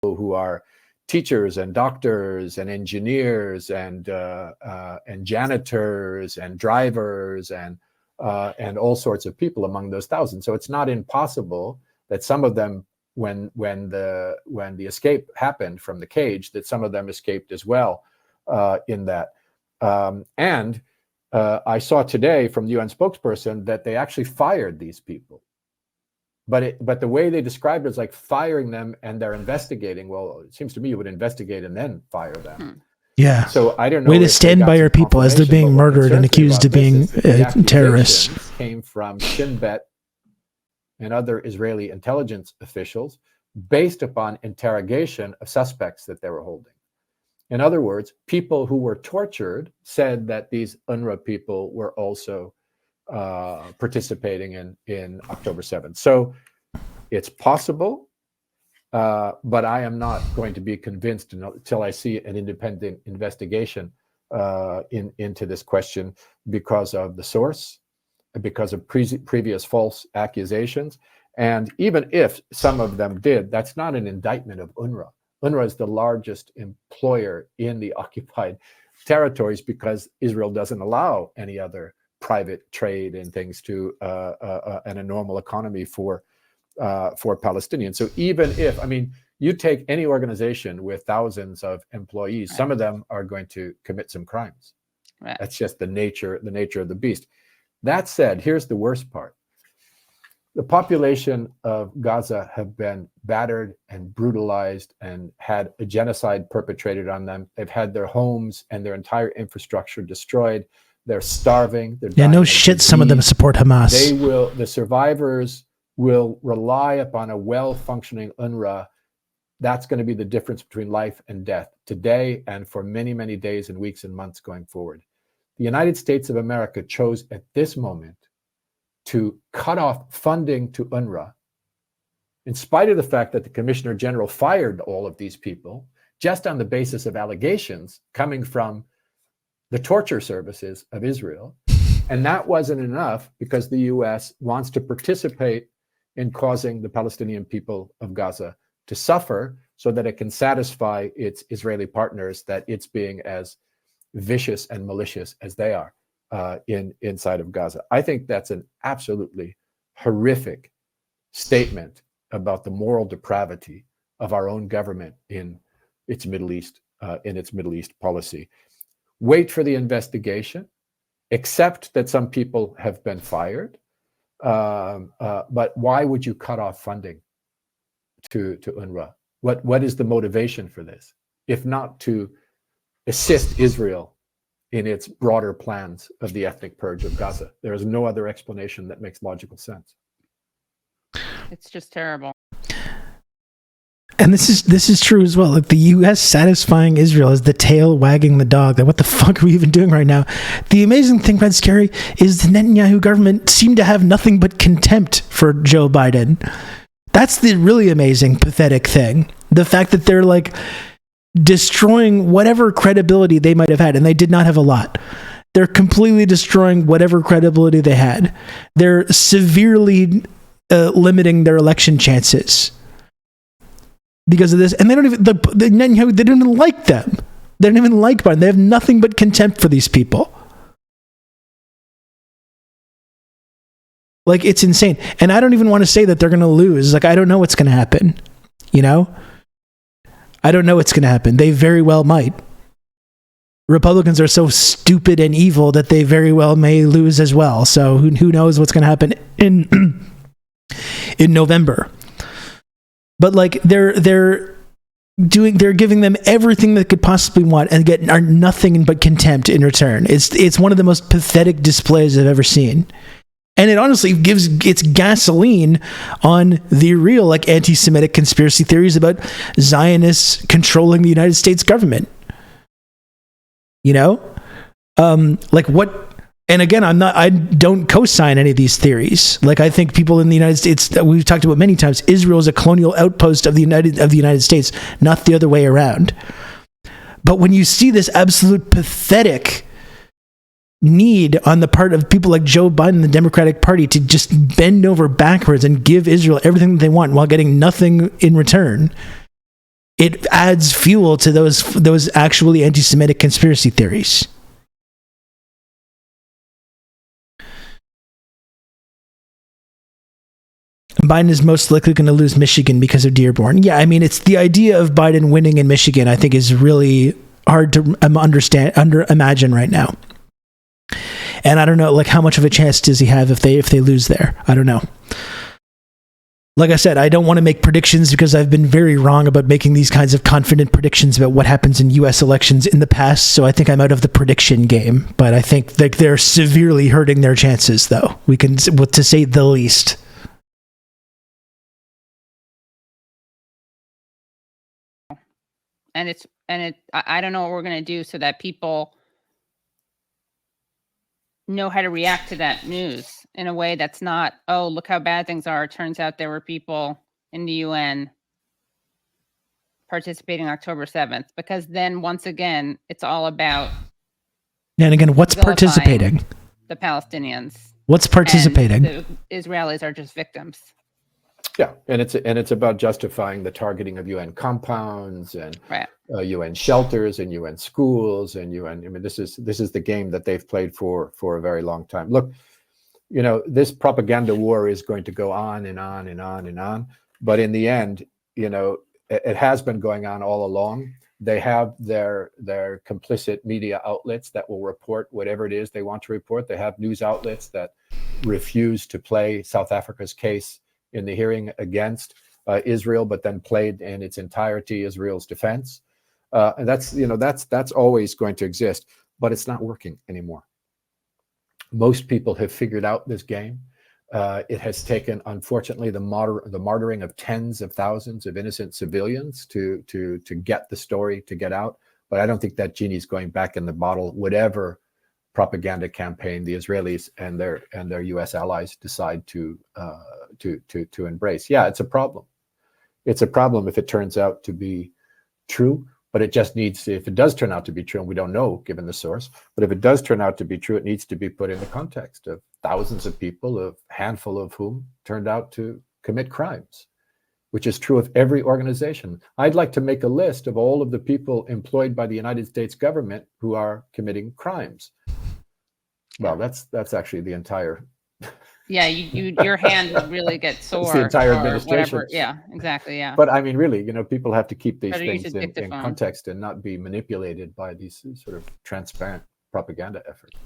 Who are teachers and doctors and engineers and janitors and drivers and all sorts of people among those thousands. So it's not impossible that some of them, when the escape happened from the cage, that some of them escaped as well in that. I saw today from the UN spokesperson that they actually fired these people. But the way they described it is like firing them and they're investigating. Well, it seems to me you would investigate and then fire them. Yeah. So I don't know. Way to stand by your people as they're being murdered and accused of being terrorists. Came from Shin Bet and other Israeli intelligence officials based upon interrogation of suspects that they were holding. In other words, people who were tortured said that these UNRWA people were also participating in October 7th. So it's possible. But I am not going to be convinced until I see an independent investigation into this question because of the source, because of previous false accusations. And even if some of them did, that's not an indictment of UNRWA. UNRWA is the largest employer in the occupied territories because Israel doesn't allow any other private trade and things to and a normal economy for Palestinians. So even if, I mean, you take any organization with thousands of employees, right, some of them are going to commit some crimes. Right. That's just the nature of the beast. That said, here's the worst part. The population of Gaza have been battered and brutalized and had a genocide perpetrated on them. They've had their homes and their entire infrastructure destroyed. They're starving. They're no shit. Disease. Some of them support Hamas. The survivors will rely upon a well-functioning UNRWA. That's going to be the difference between life and death today and for many, many days and weeks and months going forward. The United States of America chose at this moment to cut off funding to UNRWA, in spite of the fact that the Commissioner General fired all of these people just on the basis of allegations coming from the torture services of Israel. And that wasn't enough because the US wants to participate in causing the Palestinian people of Gaza to suffer so that it can satisfy its Israeli partners that it's being as vicious and malicious as they are inside of Gaza. I think that's an absolutely horrific statement about the moral depravity of our own government in its Middle East policy. Wait for the investigation, accept that some people have been fired, but why would you cut off funding to UNRWA? What is the motivation for this, if not to assist Israel in its broader plans of the ethnic purge of Gaza? There is no other explanation that makes logical sense. It's just terrible. And this is true as well. Like, the U.S. satisfying Israel is the tail wagging the dog. Like, what the fuck are we even doing right now? The amazing thing, Fred Scary, is the Netanyahu government seemed to have nothing but contempt for Joe Biden. That's the really amazing, pathetic thing. The fact that they're like destroying whatever credibility they might have had, and they did not have a lot. They're completely destroying whatever credibility they had. They're severely limiting their election chances because of this, and they don't even they don't even like them. They don't even like Biden. They have nothing but contempt for these people. Like, it's insane. And I don't even want to say that they're going to lose. Like, I don't know what's going to happen. You know? I don't know what's going to happen. They very well might. Republicans are so stupid and evil that they very well may lose as well. So who knows what's going to happen in November. But like, they're giving them everything they could possibly want and get nothing but contempt in return. It's one of the most pathetic displays I've ever seen. And it honestly it's gasoline on the real, like, anti-Semitic conspiracy theories about Zionists controlling the United States government. You know? Like, what? And again, I don't co-sign any of these theories. Like, I think people in the United States, that we've talked about many times, Israel is a colonial outpost of the United States, not the other way around. But when you see this absolute pathetic need on the part of people like Joe Biden and the Democratic Party to just bend over backwards and give Israel everything that they want while getting nothing in return, it adds fuel to those actually anti-Semitic conspiracy theories. Biden is most likely going to lose Michigan because of Dearborn. Yeah, I mean, it's the idea of Biden winning in Michigan, I think, is really hard to imagine right now. And I don't know, like, how much of a chance does he have if they lose there? I don't know. Like I said, I don't want to make predictions because I've been very wrong about making these kinds of confident predictions about what happens in U.S. elections in the past. So I think I'm out of the prediction game. But I think that they're severely hurting their chances, though. We can, to say the least. And I don't know what we're going to do so that people know how to react to that news in a way that's not, oh, look how bad things are. It turns out there were people in the UN participating October 7th, because then once again, it's all about. And again, what's participating? The Palestinians. What's participating? The Israelis are just victims. Yeah, and it's about justifying the targeting of UN compounds and right. UN shelters and UN schools and UN. I mean, this is the game that they've played for a very long time. Look, you know, this propaganda war is going to go on and on and on and on. But in the end, you know, it has been going on all along. They have their complicit media outlets that will report whatever it is they want to report. They have news outlets that refuse to play South Africa's case in the hearing against Israel, but then played in its entirety Israel's defense. And that's always going to exist, but it's not working anymore. Most people have figured out this game. It has taken, unfortunately, the martyring of tens of thousands of innocent civilians to get the story to get out. But I don't think that genie's going back in the bottle. Whatever propaganda campaign the Israelis and their U.S. allies decide to embrace. Yeah, it's a problem. It's a problem if it turns out to be true. But it just needs to, if it does turn out to be true, and we don't know given the source, but if it does turn out to be true, it needs to be put in the context of thousands of people, a handful of whom turned out to commit crimes, which is true of every organization. I'd like to make a list of all of the people employed by the United States government who are committing crimes. Well, that's actually the entire. Yeah, your hand would really get sore. It's the entire administration. Whatever. Yeah, exactly. Yeah. But I mean, really, people have to keep these Better use things a in dictaphone. context and not be manipulated by these sort of transparent propaganda efforts.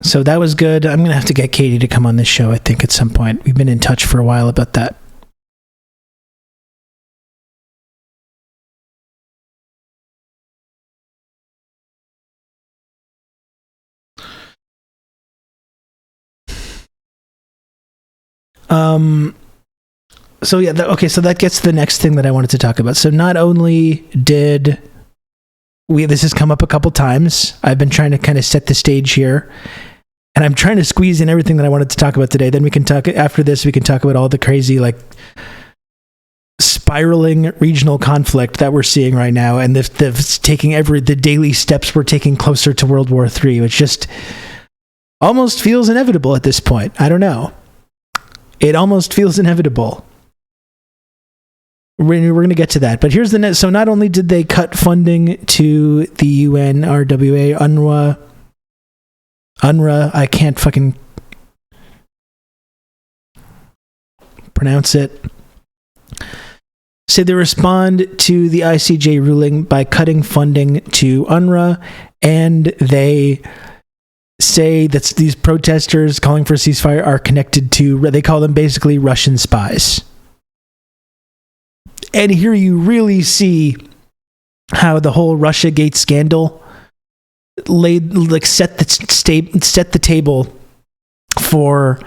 So that was good. I'm going to have to get Katie to come on this show, I think, at some point. We've been in touch for a while about that. So yeah, okay, so that gets to the next thing that I wanted to talk about. So not only did this has come up a couple times, I've been trying to kind of set the stage here, and I'm trying to squeeze in everything that I wanted to talk about today. Then we can talk, after this, we can talk about all the crazy, like, spiraling regional conflict that we're seeing right now, and the daily steps we're taking closer to World War III, which just almost feels inevitable at this point. I don't know. It almost feels inevitable. We're going to get to that. But here's the net. So not only did they cut funding to the UN, RWA, UNRWA, I can't fucking pronounce it. So they respond to the ICJ ruling by cutting funding to UNRWA, and they say that these protesters calling for a ceasefire are connected to, they call them basically Russian spies. And here you really see how the whole Russiagate scandal set the table for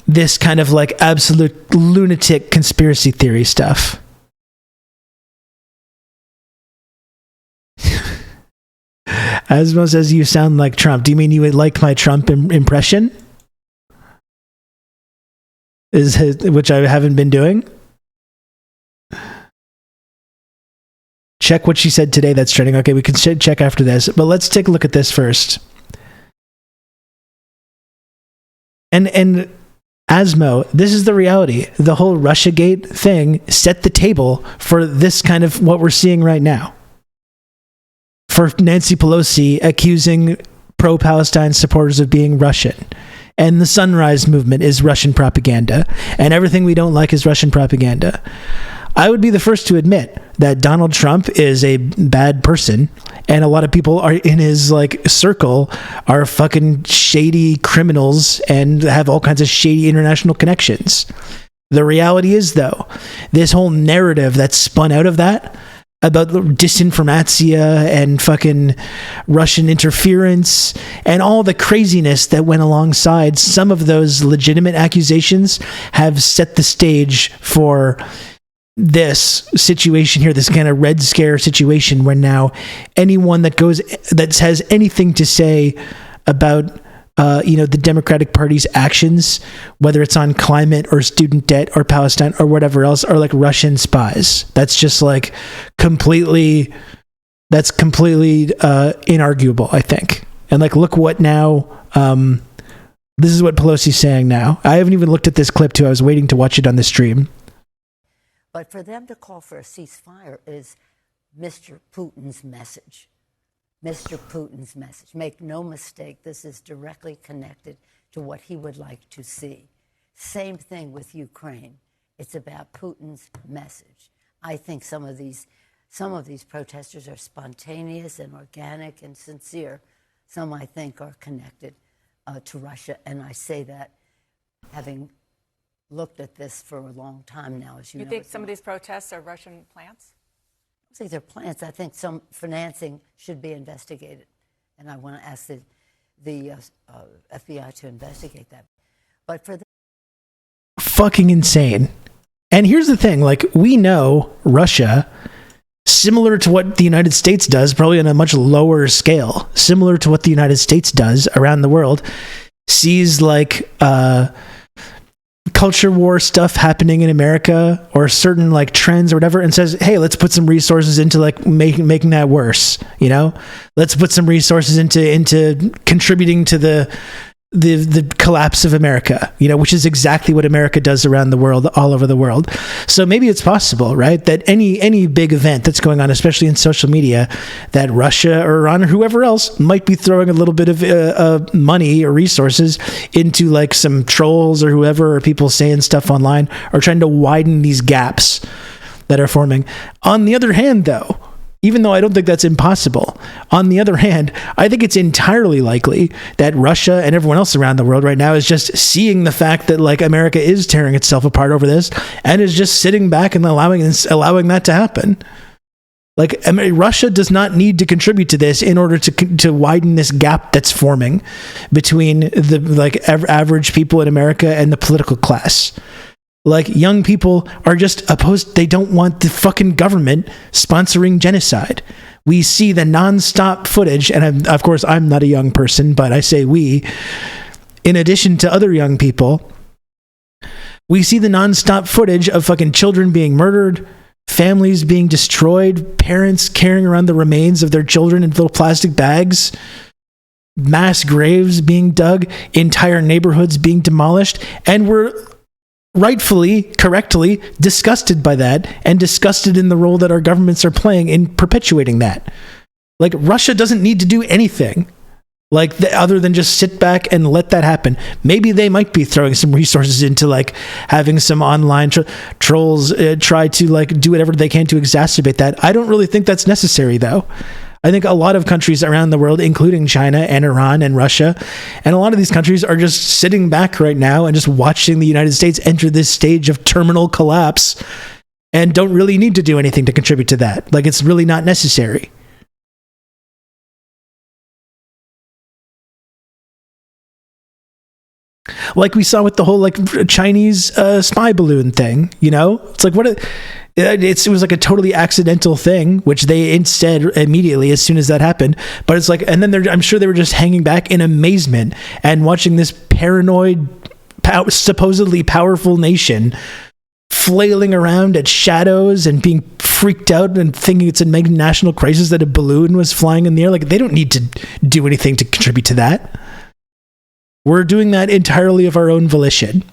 this kind of like absolute lunatic conspiracy theory stuff. Asmo says you sound like Trump. Do you mean you would like my Trump impression? Which I haven't been doing? Check what she said today that's trending. Okay, we can check after this. But let's take a look at this first. And Asmo, this is the reality. The whole Russiagate thing set the table for this kind of what we're seeing right now. For Nancy Pelosi accusing pro-Palestine supporters of being Russian. And the Sunrise Movement is Russian propaganda. And everything we don't like is Russian propaganda. I would be the first to admit that Donald Trump is a bad person, and a lot of people are in his circle are fucking shady criminals and have all kinds of shady international connections. The reality is, though, this whole narrative that's spun out of that about disinformatia and fucking Russian interference and all the craziness that went alongside some of those legitimate accusations have set the stage for this situation here, this kind of Red Scare situation, where now anyone that has anything to say about the Democratic Party's actions, whether it's on climate or student debt or Palestine or whatever else, are like Russian spies. That's just completely inarguable, I think. And look what now, this is what Pelosi's saying now. I haven't even looked at this clip too. I was waiting to watch it on the stream. But for them to call for a ceasefire is Mr. Putin's message. Mr. Putin's message. Make no mistake, this is directly connected to what he would like to see. Same thing with Ukraine. It's about Putin's message. I think some of these protesters are spontaneous and organic and sincere. Some, I think, are connected to Russia. And I say that having looked at this for a long time now, as you know. You think some of these protests are Russian plants? I don't think they're plants. I think some financing should be investigated, and I want to ask the FBI to investigate that. But for fucking insane. And here's the thing: we know Russia, similar to what the United States does, probably on a much lower scale, similar to what the United States does around the world, sees culture war stuff happening in America or certain like trends or whatever, and says, hey, let's put some resources into like making that worse. You know, let's put some resources into contributing to the collapse of America, you know, which is exactly what America does around the world, all over the world. So maybe it's possible, right, that any big event that's going on, especially in social media, that Russia or Iran or whoever else might be throwing a little bit of money or resources into like some trolls or whoever, or people saying stuff online, or trying to widen these gaps that are forming. On the other hand, though, even though I don't think that's impossible, on the other hand, I think it's entirely likely that Russia and everyone else around the world right now is just seeing the fact that like America is tearing itself apart over this, and is just sitting back and allowing that to happen. Like, I mean, Russia does not need to contribute to this in order to widen this gap that's forming between the like average people in America and the political class. Like, young people are just opposed. They don't want the fucking government sponsoring genocide. We see the nonstop footage, and of course, I'm not a young person, but I say we, in addition to other young people, we see the nonstop footage of fucking children being murdered, families being destroyed, parents carrying around the remains of their children in little plastic bags, mass graves being dug, entire neighborhoods being demolished, and we're rightfully, correctly disgusted by that, and disgusted in the role that our governments are playing in perpetuating that. Like, Russia doesn't need to do anything like other than just sit back and let that happen. Maybe they might be throwing some resources into like having some online trolls try to like do whatever they can to exacerbate that. I don't really think that's necessary, though. I think a lot of countries around the world, including China and Iran and Russia, and a lot of these countries are just sitting back right now and just watching the United States enter this stage of terminal collapse, and don't really need to do anything to contribute to that. Like, it's really not necessary. Like we saw with the whole like Chinese spy balloon thing, you know? It's like, it was like a totally accidental thing, which they instead immediately, as soon as that happened. But it's like, and then I'm sure they were just hanging back in amazement and watching this paranoid, supposedly powerful nation flailing around at shadows and being freaked out and thinking it's a national crisis that a balloon was flying in the air. Like, they don't need to do anything to contribute to that. We're doing that entirely of our own volition.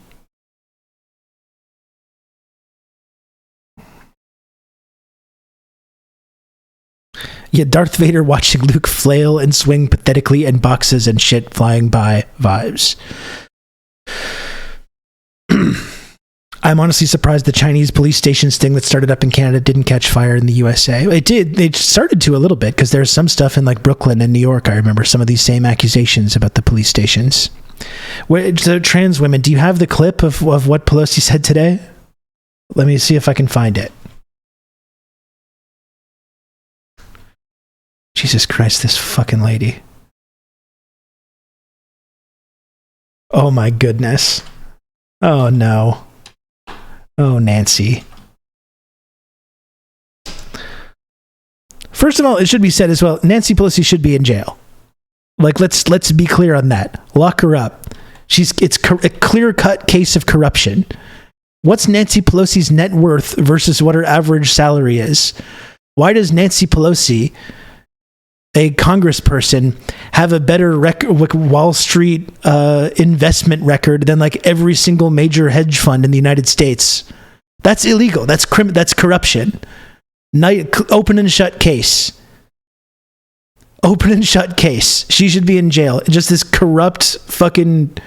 Yeah, Darth Vader watching Luke flail and swing pathetically and boxes and shit flying by vibes. I'm honestly surprised the Chinese police station sting that started up in Canada didn't catch fire in the USA. It did. It started to a little bit, because there's some stuff in like Brooklyn and New York. I remember some of these same accusations about the police stations. So trans women, do you have the clip of what Pelosi said today? Let me see if I can find it. Jesus Christ, this fucking lady. Oh my goodness. Oh no. Oh, Nancy. First of all, it should be said as well, Nancy Pelosi should be in jail. Like, let's be clear on that. Lock her up. It's a clear-cut case of corruption. What's Nancy Pelosi's net worth versus what her average salary is? Why does Nancy Pelosi, a congressperson, have a better Wall Street investment record than like every single major hedge fund in the United States? That's illegal. That's corruption. Open and shut case. Open and shut case. She should be in jail. Just this corrupt fucking,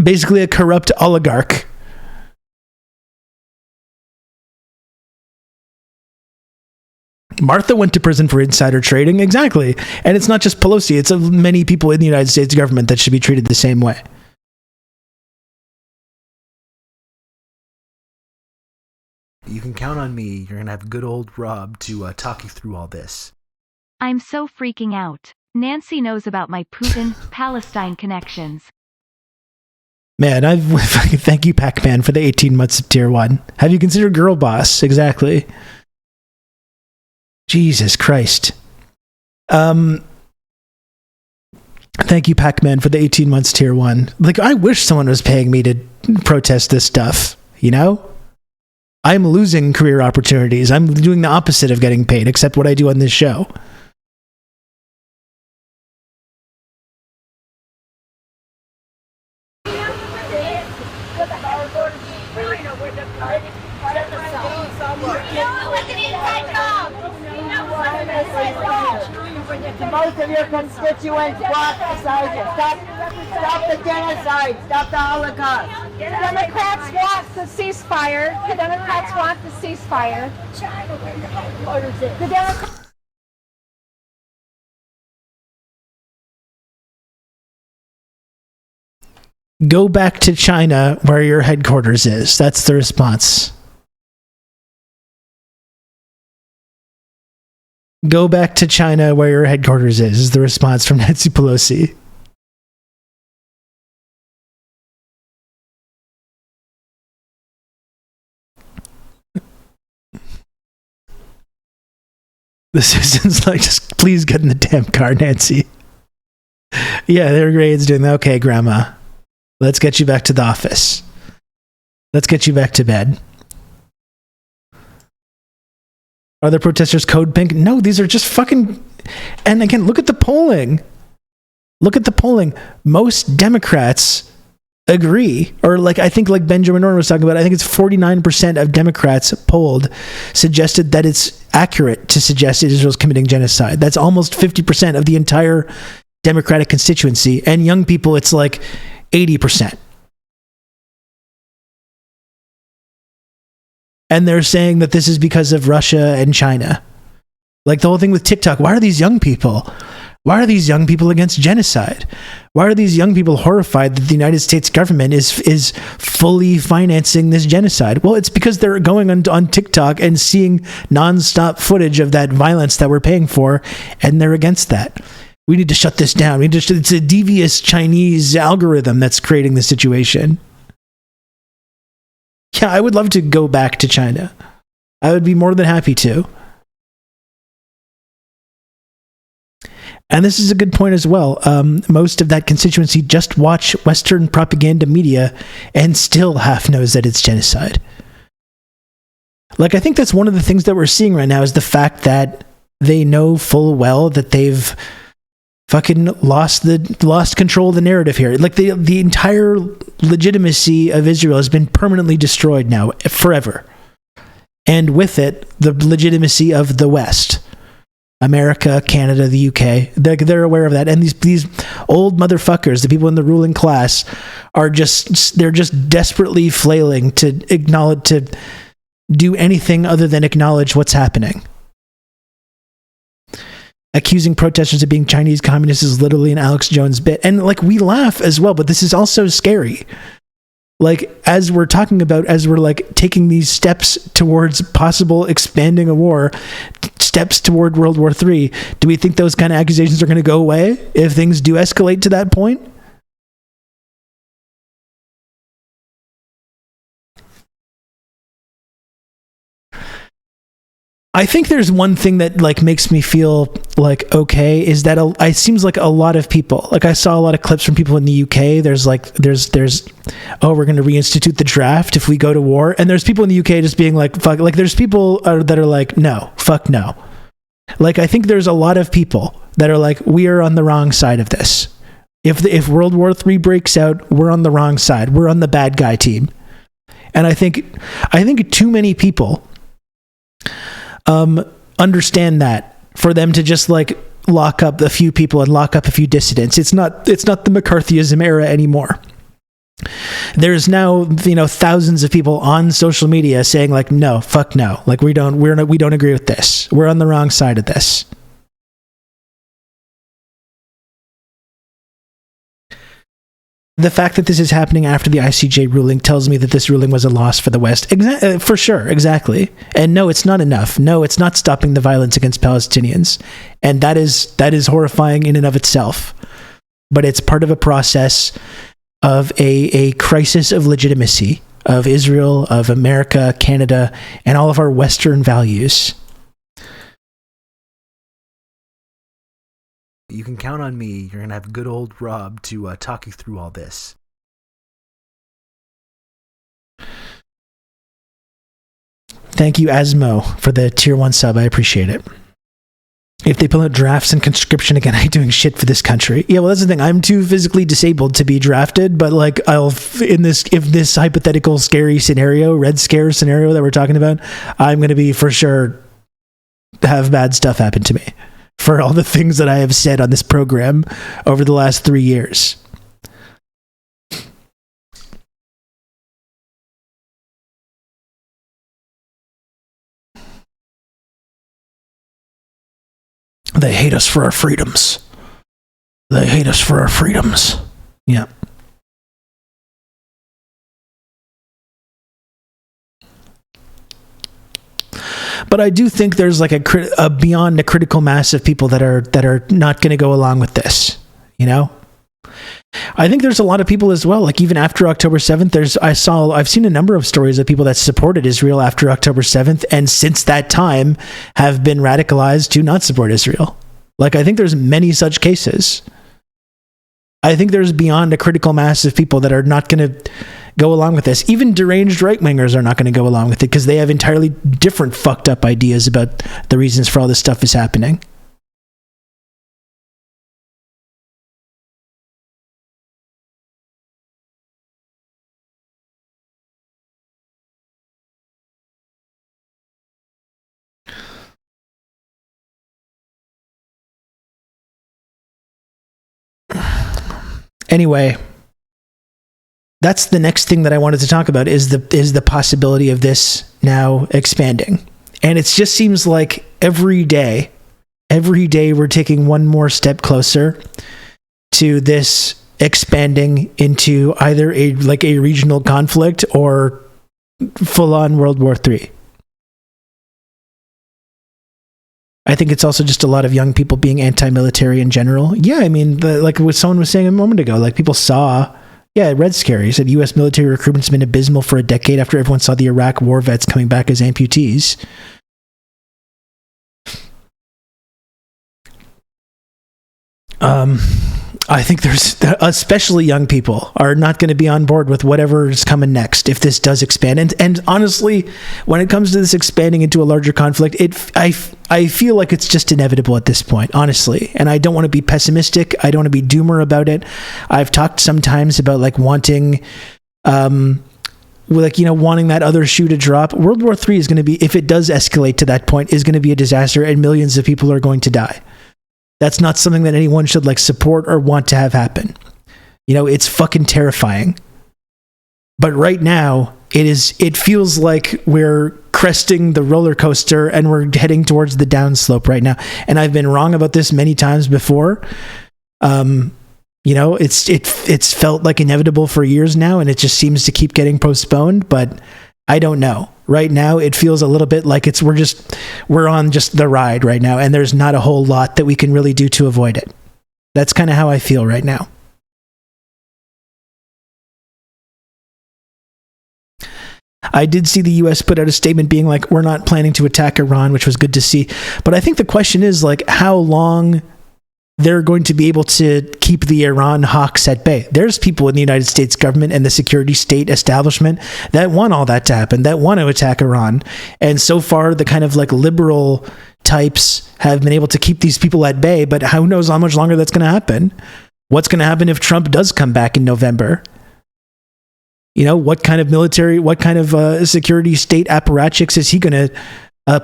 basically a corrupt oligarch. Martha went to prison for insider trading. Exactly. And it's not just Pelosi. It's many people in the United States government that should be treated the same way. You can count on me. You're going to have good old Rob to talk you through all this. I'm so freaking out. Nancy knows about my Putin-Palestine connections. Man, thank you, Pac-Man, for the 18 months of Tier 1. Have you considered Girl Boss? Exactly. Jesus Christ. Thank you, Pac-Man, for the 18 months tier 1. Like, I wish someone was paying me to protest this stuff, you know? I'm losing career opportunities. I'm doing the opposite of getting paid, except what I do on this show. Most of your constituents want beside you. Stop the genocide. Stop the Holocaust. The Democrats want the ceasefire. The Democrats want the ceasefire. The Democrats. Go back to China where your headquarters is. That's the response. Go back to China where your headquarters is the response from Nancy Pelosi. The citizens like, just please get in the damn car, Nancy. Yeah, their grades doing that. Okay, Grandma. Let's get you back to the office. Let's get you back to bed. Are the protesters code pink? No, these are just fucking... And again, look at the polling. Look at the polling. Most Democrats agree, or like I think like Benjamin Orr was talking about, I think it's 49% of Democrats polled suggested that it's accurate to suggest Israel's committing genocide. That's almost 50% of the entire Democratic constituency. And young people, it's like 80%. And they're saying that this is because of Russia and China. Like the whole thing with TikTok. Why are these young people? Why are these young people against genocide? Why are these young people horrified that the United States government is fully financing this genocide? Well, it's because they're going on TikTok and seeing nonstop footage of that violence that we're paying for, and they're against that. We need to shut this down. It's a devious Chinese algorithm that's creating the situation. Yeah, I would love to go back to China. I would be more than happy to. And this is a good point as well. Most of that constituency just watch Western propaganda media and still half knows that it's genocide. Like, I think that's one of the things that we're seeing right now is the fact that they know full well that they've fucking lost control of the narrative here. Like the entire legitimacy of Israel has been permanently destroyed now, forever. And with it, the legitimacy of the West. America, Canada, the UK, they're aware of that. And these old motherfuckers, the people in the ruling class, they're just desperately flailing to do anything other than acknowledge what's happening. Accusing protesters of being Chinese communists is literally an Alex Jones bit. And like, we laugh as well, but this is also scary. Like, as we're talking about, as we're like taking these steps towards possible expanding a war, steps toward World War III, do we think those kind of accusations are going to go away if things do escalate to that point? I think there's one thing that like makes me feel like okay is that it seems like a lot of people, like I saw a lot of clips from people in the UK. There's we're going to reinstitute the draft if we go to war, and there's people in the UK just being like fuck. Like there's people that are like no, fuck no. Like I think there's a lot of people that are like we are on the wrong side of this. If World War III breaks out, we're on the wrong side. We're on the bad guy team, and I think too many people understand that for them to just like lock up a few people and lock up a few dissidents. It's not the McCarthyism era anymore. There's now, thousands of people on social media saying like, no, fuck no. Like we don't agree with this. We're on the wrong side of this. The fact that this is happening after the ICJ ruling tells me that this ruling was a loss for the West. For sure, exactly. And no, it's not enough. No, it's not stopping the violence against Palestinians. And that is horrifying in and of itself. But it's part of a process of a crisis of legitimacy of Israel, of America, Canada, and all of our Western values. You can count on me. You're going to have good old Rob to talk you through all this. Thank you, Asmo, for the tier 1 sub. I appreciate it. If they pull out drafts and conscription again, I ain't doing shit for this country. Yeah, well, that's the thing. I'm too physically disabled to be drafted, but like if this hypothetical scary scenario, Red Scare scenario that we're talking about, I'm going to be for sure have bad stuff happen to me for all the things that I have said on this program over the last 3 years. They hate us for our freedoms. They hate us for our freedoms. Yeah. But I do think there's like a beyond a critical mass of people that are not going to go along with this. You know, I think there's a lot of people as well. Like even after October 7th, I've seen a number of stories of people that supported Israel after October 7th, and since that time have been radicalized to not support Israel. Like I think there's many such cases. I think there's beyond a critical mass of people that are not going to go along with this. Even deranged right-wingers are not going to go along with it because they have entirely different fucked up ideas about the reasons for all this stuff is happening. Anyway, that's the next thing that I wanted to talk about is the possibility of this now expanding. And it just seems like every day we're taking one more step closer to this expanding into either a regional conflict or full-on World War III. I think it's also just a lot of young people being anti-military in general. Yeah, I mean, like what someone was saying a moment ago, like people saw, Red Scare, he said U.S. military recruitment's been abysmal for a decade after everyone saw the Iraq war vets coming back as amputees. I think there's, especially young people, are not going to be on board with whatever is coming next if this does expand. And honestly, when it comes to this expanding into a larger conflict, I feel like it's just inevitable at this point, honestly. And I don't want to be pessimistic. I don't want to be doomer about it. I've talked sometimes about like wanting, wanting that other shoe to drop. World War III is going to be, if it does escalate to that point, is going to be a disaster and millions of people are going to die. That's not something that anyone should like support or want to have happen. It's fucking terrifying. But right now, it feels like we're cresting the roller coaster and we're heading towards the downslope right now. And I've been wrong about this many times before. It's felt like inevitable for years now, and it just seems to keep getting postponed, but I don't know. Right now, it feels a little bit like we're on just the ride right now, and there's not a whole lot that we can really do to avoid it. That's kind of how I feel right now. I did see the U.S. put out a statement being like, we're not planning to attack Iran, which was good to see. But I think the question is like how long they're going to be able to keep the Iran hawks at bay. There's people in the United States government and the security state establishment that want all that to happen, that want to attack Iran. And so far, the kind of like liberal types have been able to keep these people at bay, but who knows how much longer that's going to happen? What's going to happen if Trump does come back in November? What kind of military, what kind of security state apparatchiks is he going to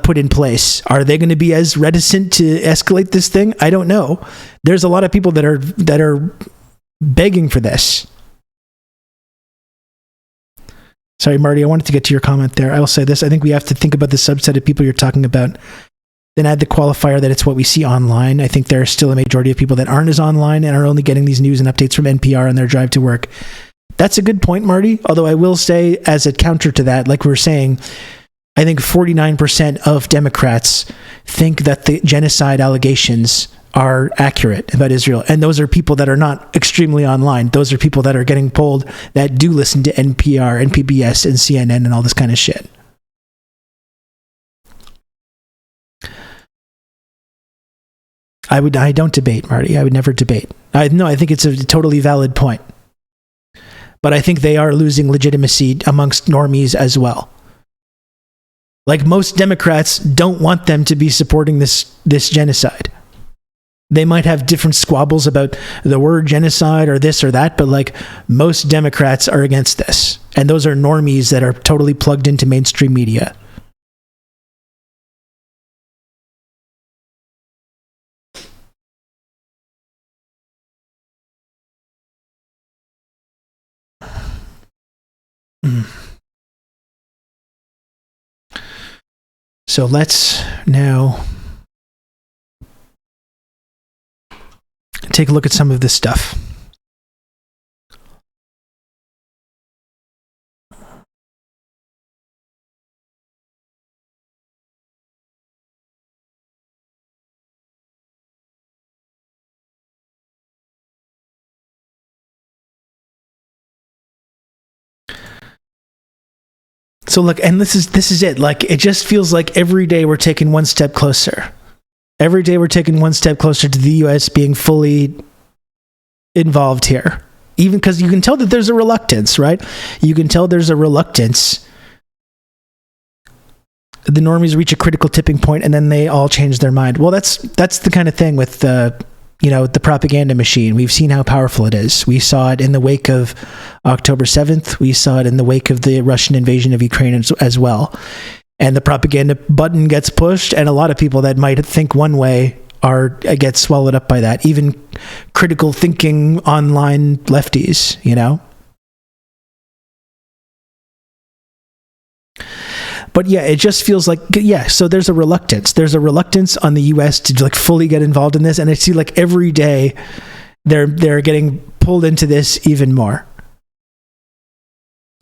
put in place? Are they going to be as reticent to escalate this thing? I don't know. There's a lot of people that are begging for this. Sorry, Marty, I wanted to get to your comment there. I will say this. I think we have to think about the subset of people you're talking about. Then add the qualifier that it's what we see online. I think there are still a majority of people that aren't as online and are only getting these news and updates from NPR on their drive to work. That's a good point, Marty. Although I will say, as a counter to that, like we were saying, I think 49% of Democrats think that the genocide allegations are accurate about Israel. And those are people that are not extremely online. Those are people that are getting polled that do listen to NPR and PBS and CNN and all this kind of shit. I don't debate, Marty. I would never debate. I think it's a totally valid point. But I think they are losing legitimacy amongst normies as well. Like, most Democrats don't want them to be supporting this genocide. They might have different squabbles about the word genocide or this or that, but like, most Democrats are against this. And those are normies that are totally plugged into mainstream media. So let's now take a look at some of this stuff. So look, and this is it. Like, it just feels like every day we're taking one step closer. Every day we're taking one step closer to the U.S. being fully involved here. Even because you can tell that there's a reluctance, right? You can tell there's a reluctance. The normies reach a critical tipping point, and then they all change their mind. Well, that's the kind of thing with the propaganda machine. We've seen how powerful it is. We saw it in the wake of October 7th. We saw it in the wake of the Russian invasion of Ukraine as well. And the propaganda button gets pushed, and a lot of people that might think one way get swallowed up by that. Even critical thinking online lefties, you know? But yeah, it just feels like, so there's a reluctance. There's a reluctance on the U.S. to like fully get involved in this, and I see like every day they're getting pulled into this even more.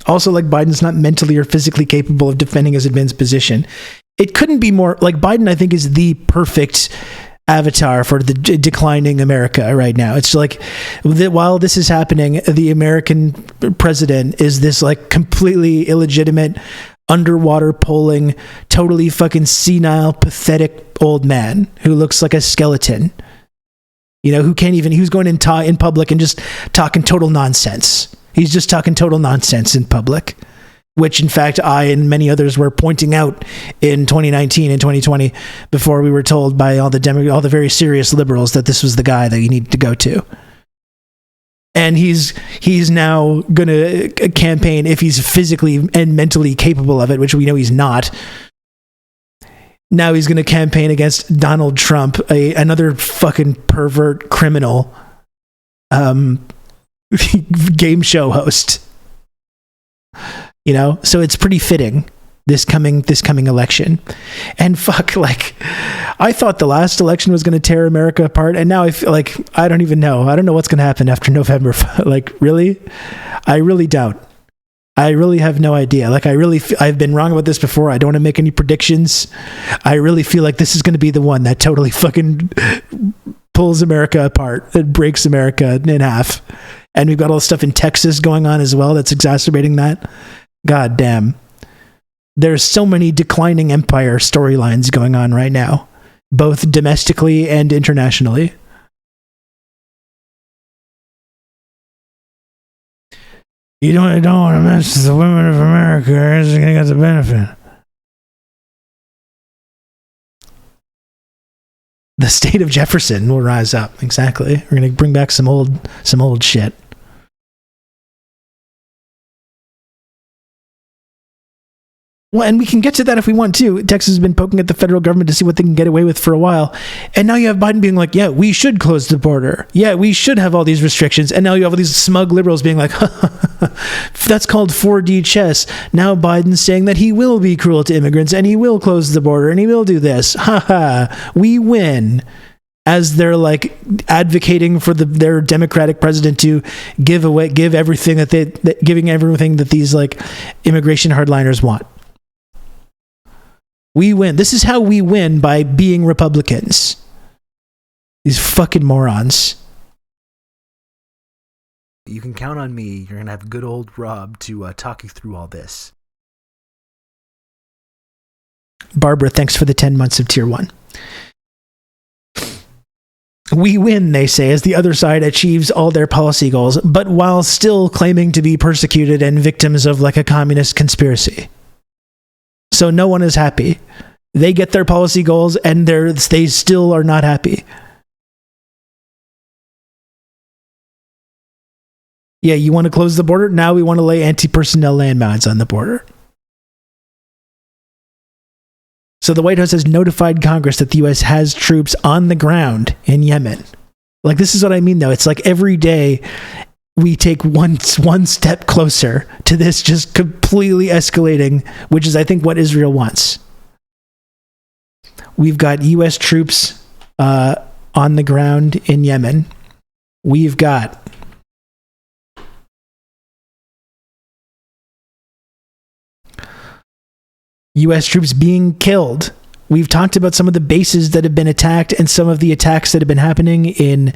Also, like, Biden's not mentally or physically capable of defending his advanced position. It couldn't be more, like, Biden, I think, is the perfect avatar for the declining America right now. It's like, while this is happening, the American president is this like completely illegitimate, underwater polling, totally fucking senile, pathetic old man who looks like a skeleton. You know, who's going in public and just talking total nonsense. He's just talking total nonsense in public, which in fact I and many others were pointing out in 2019 and 2020 before we were told by all the very serious liberals that this was the guy that you need to go to. And he's now going to campaign, if he's physically and mentally capable of it, which we know he's not. Now he's going to campaign against Donald Trump, another fucking pervert criminal game show host. You know, so it's pretty fitting this coming election. And fuck, like, I thought the last election was going to tear America apart, and now I feel like I don't even know. I don't know what's going to happen after November. Like, really? I really doubt. I really have no idea. Like, I've been wrong about this before. I don't want to make any predictions. I really feel like this is going to be the one that totally fucking pulls America apart. It breaks America in half. And we've got all this stuff in Texas going on as well that's exacerbating that. God damn. There's so many declining empire storylines going on right now, both domestically and internationally. You don't want to mess with the women of America. Who's going to get the benefit? The state of Jefferson will rise up. Exactly. We're going to bring back some old shit. Well, and we can get to that if we want to. Texas has been poking at the federal government to see what they can get away with for a while. And now you have Biden being like, yeah, we should close the border. Yeah, we should have all these restrictions. And now you have all these smug liberals being like, that's called 4D chess. Now Biden's saying that he will be cruel to immigrants and he will close the border and he will do this. Ha ha, we win. As they're like advocating for their Democratic president to give everything giving everything that these like immigration hardliners want. We win. This is how we win, by being Republicans. These fucking morons. You can count on me. You're going to have good old Rob to talk you through all this. Barbara, thanks for the 10 months of Tier 1. We win, they say, as the other side achieves all their policy goals, but while still claiming to be persecuted and victims of like a communist conspiracy. So no one is happy. They get their policy goals and they still are not happy. Yeah, you want to close the border? Now we want to lay anti-personnel landmines on the border. So the White House has notified Congress that the U.S. has troops on the ground in Yemen. Like, this is what I mean, though. It's like every day we take one step closer to this just completely escalating, which is, I think, what Israel wants. We've got U.S. troops on the ground in Yemen. We've got U.S. troops being killed. We've talked about some of the bases that have been attacked and some of the attacks that have been happening in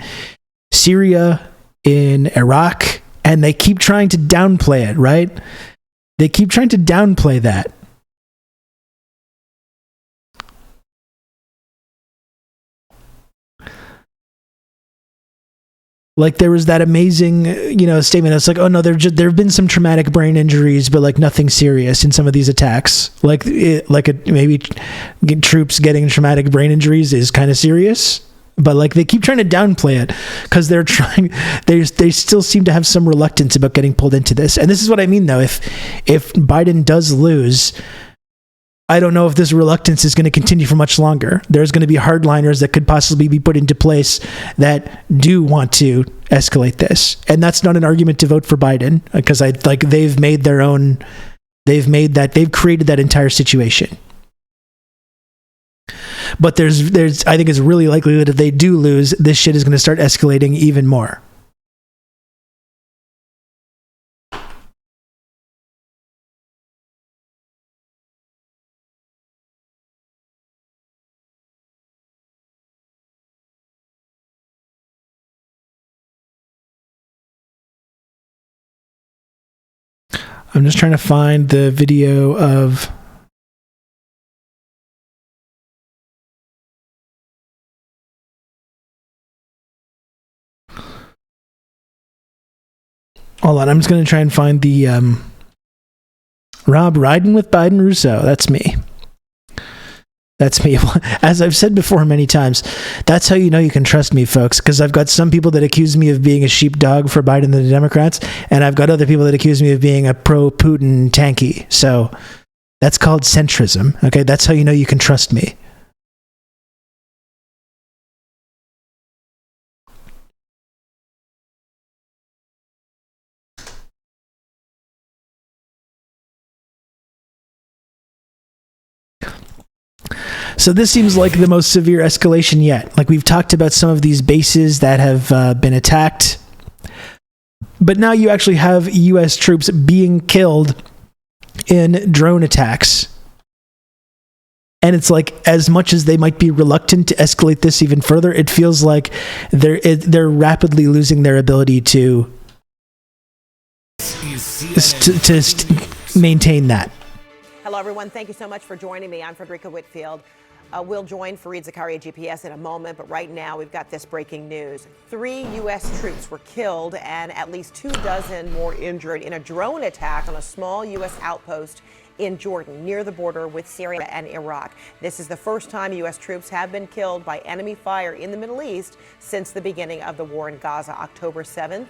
Syria, in Iraq, and they keep trying to downplay it, right? They keep trying to downplay that. Like, there was that amazing, statement that's like, oh no, there have been some traumatic brain injuries, but like nothing serious in some of these attacks. Maybe troops getting traumatic brain injuries is kind of serious, but like they keep trying to downplay it because they still seem to have some reluctance about getting pulled into this. And this is what I mean, though. If Biden does lose, I don't know if this reluctance is going to continue for much longer. There's going to be hardliners that could possibly be put into place that do want to escalate this. And that's not an argument to vote for Biden, because they've created that entire situation. But there's I think it's really likely that if they do lose, this shit is going to start escalating even more. I'm just trying to find the video of hold on, I'm just going to try and find the Rob riding with Biden Rousseau. That's me. That's me. As I've said before many times, that's how you know you can trust me, folks, because I've got some people that accuse me of being a sheepdog for Biden and the Democrats, and I've got other people that accuse me of being a pro-Putin tanky. So that's called centrism, okay? That's how you know you can trust me. So this seems like the most severe escalation yet. Like, we've talked about some of these bases that have been attacked, but now you actually have U.S. troops being killed in drone attacks. And it's like, as much as they might be reluctant to escalate this even further, it feels like they're rapidly losing their ability to maintain that. Hello, everyone. Thank you so much for joining me. I'm Frederica Whitfield. We'll join Fareed Zakaria GPS in a moment, but right now we've got this breaking news. 3 U.S. troops were killed and at least 24 more injured in a drone attack on a small U.S. outpost in Jordan, near the border with Syria and Iraq. This is the first time U.S. troops have been killed by enemy fire in the Middle East since the beginning of the war in Gaza, October 7th.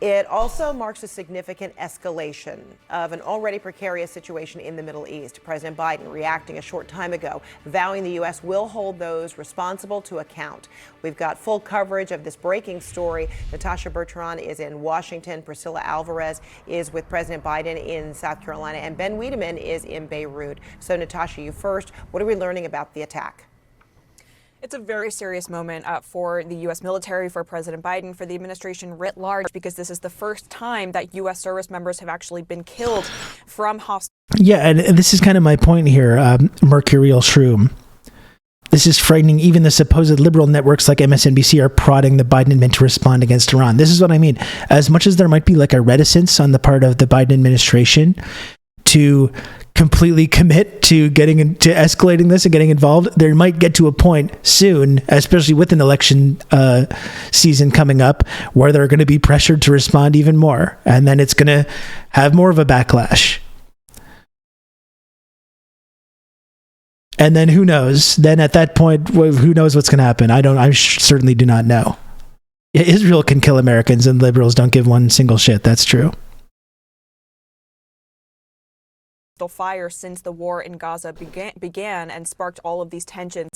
It also marks a significant escalation of an already precarious situation in the Middle East. President Biden reacting a short time ago, vowing the U.S. will hold those responsible to account. We've got full coverage of this breaking story. Natasha Bertrand is in Washington. Priscilla Alvarez is with President Biden in South Carolina. And Ben Wiedemann is in Beirut. So, Natasha, you first. What are we learning about the attack? It's a very serious moment for the U.S. military, for President Biden, for the administration writ large, because this is the first time that U.S. service members have actually been killed from hostile. Yeah, and this is kind of my point here, Mercurial Shroom. This is frightening. Even the supposed liberal networks like MSNBC are prodding the Biden admin to respond against Iran. This is what I mean. As much as there might be like a reticence on the part of the Biden administration to completely commit to escalating this and getting involved. There might get to a point soon, especially with an election season coming up, where they're going to be pressured to respond even more, and then it's going to have more of a backlash. And then who knows? Then at that point, who knows what's going to happen? I certainly do not know. Israel can kill Americans, and liberals don't give one single shit. That's true. Fire since the war in Gaza began and sparked all of these tensions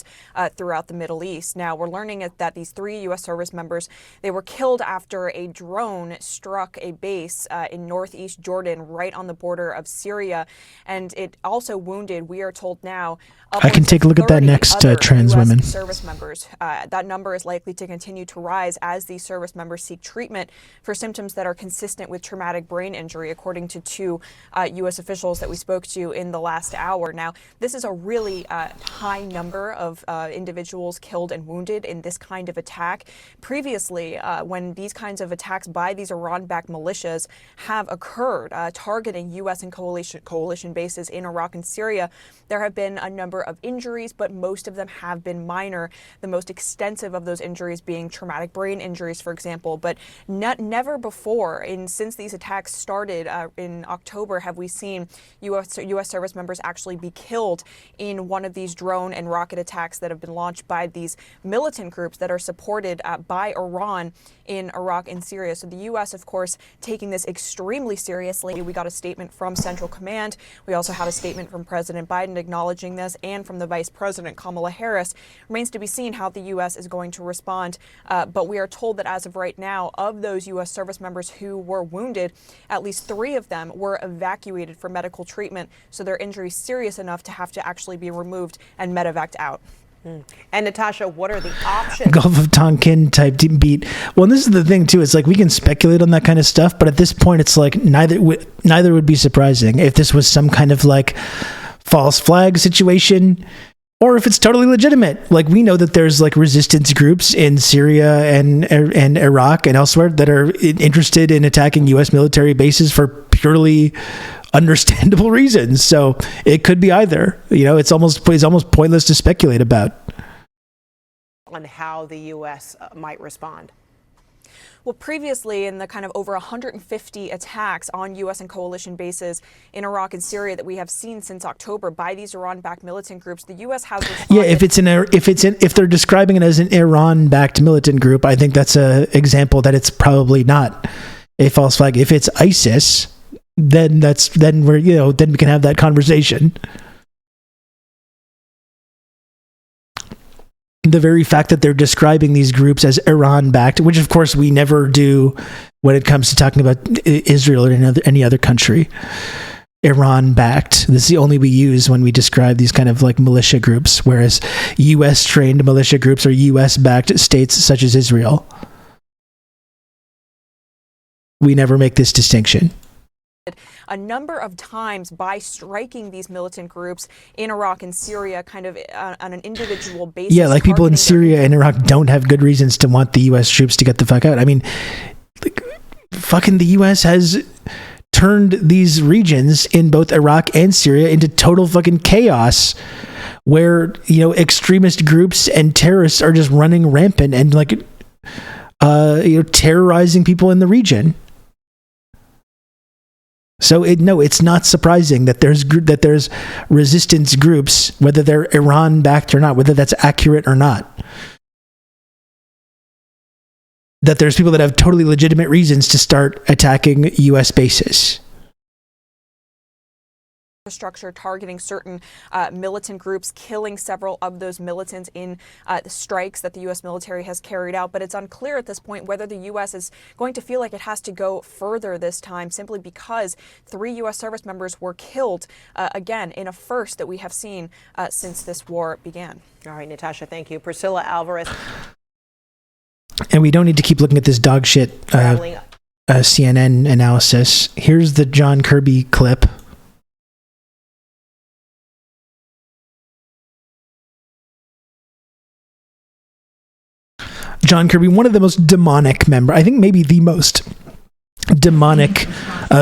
throughout the Middle East. Now, we're learning that these 3 U.S. service members, they were killed after a drone struck a base in northeast Jordan, right on the border of Syria, and it also wounded, we are told now, I can take a look at that next trans US women. Service members. That number is likely to continue to rise as these service members seek treatment for symptoms that are consistent with traumatic brain injury, according to 2 U.S. officials that we spoke to in the last hour. Now, this is a really high number of individuals killed and wounded in this kind of attack. Previously, when these kinds of attacks by these Iran-backed militias have occurred, targeting U.S. and coalition bases in Iraq and Syria, there have been a number of injuries, but most of them have been minor. The most extensive of those injuries being traumatic brain injuries, for example. But never before, since these attacks started in October, have we seen U.S. service members actually be killed in one of these drone and rocket attacks that have been launched by these militant groups that are supported by Iran in Iraq and Syria. So the U.S., of course, taking this extremely seriously. We got a statement from Central Command. We also had a statement from President Biden acknowledging this, and from the Vice President Kamala Harris. Remains to be seen how the U.S. is going to respond. But we are told that as of right now, of those U.S. service members who were wounded, at least 3 of them were evacuated for medical treatment. So their injuries serious enough to have to actually be removed and medevaced out. And Natasha, what are the options? Gulf of Tonkin type beat. Well, and this is the thing too. It's like we can speculate on that kind of stuff, but at this point, it's like neither would be surprising if this was some kind of like false flag situation, or if it's totally legitimate. Like, we know that there's like resistance groups in Syria and Iraq and elsewhere that are interested in attacking U.S. military bases for purely understandable reasons. So it could be either. You know, it's almost pointless to speculate about on how the U.S. might respond. Well, previously, in the kind of over 150 attacks on U.S. and coalition bases in Iraq and Syria that we have seen since October by these Iran-backed militant groups, the U.S. has responded. If they're describing it as an Iran-backed militant group, I think that's an example that it's probably not a false flag. If it's ISIS, then we can have that conversation. The very fact that they're describing these groups as Iran-backed, which of course we never do when it comes to talking about Israel or any other country. Iran-backed. This is the only we use when we describe these kind of like militia groups, whereas U.S.-trained militia groups are U.S.-backed states such as Israel. We never make this distinction. A number of times by striking these militant groups in Iraq and Syria kind of on an individual basis. Yeah, like people in Syria and Iraq don't have good reasons to want the U.S. troops to get the fuck out. I mean, fucking the U.S. has turned these regions in both Iraq and Syria into total fucking chaos where, you know, extremist groups and terrorists are just running rampant and like, terrorizing people in the region. So it's not surprising that there's resistance groups, whether they're Iran-backed or not, whether that's accurate or not. That there's people that have totally legitimate reasons to start attacking U.S. bases. Structure targeting certain militant groups, killing several of those militants in the strikes that the U.S. military has carried out. But it's unclear at this point whether the U.S. is going to feel like it has to go further this time, simply because 3 U.S. service members were killed, again, in a first that we have seen since this war began. All right, Natasha, thank you. Priscilla Alvarez. And we don't need to keep looking at this dog shit CNN analysis. Here's the John Kirby clip. John Kirby, one of the most demonic I think maybe the most demonic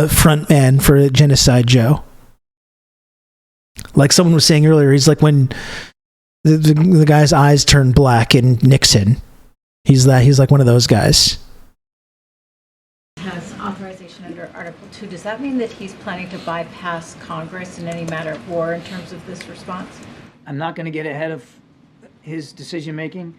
front man for Genocide Joe. Like someone was saying earlier, he's like when the guy's eyes turn black in Nixon. He's like one of those guys. Has authorization under Article 2. Does that mean that he's planning to bypass Congress in any matter of war in terms of this response? I'm not going to get ahead of his decision making.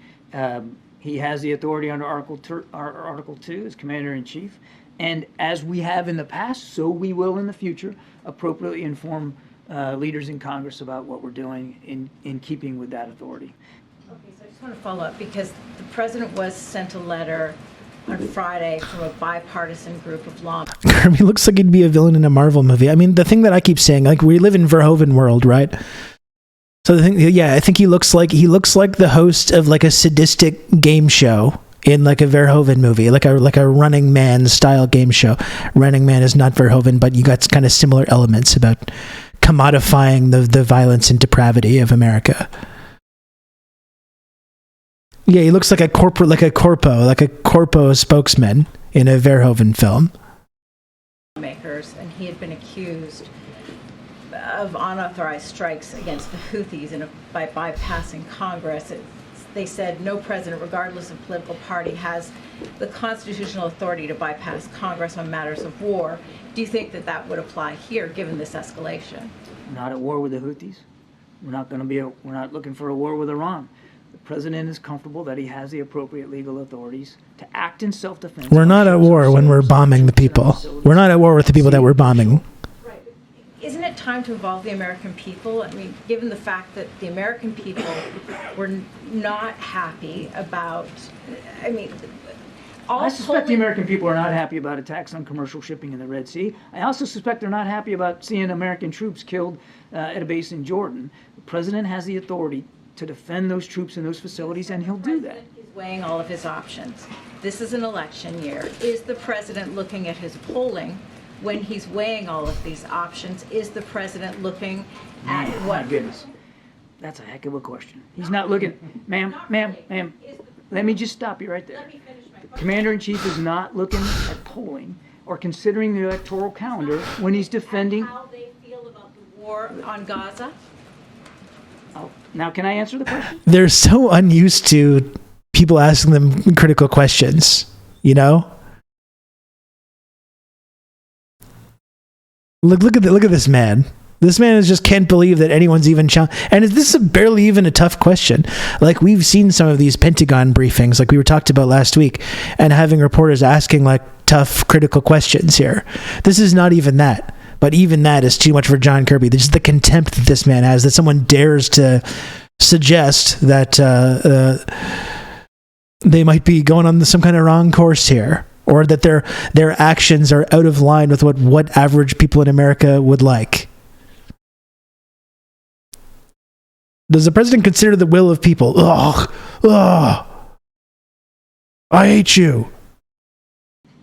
He has the authority under Article 2 as Commander-in-Chief. And as we have in the past, so we will in the future appropriately inform leaders in Congress about what we're doing in keeping with that authority. Okay, so I just want to follow up because the president was sent a letter on Friday from a bipartisan group of lawmakers. Kirby looks like he'd be a villain in a Marvel movie. I mean, the thing that I keep saying, like, we live in Verhoeven world, right? So the thing, yeah, I think he looks like the host of like a sadistic game show in like a Verhoeven movie, like a Running Man style game show. Running Man is not Verhoeven, but you got kind of similar elements about commodifying the violence and depravity of America. Yeah, he looks like a corpo spokesman in a Verhoeven film. Makers, and he had been accused of unauthorized strikes against the Houthis by bypassing Congress. They said no president, regardless of political party, has the constitutional authority to bypass Congress on matters of war. Do you think that would apply here, given this escalation? We're not at war with the Houthis. We're not looking for a war with Iran. The president is comfortable that he has the appropriate legal authorities to act in self-defense. We're not at war when we're bombing the people. We're not at war with the people that we're bombing. Isn't it time to involve the American people? I mean, given the fact that the American people were not happy about, I suspect the American people are not happy about attacks on commercial shipping in the Red Sea. I also suspect they're not happy about seeing American troops killed at a base in Jordan. The president has the authority to defend those troops and those facilities, and he'll do that. He's weighing all of his options. This is an election year. Is the president looking at his polling when he's weighing all of these options? Is the president looking at what? My goodness. That's a heck of a question. He's not looking. Ma'am, let me just stop you right there. The Commander-in-Chief is not looking at polling or considering the electoral calendar when he's defending. How they feel about the war on Gaza? Oh, now, can I answer the question? They're so unused to people asking them critical questions, you know? Look at this man. This man just can't believe that anyone's even and this is barely even a tough question. Like, we've seen some of these Pentagon briefings, like we were talked about last week, and having reporters asking like tough, critical questions here. This is not even that. But even that is too much for John Kirby. Just the contempt that this man has, that someone dares to suggest that they might be going on some kind of wrong course here, or that their actions are out of line with what average people in America would like. Does the president consider the will of people? I hate you.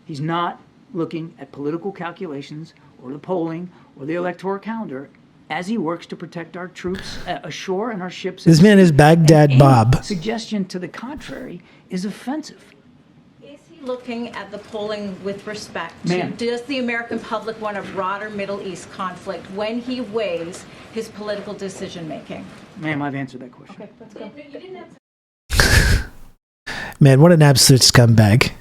He's not looking at political calculations or the polling or the electoral calendar as he works to protect our troops ashore and our ships. This man is Baghdad Bob. Suggestion to the contrary is offensive. Is he looking at the polling with respect to, does the American public want a broader Middle East conflict when he weighs his political decision making? Ma'am, I've answered that question. Okay, let's go. You didn't answer. Man, what an absolute scumbag.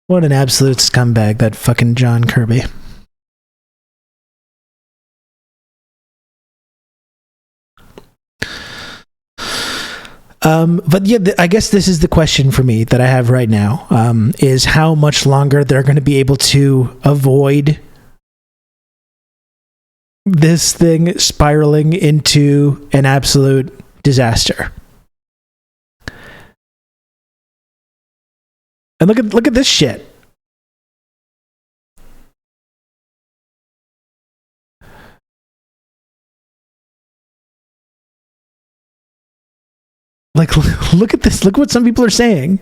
What an absolute scumbag, that fucking John Kirby. But yeah, I guess this is the question for me that I have right now, is how much longer they're going to be able to avoid this thing spiraling into an absolute disaster. And look at this shit. Like, look at this. Look what some people are saying.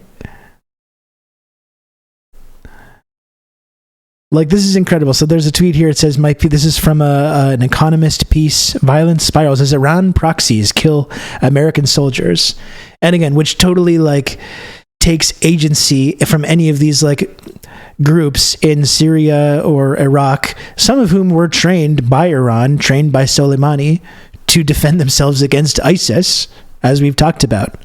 Like, this is incredible. So there's a tweet here. It says, this is from an Economist piece. Violence spirals as Iran proxies kill American soldiers. And again, which totally, like, takes agency from any of these, like, groups in Syria or Iraq, some of whom were trained by Iran, trained by Soleimani to defend themselves against ISIS, as we've talked about.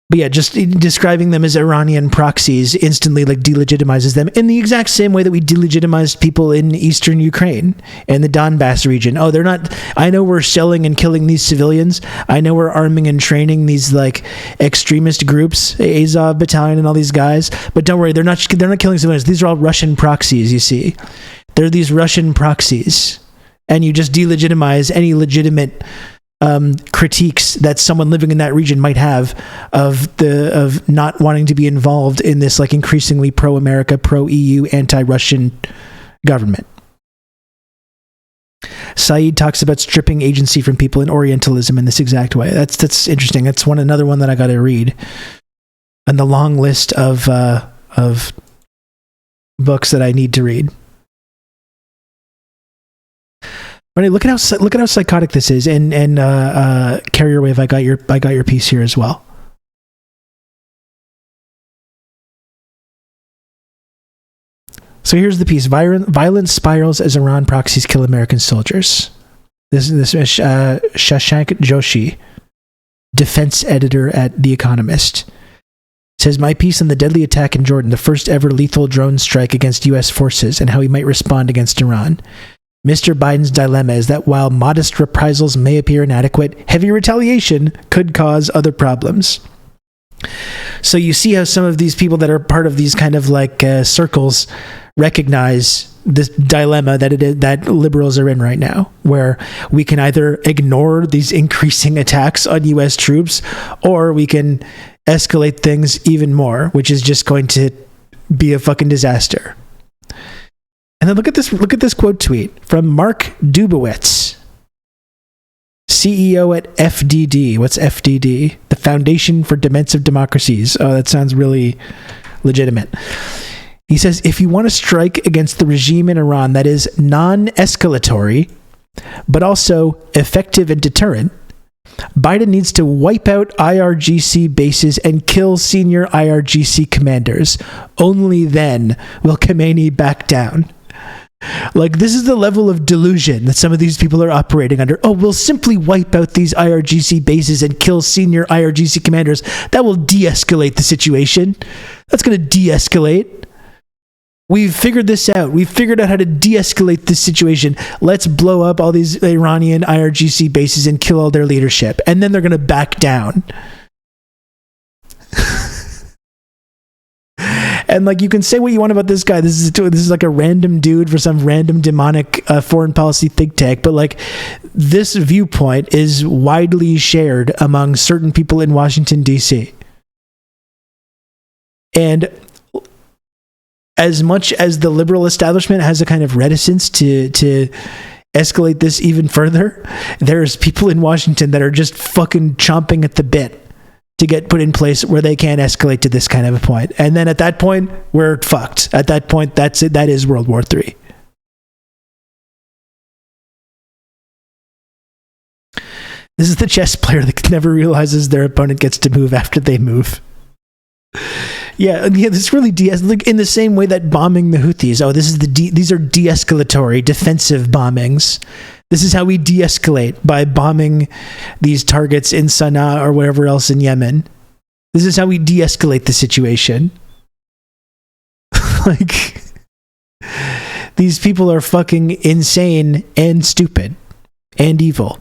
But yeah, just describing them as Iranian proxies instantly like delegitimizes them in the exact same way that we delegitimized people in eastern Ukraine and the Donbass region. Oh, they're not, I know we're shelling and killing these civilians. I know we're arming and training these like extremist groups, Azov battalion and all these guys, but don't worry, they're not killing civilians. These are all Russian proxies, you see. They're these Russian proxies. And you just delegitimize any legitimate critiques that someone living in that region might have of not wanting to be involved in this like increasingly pro-America, pro-EU, anti-Russian government. Saeed talks about stripping agency from people in Orientalism in this exact way. That's interesting. That's another one that I got to read. And the long list of books that I need to read. Right, look at how psychotic this is, and Carrier Wave. I got your piece here as well. So here's the piece: violence spirals as Iran proxies kill American soldiers. This is Shashank Joshi, defense editor at The Economist, says my piece on the deadly attack in Jordan, the first ever lethal drone strike against U.S. forces, and how he might respond against Iran. Mr. Biden's dilemma is that while modest reprisals may appear inadequate, heavy retaliation could cause other problems. So you see how some of these people that are part of these kind of like circles recognize this dilemma that liberals are in right now, where we can either ignore these increasing attacks on U.S. troops, or we can escalate things even more, which is just going to be a fucking disaster. And then look at this quote tweet from Mark Dubowitz, CEO at FDD. What's FDD? The Foundation for Defensive Democracies. Oh, that sounds really legitimate. He says, if you want to strike against the regime in Iran that is non-escalatory, but also effective and deterrent, Biden needs to wipe out IRGC bases and kill senior IRGC commanders. Only then will Khamenei back down. Like, this is the level of delusion that some of these people are operating under. Oh, we'll simply wipe out these IRGC bases and kill senior IRGC commanders. That will de-escalate the situation. That's going to de-escalate. We've figured this out. We've figured out how to de-escalate this situation. Let's blow up all these Iranian IRGC bases and kill all their leadership. And then they're going to back down. And like, you can say what you want about this guy. This is like a random dude for some random demonic foreign policy think tank. But like, this viewpoint is widely shared among certain people in Washington, D.C. And as much as the liberal establishment has a kind of reticence to escalate this even further, there's people in Washington that are just fucking chomping at the bit to get put in place where they can't escalate to this kind of a point. And then at that point, we're fucked. At that point, that's it. That is World War III. This is the chess player that never realizes their opponent gets to move after they move. Yeah, it's really like in the same way that bombing the Houthis. Oh, these are de-escalatory, defensive bombings. This is how we de-escalate, by bombing these targets in Sana'a or wherever else in Yemen. This is how we de-escalate the situation. Like, these people are fucking insane and stupid and evil.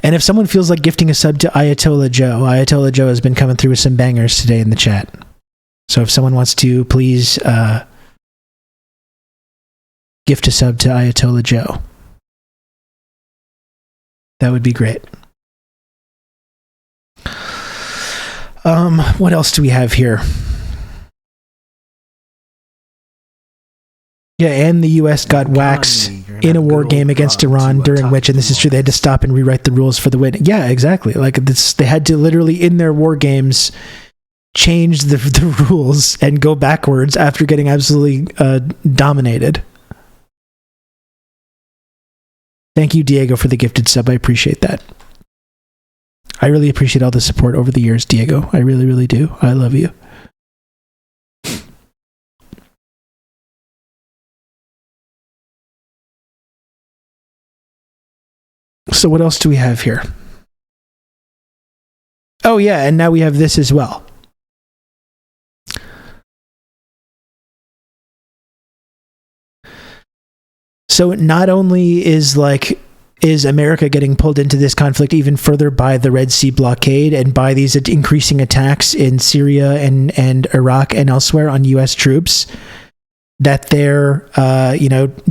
And if someone feels like gifting a sub to Ayatollah Joe has been coming through with some bangers today in the chat. So if someone wants to, please gift a sub to Ayatollah Joe. That would be great. What else do we have here? Yeah, and the U.S. got waxed in a war game against Iran, during which, and this is true, they had to stop and rewrite the rules for the win. Yeah, exactly. Like, this, they had to literally, in their war games, change the rules and go backwards after getting absolutely dominated. Thank you, Diego, for the gifted sub. I appreciate that. I really appreciate all the support over the years, Diego. I really, really do. I love you. So what else do we have here? Oh yeah, and now we have this as well. So not only is America getting pulled into this conflict even further by the Red Sea blockade and by these increasing attacks in Syria and Iraq and elsewhere on U.S. troops that they're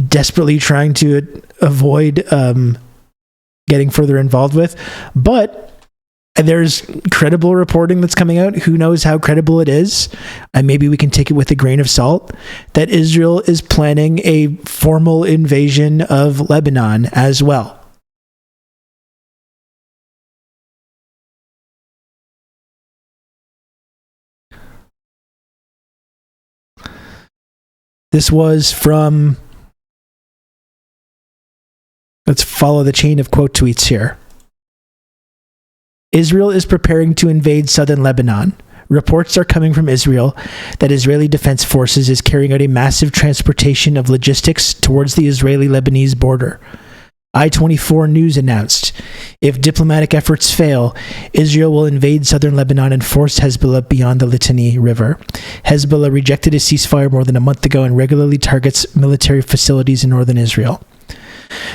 desperately trying to avoid getting further involved with, but there's credible reporting that's coming out. Who knows how credible it is? And maybe we can take it with a grain of salt, that Israel is planning a formal invasion of Lebanon as well. This was from... Let's follow the chain of quote tweets here. Israel is preparing to invade southern Lebanon. Reports are coming from Israel that Israeli Defense Forces is carrying out a massive transportation of logistics towards the Israeli-Lebanese border. I-24 News announced, if diplomatic efforts fail, Israel will invade southern Lebanon and force Hezbollah beyond the Litani River. Hezbollah rejected a ceasefire more than a month ago and regularly targets military facilities in northern Israel.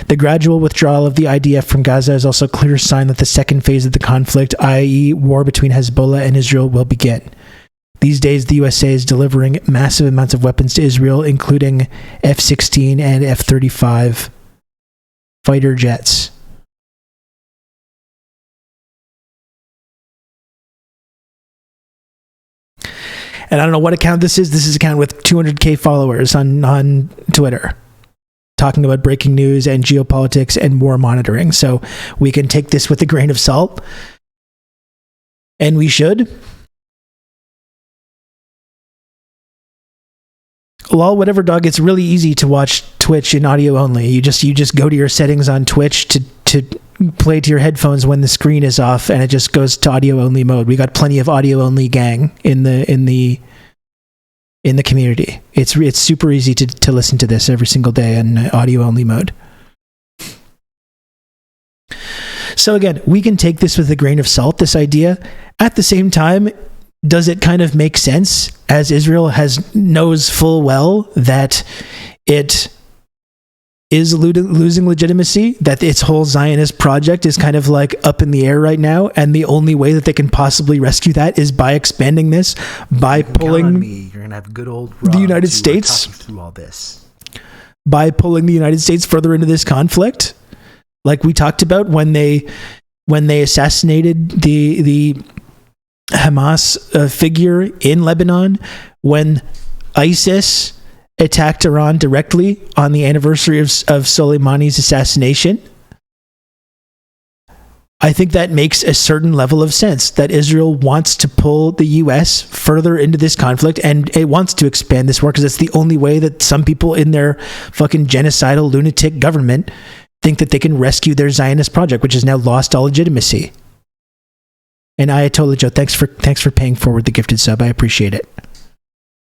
The gradual withdrawal of the IDF from Gaza is also a clear sign that the second phase of the conflict, i.e. war between Hezbollah and Israel, will begin. These days, the USA is delivering massive amounts of weapons to Israel, including F-16 and F-35 fighter jets. And I don't know what account this is. This is an account with 200K followers on Twitter, talking about breaking news and geopolitics and war monitoring. So we can take this with a grain of salt. And we should. Lol, whatever, dog. It's really easy to watch Twitch in audio only. You just go to your settings on Twitch to play to your headphones when the screen is off, and it just goes to audio only mode. We got plenty of audio only gang in the community. It's super easy to listen to this every single day in audio only mode. So again, we can take this with a grain of salt, this idea. At the same time, does it kind of make sense, as Israel knows full well that it is losing legitimacy, that its whole Zionist project is kind of like up in the air right now, and the only way that they can possibly rescue that is by expanding this, by pulling You're gonna have good old the United States through all this, by pulling the United States further into this conflict, like we talked about when they assassinated the Hamas figure in Lebanon, when ISIS attacked Iran directly on the anniversary of Soleimani's assassination. I think that makes a certain level of sense, that Israel wants to pull the U.S. further into this conflict, and it wants to expand this war because it's the only way that some people in their fucking genocidal lunatic government think that they can rescue their Zionist project, which has now lost all legitimacy. And Ayatollah Joe, thanks for paying forward the gifted sub. I appreciate it.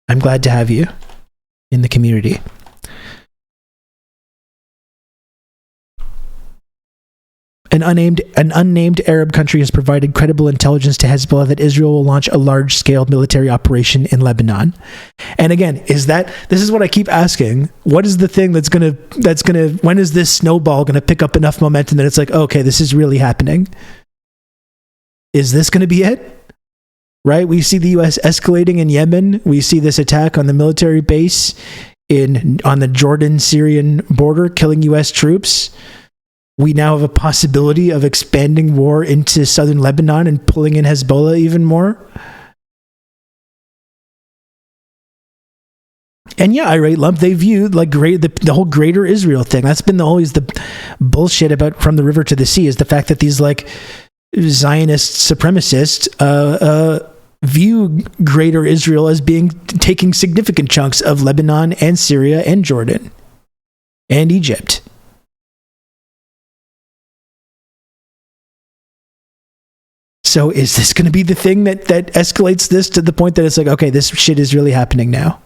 I'm glad to have you in the community. An unnamed Arab country has provided credible intelligence to Hezbollah that Israel will launch a large-scale military operation in Lebanon. And again, this is what I keep asking. What is the thing that's gonna, when is this snowball gonna pick up enough momentum that it's like, okay, this is really happening? Is this gonna be it? Right? We see the U.S. escalating in Yemen. We see this attack on the military base on the Jordan-Syrian border, killing U.S. troops. We now have a possibility of expanding war into southern Lebanon and pulling in Hezbollah even more. And yeah, Irate Lump, they view like the whole greater Israel thing. That's been always the bullshit about from the river to the sea, is the fact that these like Zionist supremacists view greater Israel as taking significant chunks of Lebanon and Syria and Jordan and Egypt. So is this going to be the thing that escalates this to the point that it's like, okay, this shit is really happening now?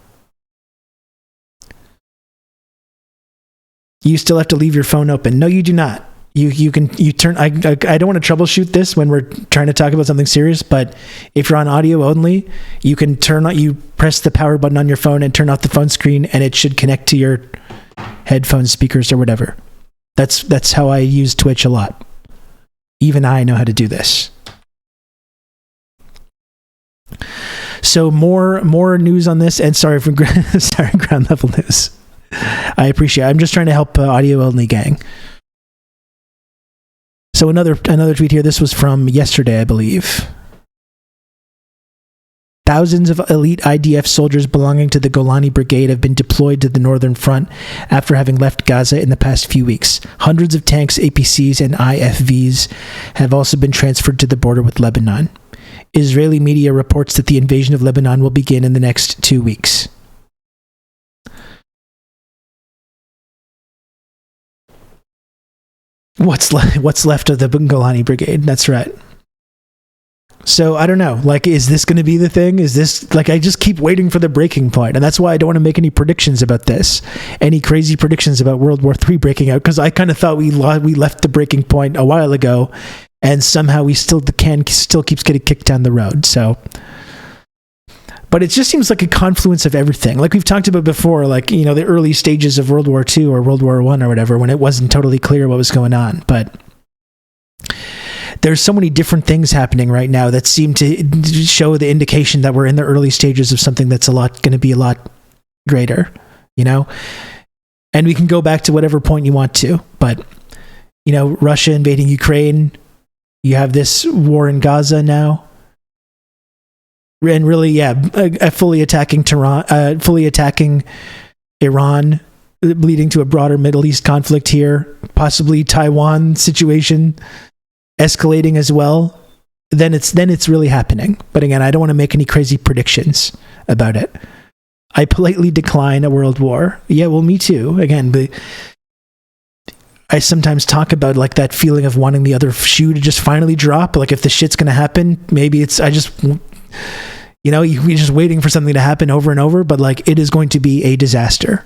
You still have to leave your phone open. No, you do not. You turn. I don't want to troubleshoot this when we're trying to talk about something serious, but if you're on audio only, you can you press the power button on your phone and turn off the phone screen, and it should connect to your headphones, speakers, or whatever. That's how I use Twitch a lot. Even I know how to do this. So more news on this, and sorry for ground level news. I appreciate it. I'm just trying to help audio only gang. So another tweet here. This was from yesterday, I believe. Thousands of elite IDF soldiers belonging to the Golani Brigade have been deployed to the northern front after having left Gaza in the past few weeks. Hundreds of tanks, APCs, and IFVs have also been transferred to the border with Lebanon. Israeli media reports that the invasion of Lebanon will begin in the next 2 weeks. What's left of the Golani Brigade? That's right. So I don't know. Like, is this going to be the thing? Is this like I just keep waiting for the breaking point, and that's why I don't want to make any predictions about this, any crazy predictions about World War III breaking out, because I kind of thought we left the breaking point a while ago, and somehow the can still keeps getting kicked down the road. So. But it just seems like a confluence of everything. Like we've talked about before, like, you know, the early stages of World War II or World War I or whatever, when it wasn't totally clear what was going on. But there's so many different things happening right now that seem to show the indication that we're in the early stages of something that's going to be a lot greater, you know? And we can go back to whatever point you want to. But, you know, Russia invading Ukraine, you have this war in Gaza now. And really, yeah, fully attacking Iran, leading to a broader Middle East conflict here, possibly Taiwan situation escalating as well. Then it's really happening. But again, I don't want to make any crazy predictions about it. I politely decline a world war. Yeah, well, me too. Again, but I sometimes talk about like that feeling of wanting the other shoe to just finally drop. Like if the shit's going to happen, maybe you're just waiting for something to happen over and over, but like it is going to be a disaster.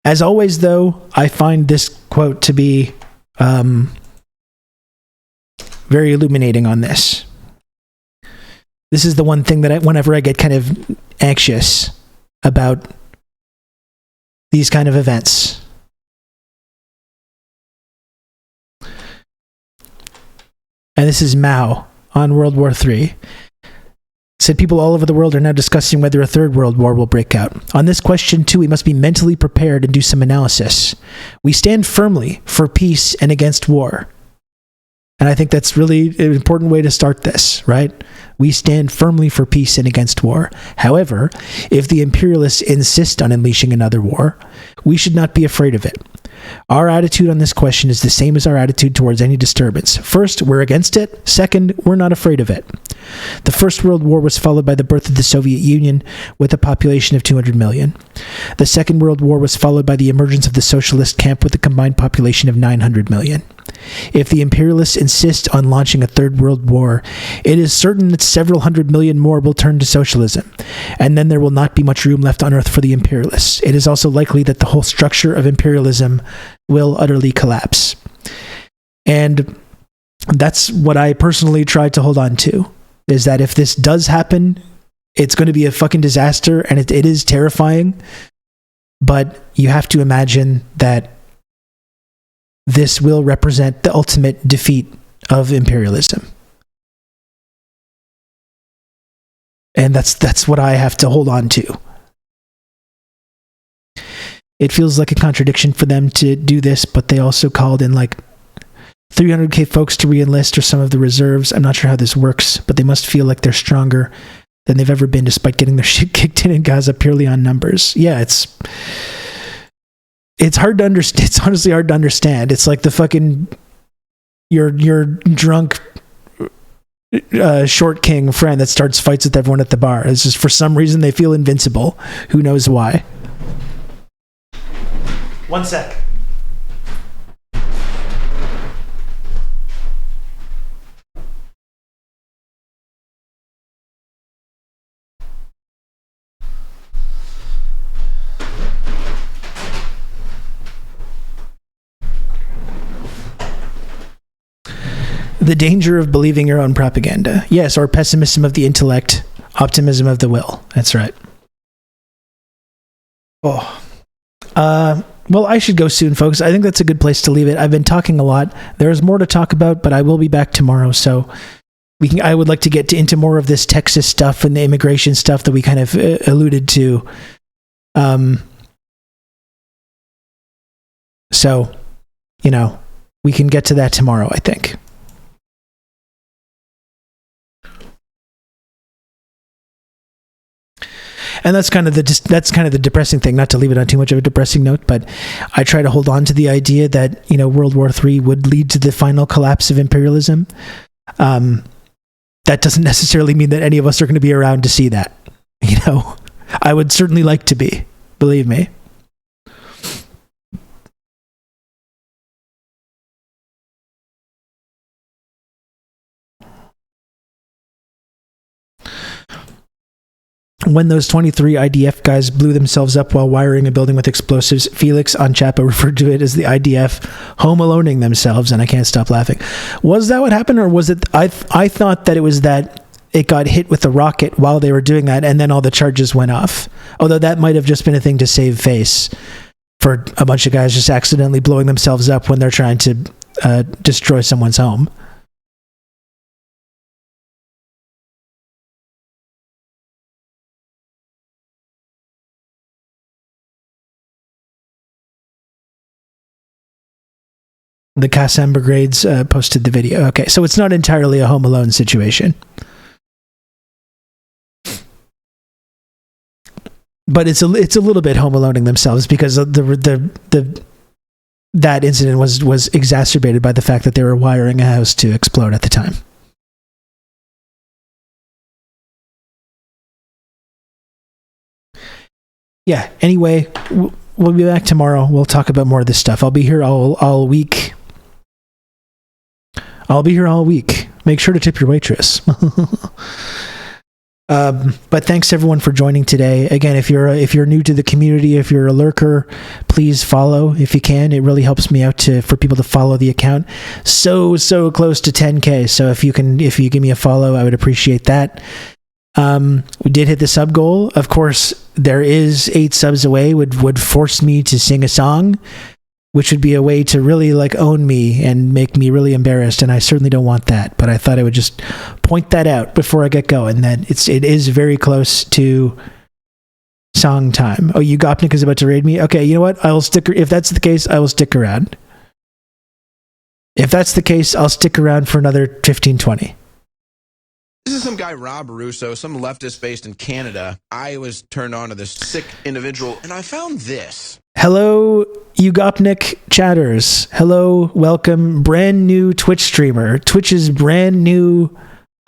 As always, though, I find this quote to be very illuminating on this. This is the one thing that whenever I get kind of anxious about these kind of events. And this is Mao on World War III. Said people all over the world are now discussing whether a third world war will break out. On this question, too, we must be mentally prepared and do some analysis. We stand firmly for peace and against war. And I think that's really an important way to start this, right? We stand firmly for peace and against war. However, if the imperialists insist on unleashing another war, we should not be afraid of it. Our attitude on this question is the same as our attitude towards any disturbance. First, we're against it. Second, we're not afraid of it. The First World War was followed by the birth of the Soviet Union with a population of 200 million. The Second World War was followed by the emergence of the socialist camp with a combined population of 900 million. If the imperialists insist on launching a third world war, it is certain that several hundred million more will turn to socialism, and then there will not be much room left on earth for the imperialists. It is also likely that the whole structure of imperialism will utterly collapse. And that's what I personally tried to hold on to, is that if this does happen, it's going to be a fucking disaster, and it is terrifying, but you have to imagine that this will represent the ultimate defeat of imperialism. And that's what I have to hold on to. It feels like a contradiction for them to do this, but they also called in like 300k folks to re-enlist or some of the reserves. I'm not sure how this works, but they must feel like they're stronger than they've ever been despite getting their shit kicked in Gaza purely on numbers. Yeah, it's hard to understand. It's honestly hard to understand. It's like the fucking your drunk short king friend that starts fights with everyone at the bar. It's just for some reason they feel invincible. Who knows why? One sec. The danger of believing your own propaganda. Yes, or pessimism of the intellect, optimism of the will. That's right. Oh. Well, I should go soon, folks. I think that's a good place to leave it. I've been talking a lot. There's more to talk about, but I will be back tomorrow, so I would like to get into more of this Texas stuff and the immigration stuff that we kind of alluded to. So, we can get to that tomorrow, I think. And that's kind of the depressing thing. Not to leave it on too much of a depressing note, but I try to hold on to the idea that World War III would lead to the final collapse of imperialism. That doesn't necessarily mean that any of us are going to be around to see that. I would certainly like to be. Believe me. When those 23 IDF guys blew themselves up while wiring a building with explosives, Felix on Chapo referred to it as the IDF home aloning themselves, and I can't stop laughing. Was that what happened, or was it... I thought that it was that it got hit with a rocket while they were doing that, and then all the charges went off. Although that might have just been a thing to save face for a bunch of guys just accidentally blowing themselves up when they're trying to destroy someone's home. The Qassam Brigades posted the video. Okay, so it's not entirely a Home Alone situation. But it's a little bit Home Aloning themselves because that incident was exacerbated by the fact that they were wiring a house to explode at the time. Yeah, anyway, we'll be back tomorrow. We'll talk about more of this stuff. I'll be here all week. Make sure to tip your waitress. But thanks everyone for joining today. Again, if you're new to the community, if you're a lurker, please follow if you can. It really helps me out for people to follow the account. So close to 10K. So if you give me a follow, I would appreciate that. We did hit the sub goal. Of course, there is 8 subs away would force me to sing a song, which would be a way to really own me and make me really embarrassed, and I certainly don't want that. But I thought I would just point that out before I get going, that it is very close to song time. Oh, Gopnik is about to raid me? Okay, you know what? If that's the case, I will stick around. If that's the case, I'll stick around for another 15-20. This is some guy, Rob Russo, some leftist based in Canada. I was turned on to this sick individual, and I found this. Hello, Ugopnik chatters. Hello, welcome, brand new Twitch streamer. Twitch's brand new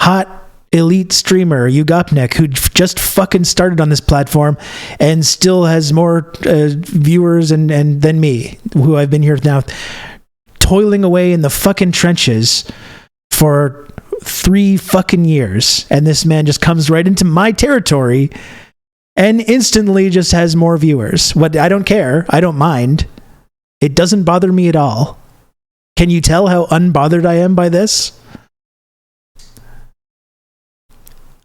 hot elite streamer, Ugopnik, who just fucking started on this platform and still has more viewers and than me, who I've been here now toiling away in the fucking trenches for 3 fucking years, and this man just comes right into my territory and instantly just has more viewers. I don't care. I don't mind. It doesn't bother me at all. Can you tell how unbothered I am by this?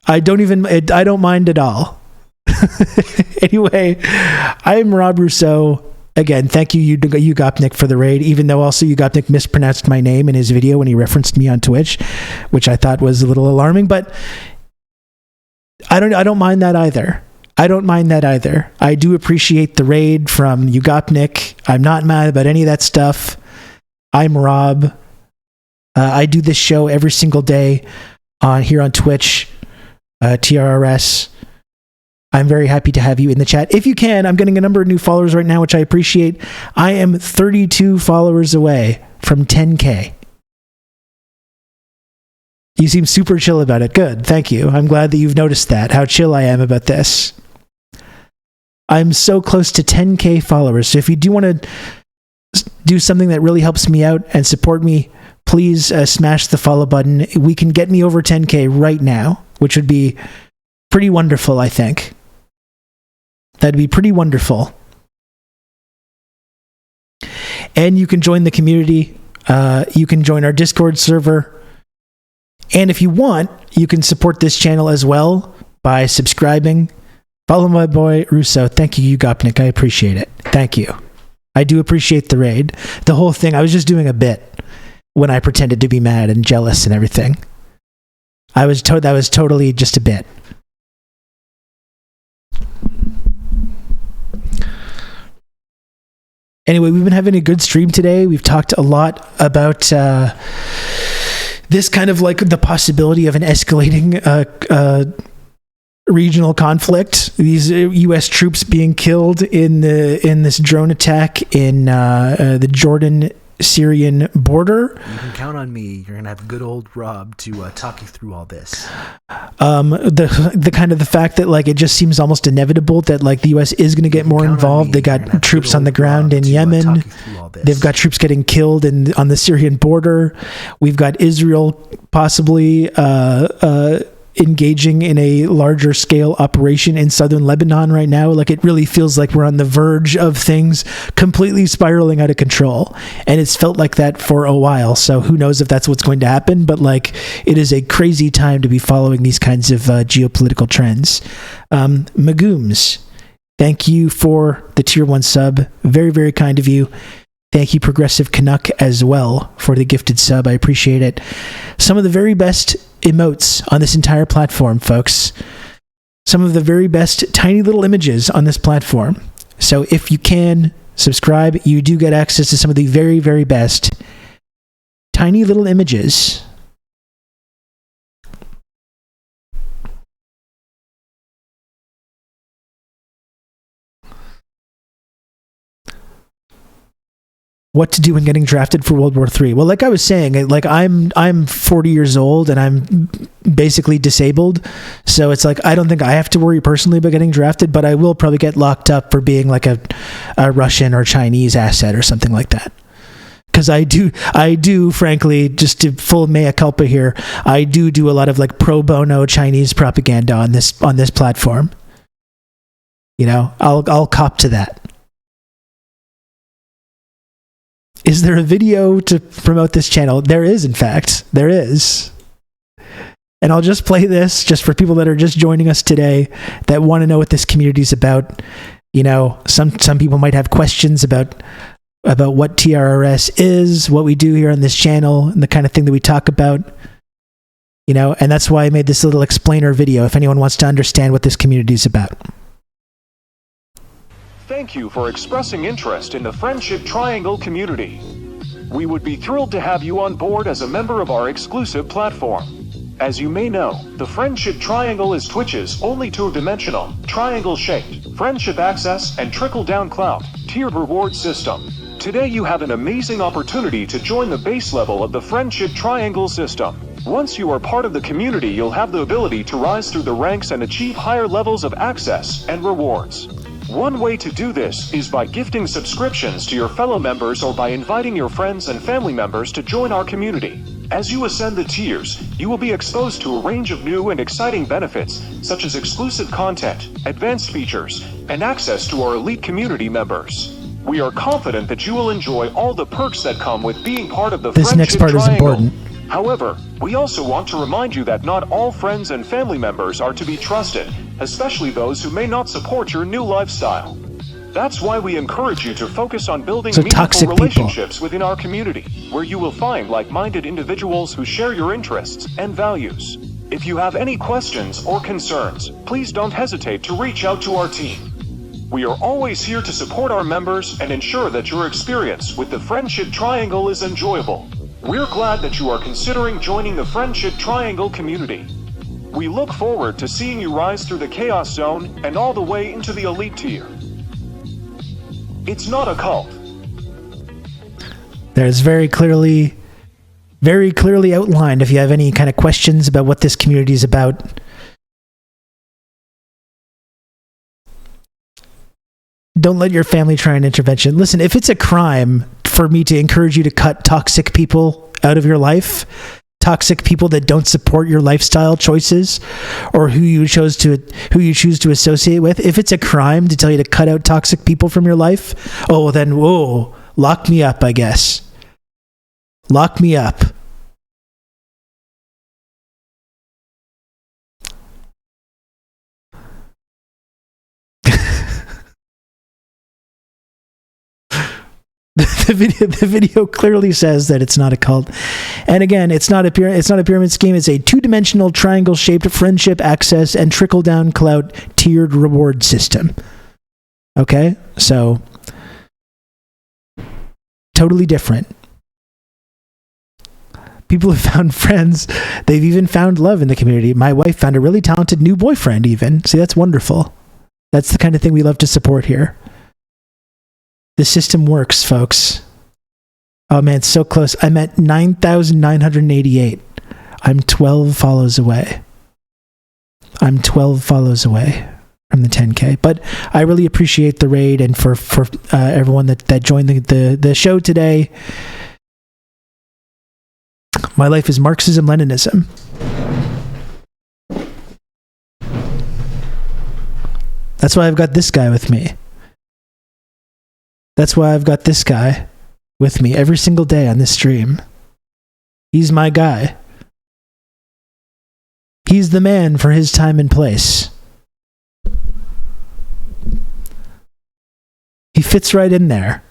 I don't mind at all. Anyway, I'm Rob Rousseau. Again, thank you, Ugopnik, for the raid, even though also Ugopnik mispronounced my name in his video when he referenced me on Twitch, which I thought was a little alarming, but I don't mind that either. I do appreciate the raid from Ugopnik. I'm not mad about any of that stuff. I'm Rob. I do this show every single day here on Twitch, TRRS. I'm very happy to have you in the chat. If you can, I'm getting a number of new followers right now, which I appreciate. I am 32 followers away from 10K. You seem super chill about it. Good. Thank you. I'm glad that you've noticed that, how chill I am about this. I'm so close to 10K followers. So if you do want to do something that really helps me out and support me, please smash the follow button. We can get me over 10K right now, which would be pretty wonderful, I think. That'd be pretty wonderful. And you can join the community. You can join our Discord server. And if you want, you can support this channel as well by subscribing. Follow my boy Russo. Thank you, Gopnik. I appreciate it. Thank you. I do appreciate the raid. The whole thing, I was just doing a bit when I pretended to be mad and jealous and everything. That was totally just a bit. Anyway, we've been having a good stream today. We've talked a lot about this kind of like the possibility of an escalating regional conflict. These U.S. troops being killed in this drone attack in the Jordan-Syrian border. You can count on me. You're gonna have good old Rob to talk you through all this. The kind of the fact that like it just seems almost inevitable that like the U.S. is going to get more involved. They got troops on the ground in Yemen. They've got troops getting killed on the Syrian border. We've got Israel possibly engaging in a larger scale operation in southern Lebanon right now. Like it really feels like we're on the verge of things completely spiraling out of control. And it's felt like that for a while. So who knows if that's what's going to happen, but like it is a crazy time to be following these kinds of geopolitical trends. Magooms, thank you for the tier 1 sub. Very, very kind of you. Thank you, Progressive Canuck, as well, for the gifted sub. I appreciate it. Some of the very best emotes on this entire platform, folks. Some of the very best tiny little images on this platform. So if you can subscribe, you do get access to some of the very, very best tiny little images. What to do when getting drafted for World War III? Well, like I was saying, like I'm 40 years old and I'm basically disabled, so it's like I don't think I have to worry personally about getting drafted, but I will probably get locked up for being like a Russian or Chinese asset or something like that. Because I do, frankly, just to full mea culpa here, I do a lot of like pro bono Chinese propaganda on this platform. You know, I'll cop to that. Is there a video to promote this channel? There is, in fact. There is. And I'll just play this just for people that are just joining us today that want to know what this community is about. You know, some people might have questions about what TRRS is, what we do here on this channel, and the kind of thing that we talk about. You know, and that's why I made this little explainer video if anyone wants to understand what this community is about. Thank you for expressing interest in the Friendship Triangle community. We would be thrilled to have you on board as a member of our exclusive platform. As you may know, the Friendship Triangle is Twitch's only two-dimensional, triangle-shaped, friendship access and trickle-down cloud, tiered reward system. Today you have an amazing opportunity to join the base level of the Friendship Triangle system. Once you are part of the community, you'll have the ability to rise through the ranks and achieve higher levels of access and rewards. One way to do this is by gifting subscriptions to your fellow members or by inviting your friends and family members to join our community. As you ascend the tiers, you will be exposed to a range of new and exciting benefits, such as exclusive content, advanced features, and access to our elite community members. We are confident that you will enjoy all the perks that come with being part of the This Friendship next part Triangle. is important. However, we also want to remind you that not all friends and family members are to be trusted, especially those who may not support your new lifestyle. That's why we encourage you to focus on building meaningful relationships within our community, where you will find like-minded individuals who share your interests and values. If you have any questions or concerns, please don't hesitate to reach out to our team. We are always here to support our members and ensure that your experience with the Friendship Triangle is enjoyable. We're glad that you are considering joining the Friendship Triangle community. We look forward to seeing you rise through the Chaos Zone and all the way into the Elite tier. It's not a cult. There's very clearly very clearly outlined. If you have any kind of questions about what this community is about, don't let your family try an intervention. Listen, if it's a crime for me to encourage you to cut toxic people out of your life, toxic people that don't support your lifestyle choices or who you choose to associate with, if it's a crime to tell you to cut out toxic people from your life, oh, well then, whoa, lock me up, I guess. Lock me up. The video clearly says that it's not a cult, and again, it's not a pyramid scheme. It's a two-dimensional triangle-shaped friendship, access, and trickle-down clout tiered reward system. Okay, so totally different. People have found friends. They've even found love in the community. My wife found a really talented new boyfriend. Even see, that's wonderful. That's the kind of thing we love to support here. The system works, folks. Oh man, it's so close. I'm at 9,988. I'm 12 follows away. I'm 12 follows away from the 10K. But I really appreciate the raid and for everyone that joined the show today. My life is Marxism-Leninism. That's why I've got this guy with me. That's why I've got this guy with me every single day on this stream. He's my guy. He's the man for his time and place. He fits right in there.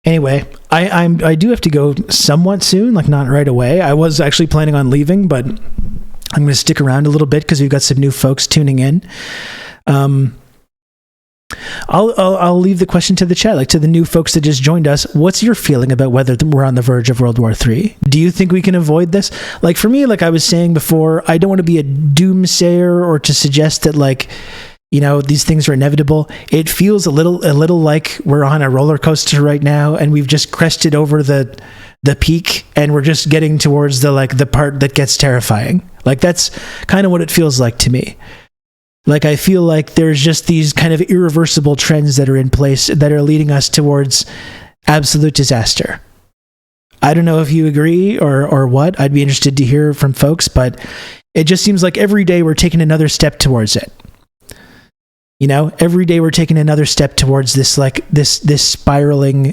Anyway, I do have to go somewhat soon, like not right away. I was actually planning on leaving, but I'm going to stick around a little bit because we've got some new folks tuning in. I'll leave the question to the chat, like to the new folks that just joined us. What's your feeling about whether we're on the verge of World War III? Do you think we can avoid this? Like for me, like I was saying before, I don't want to be a doomsayer or to suggest that like, you know, these things are inevitable. It feels a little like we're on a roller coaster right now, and we've just crested over the peak, and we're just getting towards the part that gets terrifying. Like that's kind of what it feels like to me. Like I feel like there's just these kind of irreversible trends that are in place that are leading us towards absolute disaster. I don't know if you agree or what. I'd be interested to hear from folks, but it just seems like every day we're taking another step towards it. You know, every day we're taking another step towards this, like this spiraling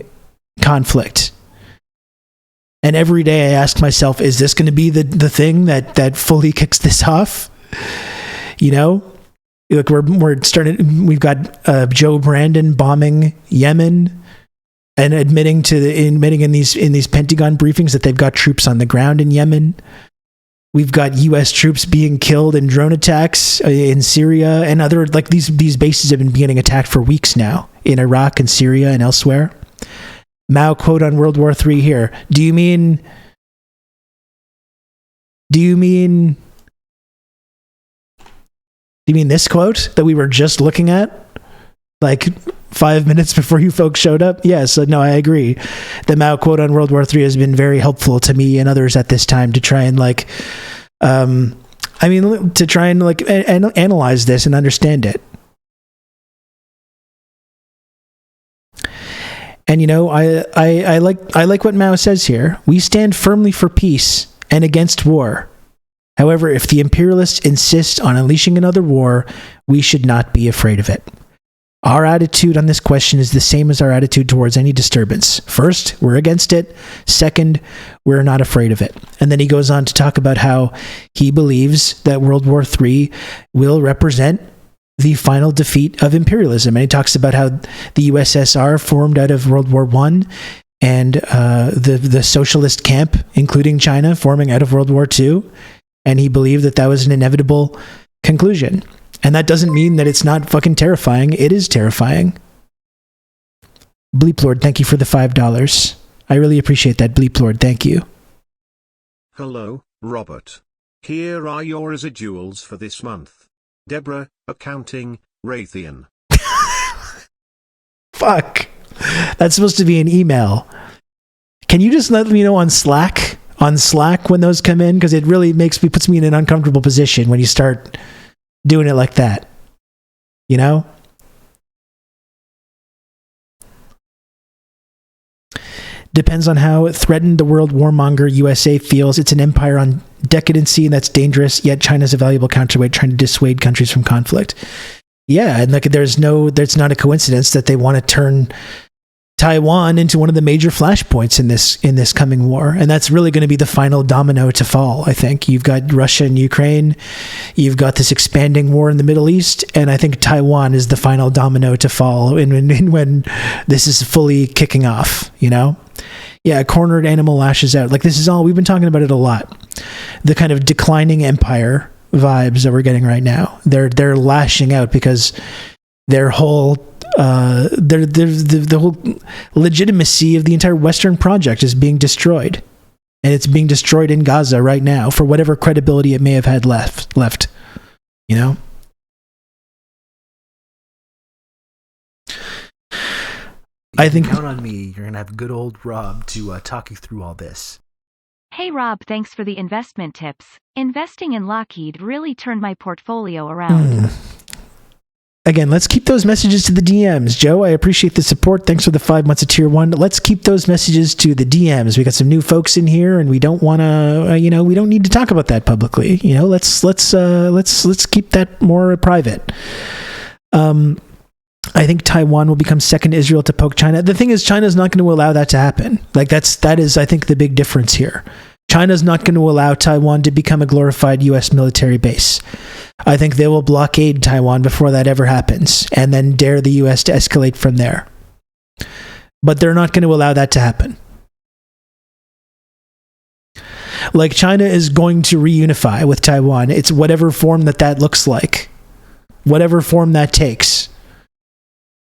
conflict. And every day I ask myself, is this going to be the thing that fully kicks this off? You know, look, we've got Joe Brandon bombing Yemen and admitting in these Pentagon briefings that they've got troops on the ground in Yemen. We've got U.S. troops being killed in drone attacks in Syria and other, like these bases have been getting attacked for weeks now in Iraq and Syria and elsewhere. Mao quote on World War III here. Do you mean this quote that we were just looking at? Like 5 minutes before you folks showed up? Yes, no, I agree. The Mao quote on World War III has been very helpful to me and others at this time to try and analyze this and understand it. And you know, I like what Mao says here. We stand firmly for peace and against war. However, if the imperialists insist on unleashing another war, we should not be afraid of it. Our attitude on this question is the same as our attitude towards any disturbance. First, we're against it. Second, we're not afraid of it. And then he goes on to talk about how he believes that World War III will represent the final defeat of imperialism. And he talks about how the USSR formed out of World War I and the socialist camp, including China, forming out of World War II. And he believed that was an inevitable conclusion. And that doesn't mean that it's not fucking terrifying. It is terrifying. Bleep Lord, thank you for the $5. I really appreciate that, Bleep Lord. Thank you. Hello, Robert. Here are your residuals for this month. Deborah, accounting, Raytheon. Fuck. That's supposed to be an email. Can you just let me know on Slack? On Slack when those come in? Because it really puts me in an uncomfortable position when you start doing it like that. You know? Depends on how threatened the world warmonger USA feels. It's an empire on decadency, and that's dangerous, yet China's a valuable counterweight trying to dissuade countries from conflict. Yeah, and like there's not a coincidence that they want to turn Taiwan into one of the major flashpoints in this coming war, and that's really going to be the final domino to fall. I think you've got Russia and Ukraine, you've got this expanding war in the Middle East, and I think Taiwan is the final domino to fall when this is fully kicking off. You know, yeah, a cornered animal lashes out. Like this is all we've been talking about it a lot. The kind of declining empire vibes that we're getting right now. They're lashing out because their whole the whole legitimacy of the entire Western project is being destroyed, and it's being destroyed in Gaza right now for whatever credibility it may have had left. You know. I think count on me. You're gonna have good old Rob to talk you through all this. Hey Rob, thanks for the investment tips. Investing in Lockheed really turned my portfolio around. Again, let's keep those messages to the DMs. Joe, I appreciate the support. Thanks for the 5 months of tier 1. Let's keep those messages to the DMs. We got some new folks in here, and we don't want to, we don't need to talk about that publicly. You know, let's keep that more private. I think Taiwan will become second Israel to poke China. The thing is, China's not going to allow that to happen. Like that is, I think, the big difference here. China's not going to allow Taiwan to become a glorified U.S. military base. I think they will blockade Taiwan before that ever happens, and then dare the U.S. to escalate from there. But they're not going to allow that to happen. Like, China is going to reunify with Taiwan. It's whatever form that looks like. Whatever form that takes.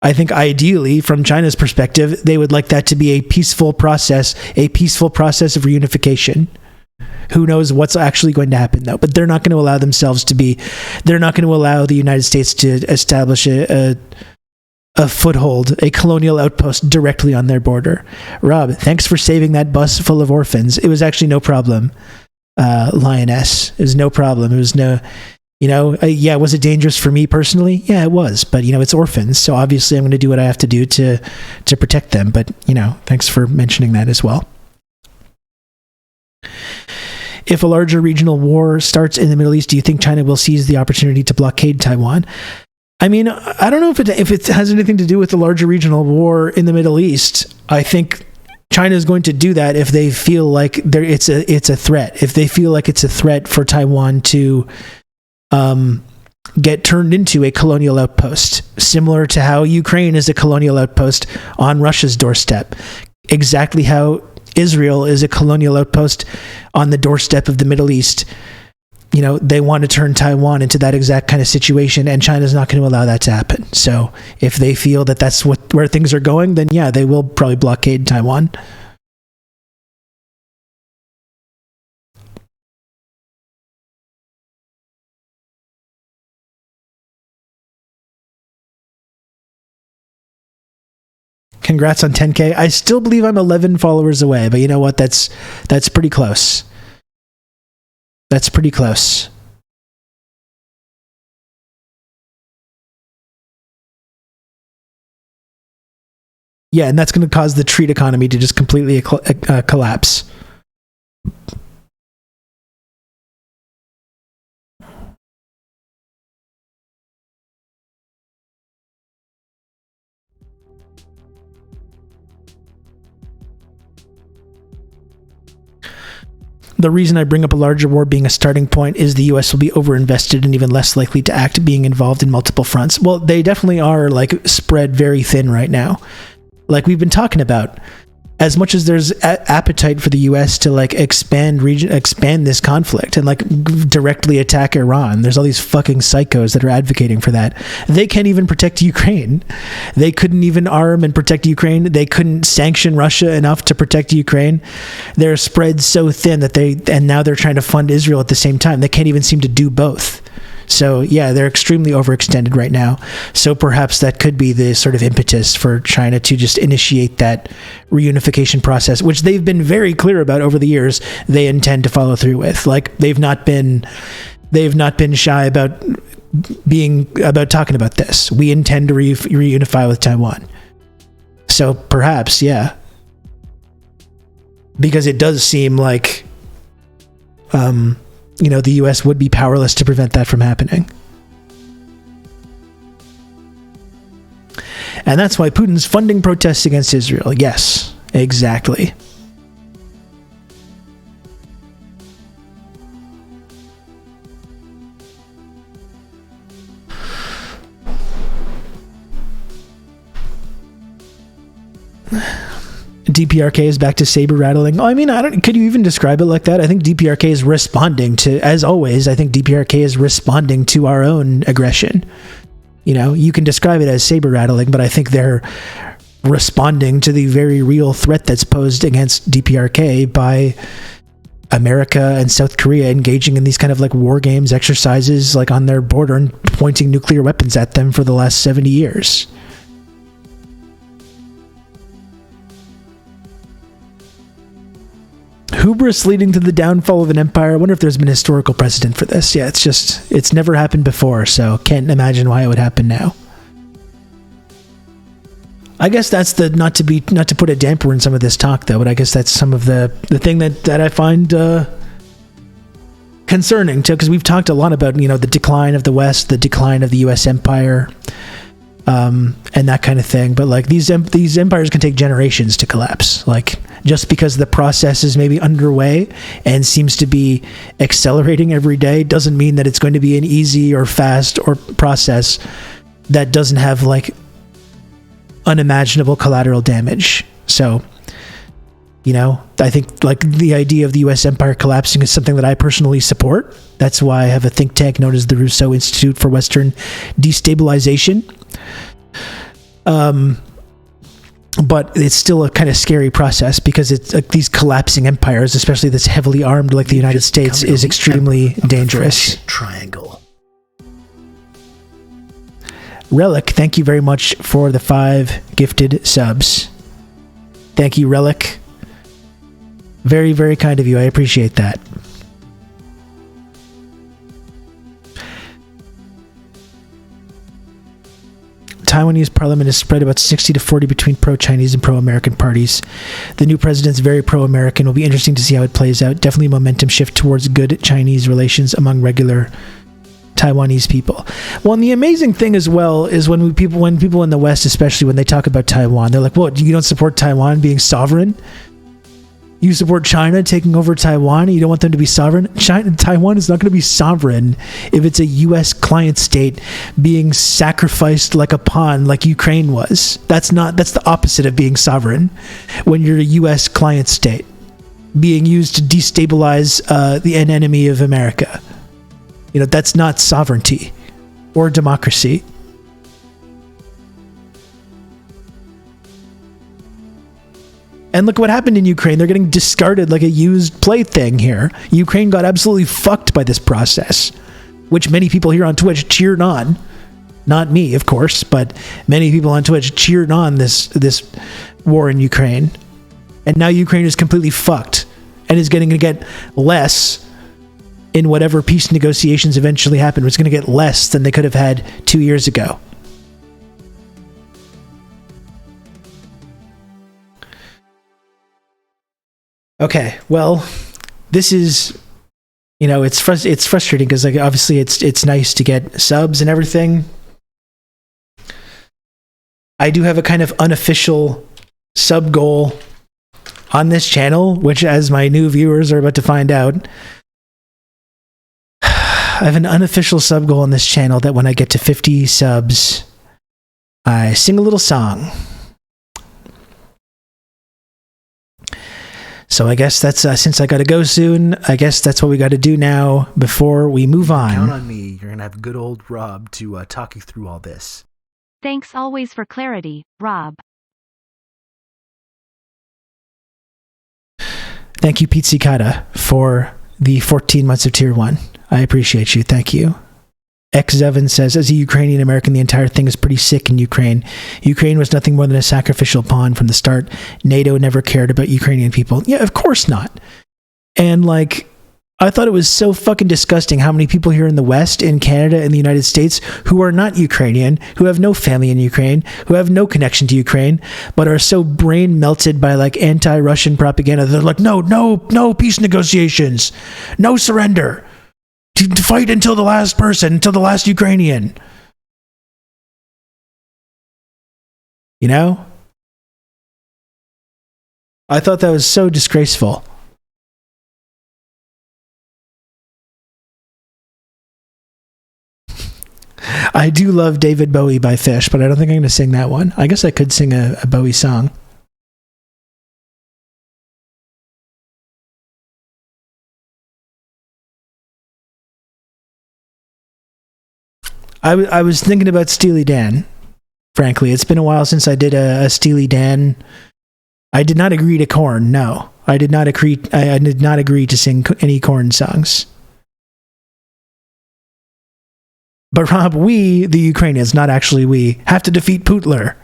I think ideally, from China's perspective, they would like that to be a peaceful process of reunification. Who knows what's actually going to happen, though? But they're not going to allow they're not going to allow the United States to establish a foothold, a colonial outpost directly on their border. Rob, thanks for saving that bus full of orphans. It was actually no problem, Lioness. It was no problem. It was no... yeah, was it dangerous for me personally? Yeah, it was. But, it's orphans, so obviously I'm going to do what I have to do to protect them. But, thanks for mentioning that as well. If a larger regional war starts in the Middle East, do you think China will seize the opportunity to blockade Taiwan? I mean, I don't know if it has anything to do with the larger regional war in the Middle East. I think China is going to do that if they feel like it's a threat. If they feel like it's a threat for Taiwan to get turned into a colonial outpost, similar to how Ukraine is a colonial outpost on Russia's doorstep. Exactly how Israel is a colonial outpost on the doorstep of the Middle East. They want to turn Taiwan into that exact kind of situation, and China's not going to allow that to happen. So if they feel that that's where things are going, then yeah, they will probably blockade Taiwan. Congrats on 10K. I still believe I'm 11 followers away, but you know what? That's pretty close. That's pretty close. Yeah, and that's going to cause the treat economy to just completely collapse. The reason I bring up a larger war being a starting point is the U.S. will be overinvested and even less likely to act, being involved in multiple fronts. Well, they definitely are spread very thin right now. Like we've been talking about, as much as there's appetite for the U.S. to like expand this conflict and like directly attack Iran, there's all these fucking psychos that are advocating for that. They can't even protect Ukraine. They couldn't even arm and protect Ukraine. They couldn't sanction Russia enough to protect Ukraine. They're spread so thin that and now they're trying to fund Israel at the same time. They can't even seem to do both. So yeah, they're extremely overextended right now. So perhaps that could be the sort of impetus for China to just initiate that reunification process, which they've been very clear about over the years they intend to follow through with. Like they've not been shy about talking about this. We intend to reunify with Taiwan. So perhaps, yeah. Because it does seem like the U.S. would be powerless to prevent that from happening. And that's why Putin's funding protests against Israel. Yes, exactly. DPRK is back to saber rattling. Oh, I mean, could you even describe it like that? I think DPRK is responding to, as always, I think DPRK is responding to our own aggression. You can describe it as saber rattling, but I think they're responding to the very real threat that's posed against DPRK by America and South Korea engaging in these kind of like war games exercises like on their border and pointing nuclear weapons at them for the last 70 years. Hubris leading to the downfall of an empire. I wonder if there's been historical precedent for this. Yeah, it's never happened before, so can't imagine why it would happen now. I guess that's not to put a damper in some of this talk though, but I guess that's some of the thing that I find concerning too, because we've talked a lot about the decline of the West, the decline of the US empire, and that kind of thing. But like these empires can take generations to collapse. Like just because the process is maybe underway and seems to be accelerating every day doesn't mean that it's going to be an easy or fast or process that doesn't have like unimaginable collateral damage. So, I think like the idea of the US empire collapsing is something that I personally support. That's why I have a think tank known as the Rousseau Institute for Western Destabilization. But it's still a kind of scary process because it's like these collapsing empires, especially that's heavily armed like the United States, is extremely dangerous. Triangle. Relic, thank you very much for the 5 gifted subs. Thank you, Relic. Very, very kind of you. I appreciate that. Taiwanese parliament is spread about 60-40 between pro-Chinese and pro-American parties. The new president's very pro-American. Will be interesting to see how it plays out. Definitely a momentum shift towards good Chinese relations among regular Taiwanese people. Well, and the amazing thing as well is when people in the West, especially when they talk about Taiwan, they're like, "What? You don't support Taiwan being sovereign? You support China taking over Taiwan? You don't want them to be sovereign? Taiwan is not going to be sovereign if it's a U.S. client state being sacrificed like a pawn, like Ukraine was. That's the opposite of being sovereign. When you're a U.S. client state being used to destabilize an enemy of America, that's not sovereignty or democracy." And look what happened in Ukraine. They're getting discarded like a used plaything here. Ukraine got absolutely fucked by this process, which many people here on Twitch cheered on. Not me, of course, but many people on Twitch cheered on this war in Ukraine. And now Ukraine is completely fucked and is going to get less in whatever peace negotiations eventually happen. It's going to get less than they could have had 2 years ago. Okay, well, this is, it's frustrating because like obviously it's nice to get subs and everything. I do have a kind of unofficial sub goal on this channel, which, as my new viewers are about to find out, I have an unofficial sub goal on this channel that when I get to 50 subs, I sing a little song. So I guess that's since I got to go soon. I guess that's what we got to do now before we move on. Count on me. You're gonna have good old Rob to talk you through all this. Thanks always for clarity, Rob. Thank you, Pete Cicada, for the 14 months of Tier 1. I appreciate you. Thank you. X7 says, as a Ukrainian American, the entire thing is pretty sick in Ukraine. Ukraine was nothing more than a sacrificial pawn from the start. NATO never cared about Ukrainian people. Yeah, of course not. And like, I thought it was so fucking disgusting how many people here in the West, in Canada, and the United States, who are not Ukrainian, who have no family in Ukraine, who have no connection to Ukraine, but are so brain melted by like anti-Russian propaganda. They're like, no peace negotiations, no surrender, to fight until the last person, until the last Ukrainian. You know? I thought that was so disgraceful. I do love David Bowie by Fish, but I don't think I'm going to sing that one. I guess I could sing a Bowie song. I was thinking about Steely Dan, frankly. It's been a while since I did a Steely Dan. I did not agree to Korn, no. I did not agree to sing any Korn songs. But Rob, we, the Ukrainians, not actually we, have to defeat Putler.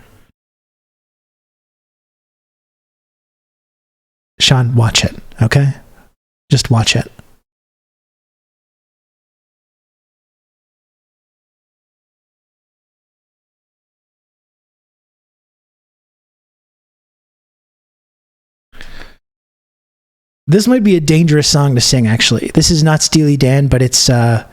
Sean, watch it, okay? Just watch it. This might be a dangerous song to sing, actually. This is not Steely Dan, but it's not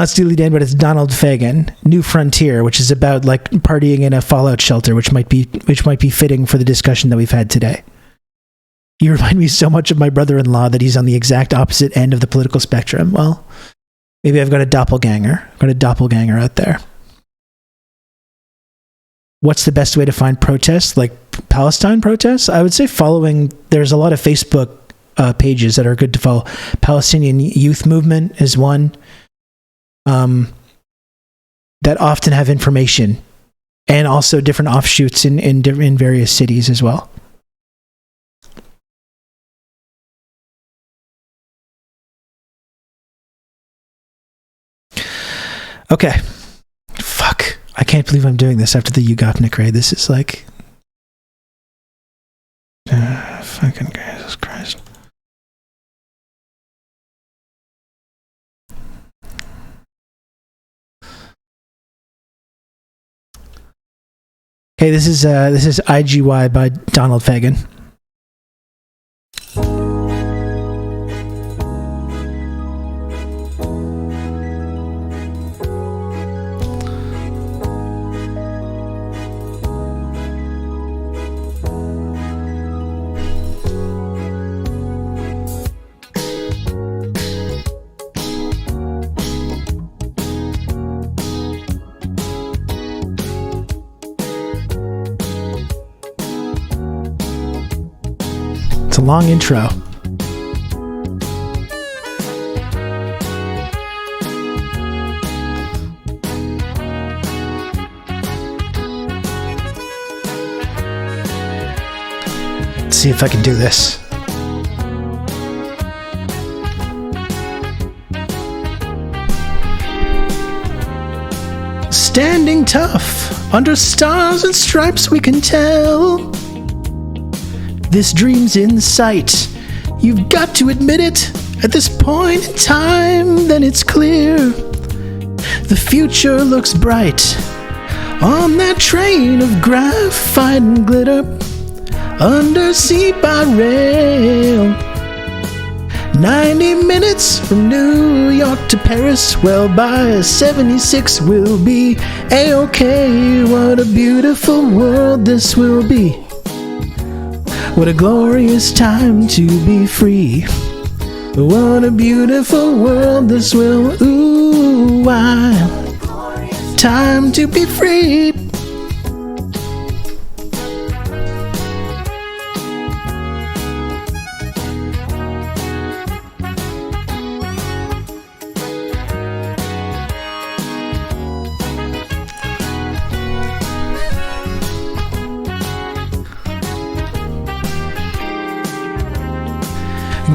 Steely Dan, but it's Donald Fagen, New Frontier, which is about like partying in a fallout shelter, which might be fitting for the discussion that we've had today. You remind me so much of my brother-in-law that he's on the exact opposite end of the political spectrum. Well, maybe I've got a doppelganger. I've got a doppelganger out there. What's the best way to find protests, like Palestine protests? I would say there's a lot of Facebook pages that are good to follow. Palestinian Youth Movement is one. That often have information, and also different offshoots in various cities as well. Okay. Fuck. I can't believe I'm doing this after the Yugopnik raid. This is like... fucking Jesus Christ. Okay, this is IGY by Donald Fagen. It's a long intro. Let's see if I can do this. Standing tough under stars and stripes, we can tell this dream's in sight. You've got to admit it. At this point in time, then it's clear the future looks bright. On that train of graphite and glitter, undersea by rail, 90 minutes from New York to Paris. Well, by 76 we'll be A-OK. What a beautiful world this will be. What a glorious time to be free. What a beautiful world this will. Ooh, time to be free.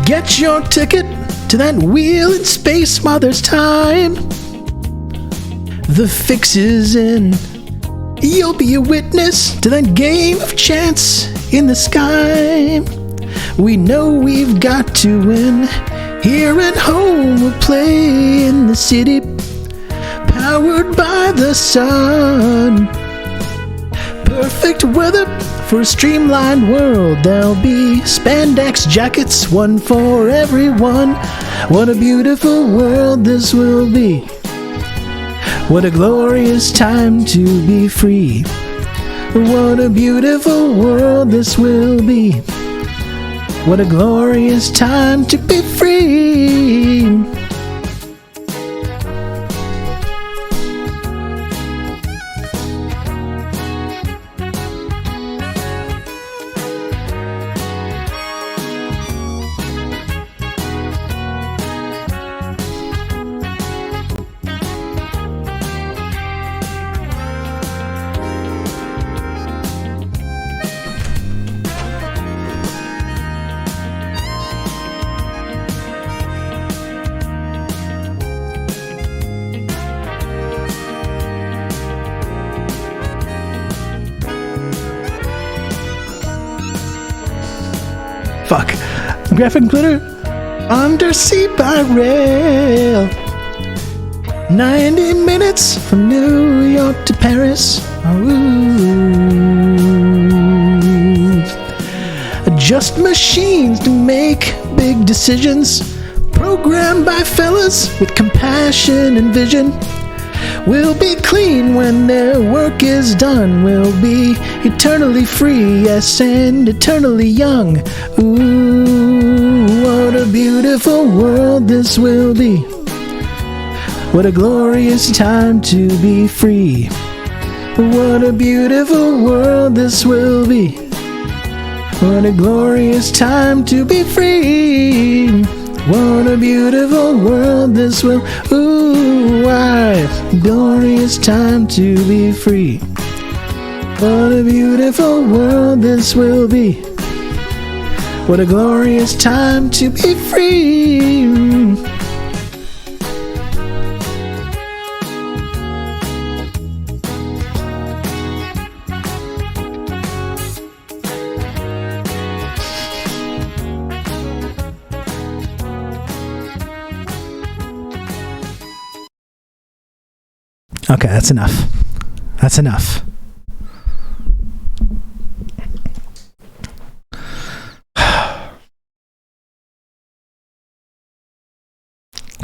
Get your ticket to that wheel in space while there's time. The fix is in. You'll be a witness to that game of chance in the sky. We know we've got to win. Here at home we'll play in the city, powered by the sun. Perfect weather for a streamlined world. There'll be spandex jackets, one for everyone. What a beautiful world this will be. What a glorious time to be free. What a beautiful world this will be. What a glorious time to be free. Fuck. Graphic glitter. Undersea by rail. 90 minutes from New York to Paris. Ooh. Just machines to make big decisions. Programmed by fellas with compassion and vision. We'll be clean when their work is done. We'll be eternally free, yes, and eternally young. Ooh, what a beautiful world this will be. What a glorious time to be free. What a beautiful world this will be. What a glorious time to be free. What a beautiful world this will. Ooh, why glorious time to be free. What a beautiful world this will be. What a glorious time to be free. Okay, that's enough. That's enough.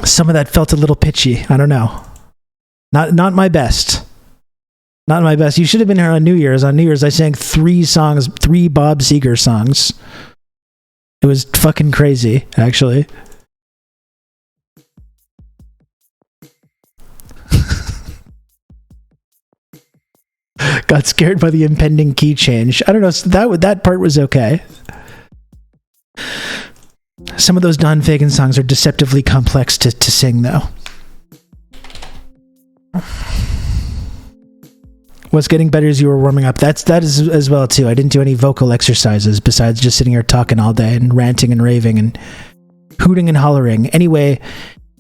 Some of that felt a little pitchy. I don't know. Not my best. Not my best. You should have been here on New Year's. On New Year's, I sang 3 songs, 3 Bob Seger songs. It was fucking crazy, actually. Got scared by the impending key change. I don't know. That part was okay. Some of those Don Fagan songs are deceptively complex to sing, though. What's getting better as you were warming up. That is as well, too. I didn't do any vocal exercises besides just sitting here talking all day and ranting and raving and hooting and hollering. Anyway,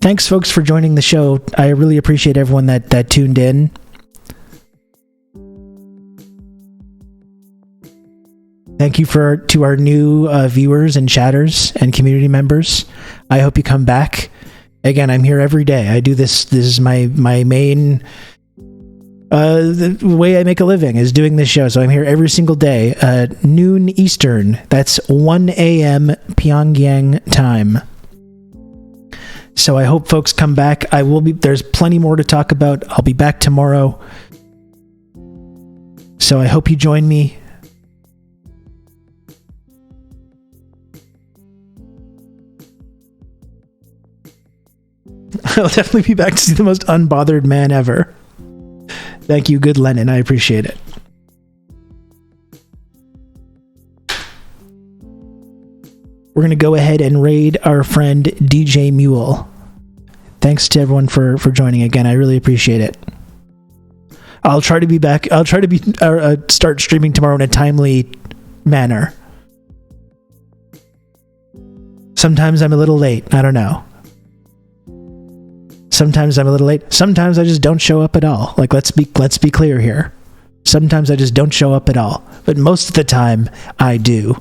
thanks, folks, for joining the show. I really appreciate everyone that tuned in. Thank you to our new viewers and chatters and community members. I hope you come back. Again, I'm here every day. I do this. This is my main the way I make a living is doing this show. So I'm here every single day, noon Eastern. That's 1 a.m. Pyongyang time. So I hope folks come back. I will be. There's plenty more to talk about. I'll be back tomorrow. So I hope you join me. I'll definitely be back to see the most unbothered man ever. Thank you, good Lennon. I appreciate it. We're going to go ahead and raid our friend DJ Mule. Thanks to everyone for joining again. I really appreciate it. I'll try to be back. I'll try to start streaming tomorrow in a timely manner. Sometimes I'm a little late. I don't know. Sometimes I'm a little late. Sometimes I just don't show up at all. Like, let's be clear here. Sometimes I just don't show up at all. But most of the time, I do.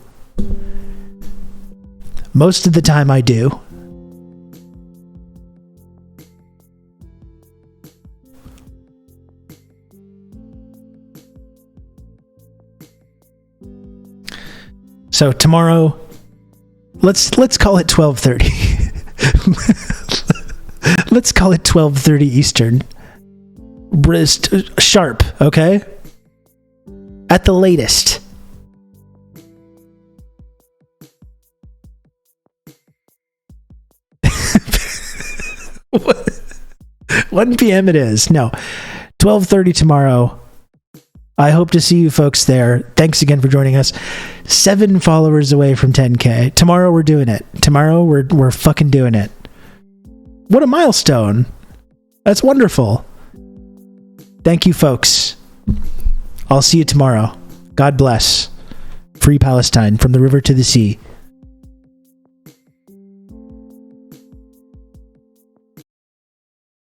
Most of the time, I do. So tomorrow, let's call it 12:30. Let's call it 12:30 Eastern. Sharp, okay? At the latest. What? 1 p.m. it is. No. 12:30 tomorrow. I hope to see you folks there. Thanks again for joining us. 7 followers away from 10K. Tomorrow we're doing it. Tomorrow we're fucking doing it. What a milestone. That's wonderful. Thank you, folks. I'll see you tomorrow. God bless. Free Palestine from the river to the sea.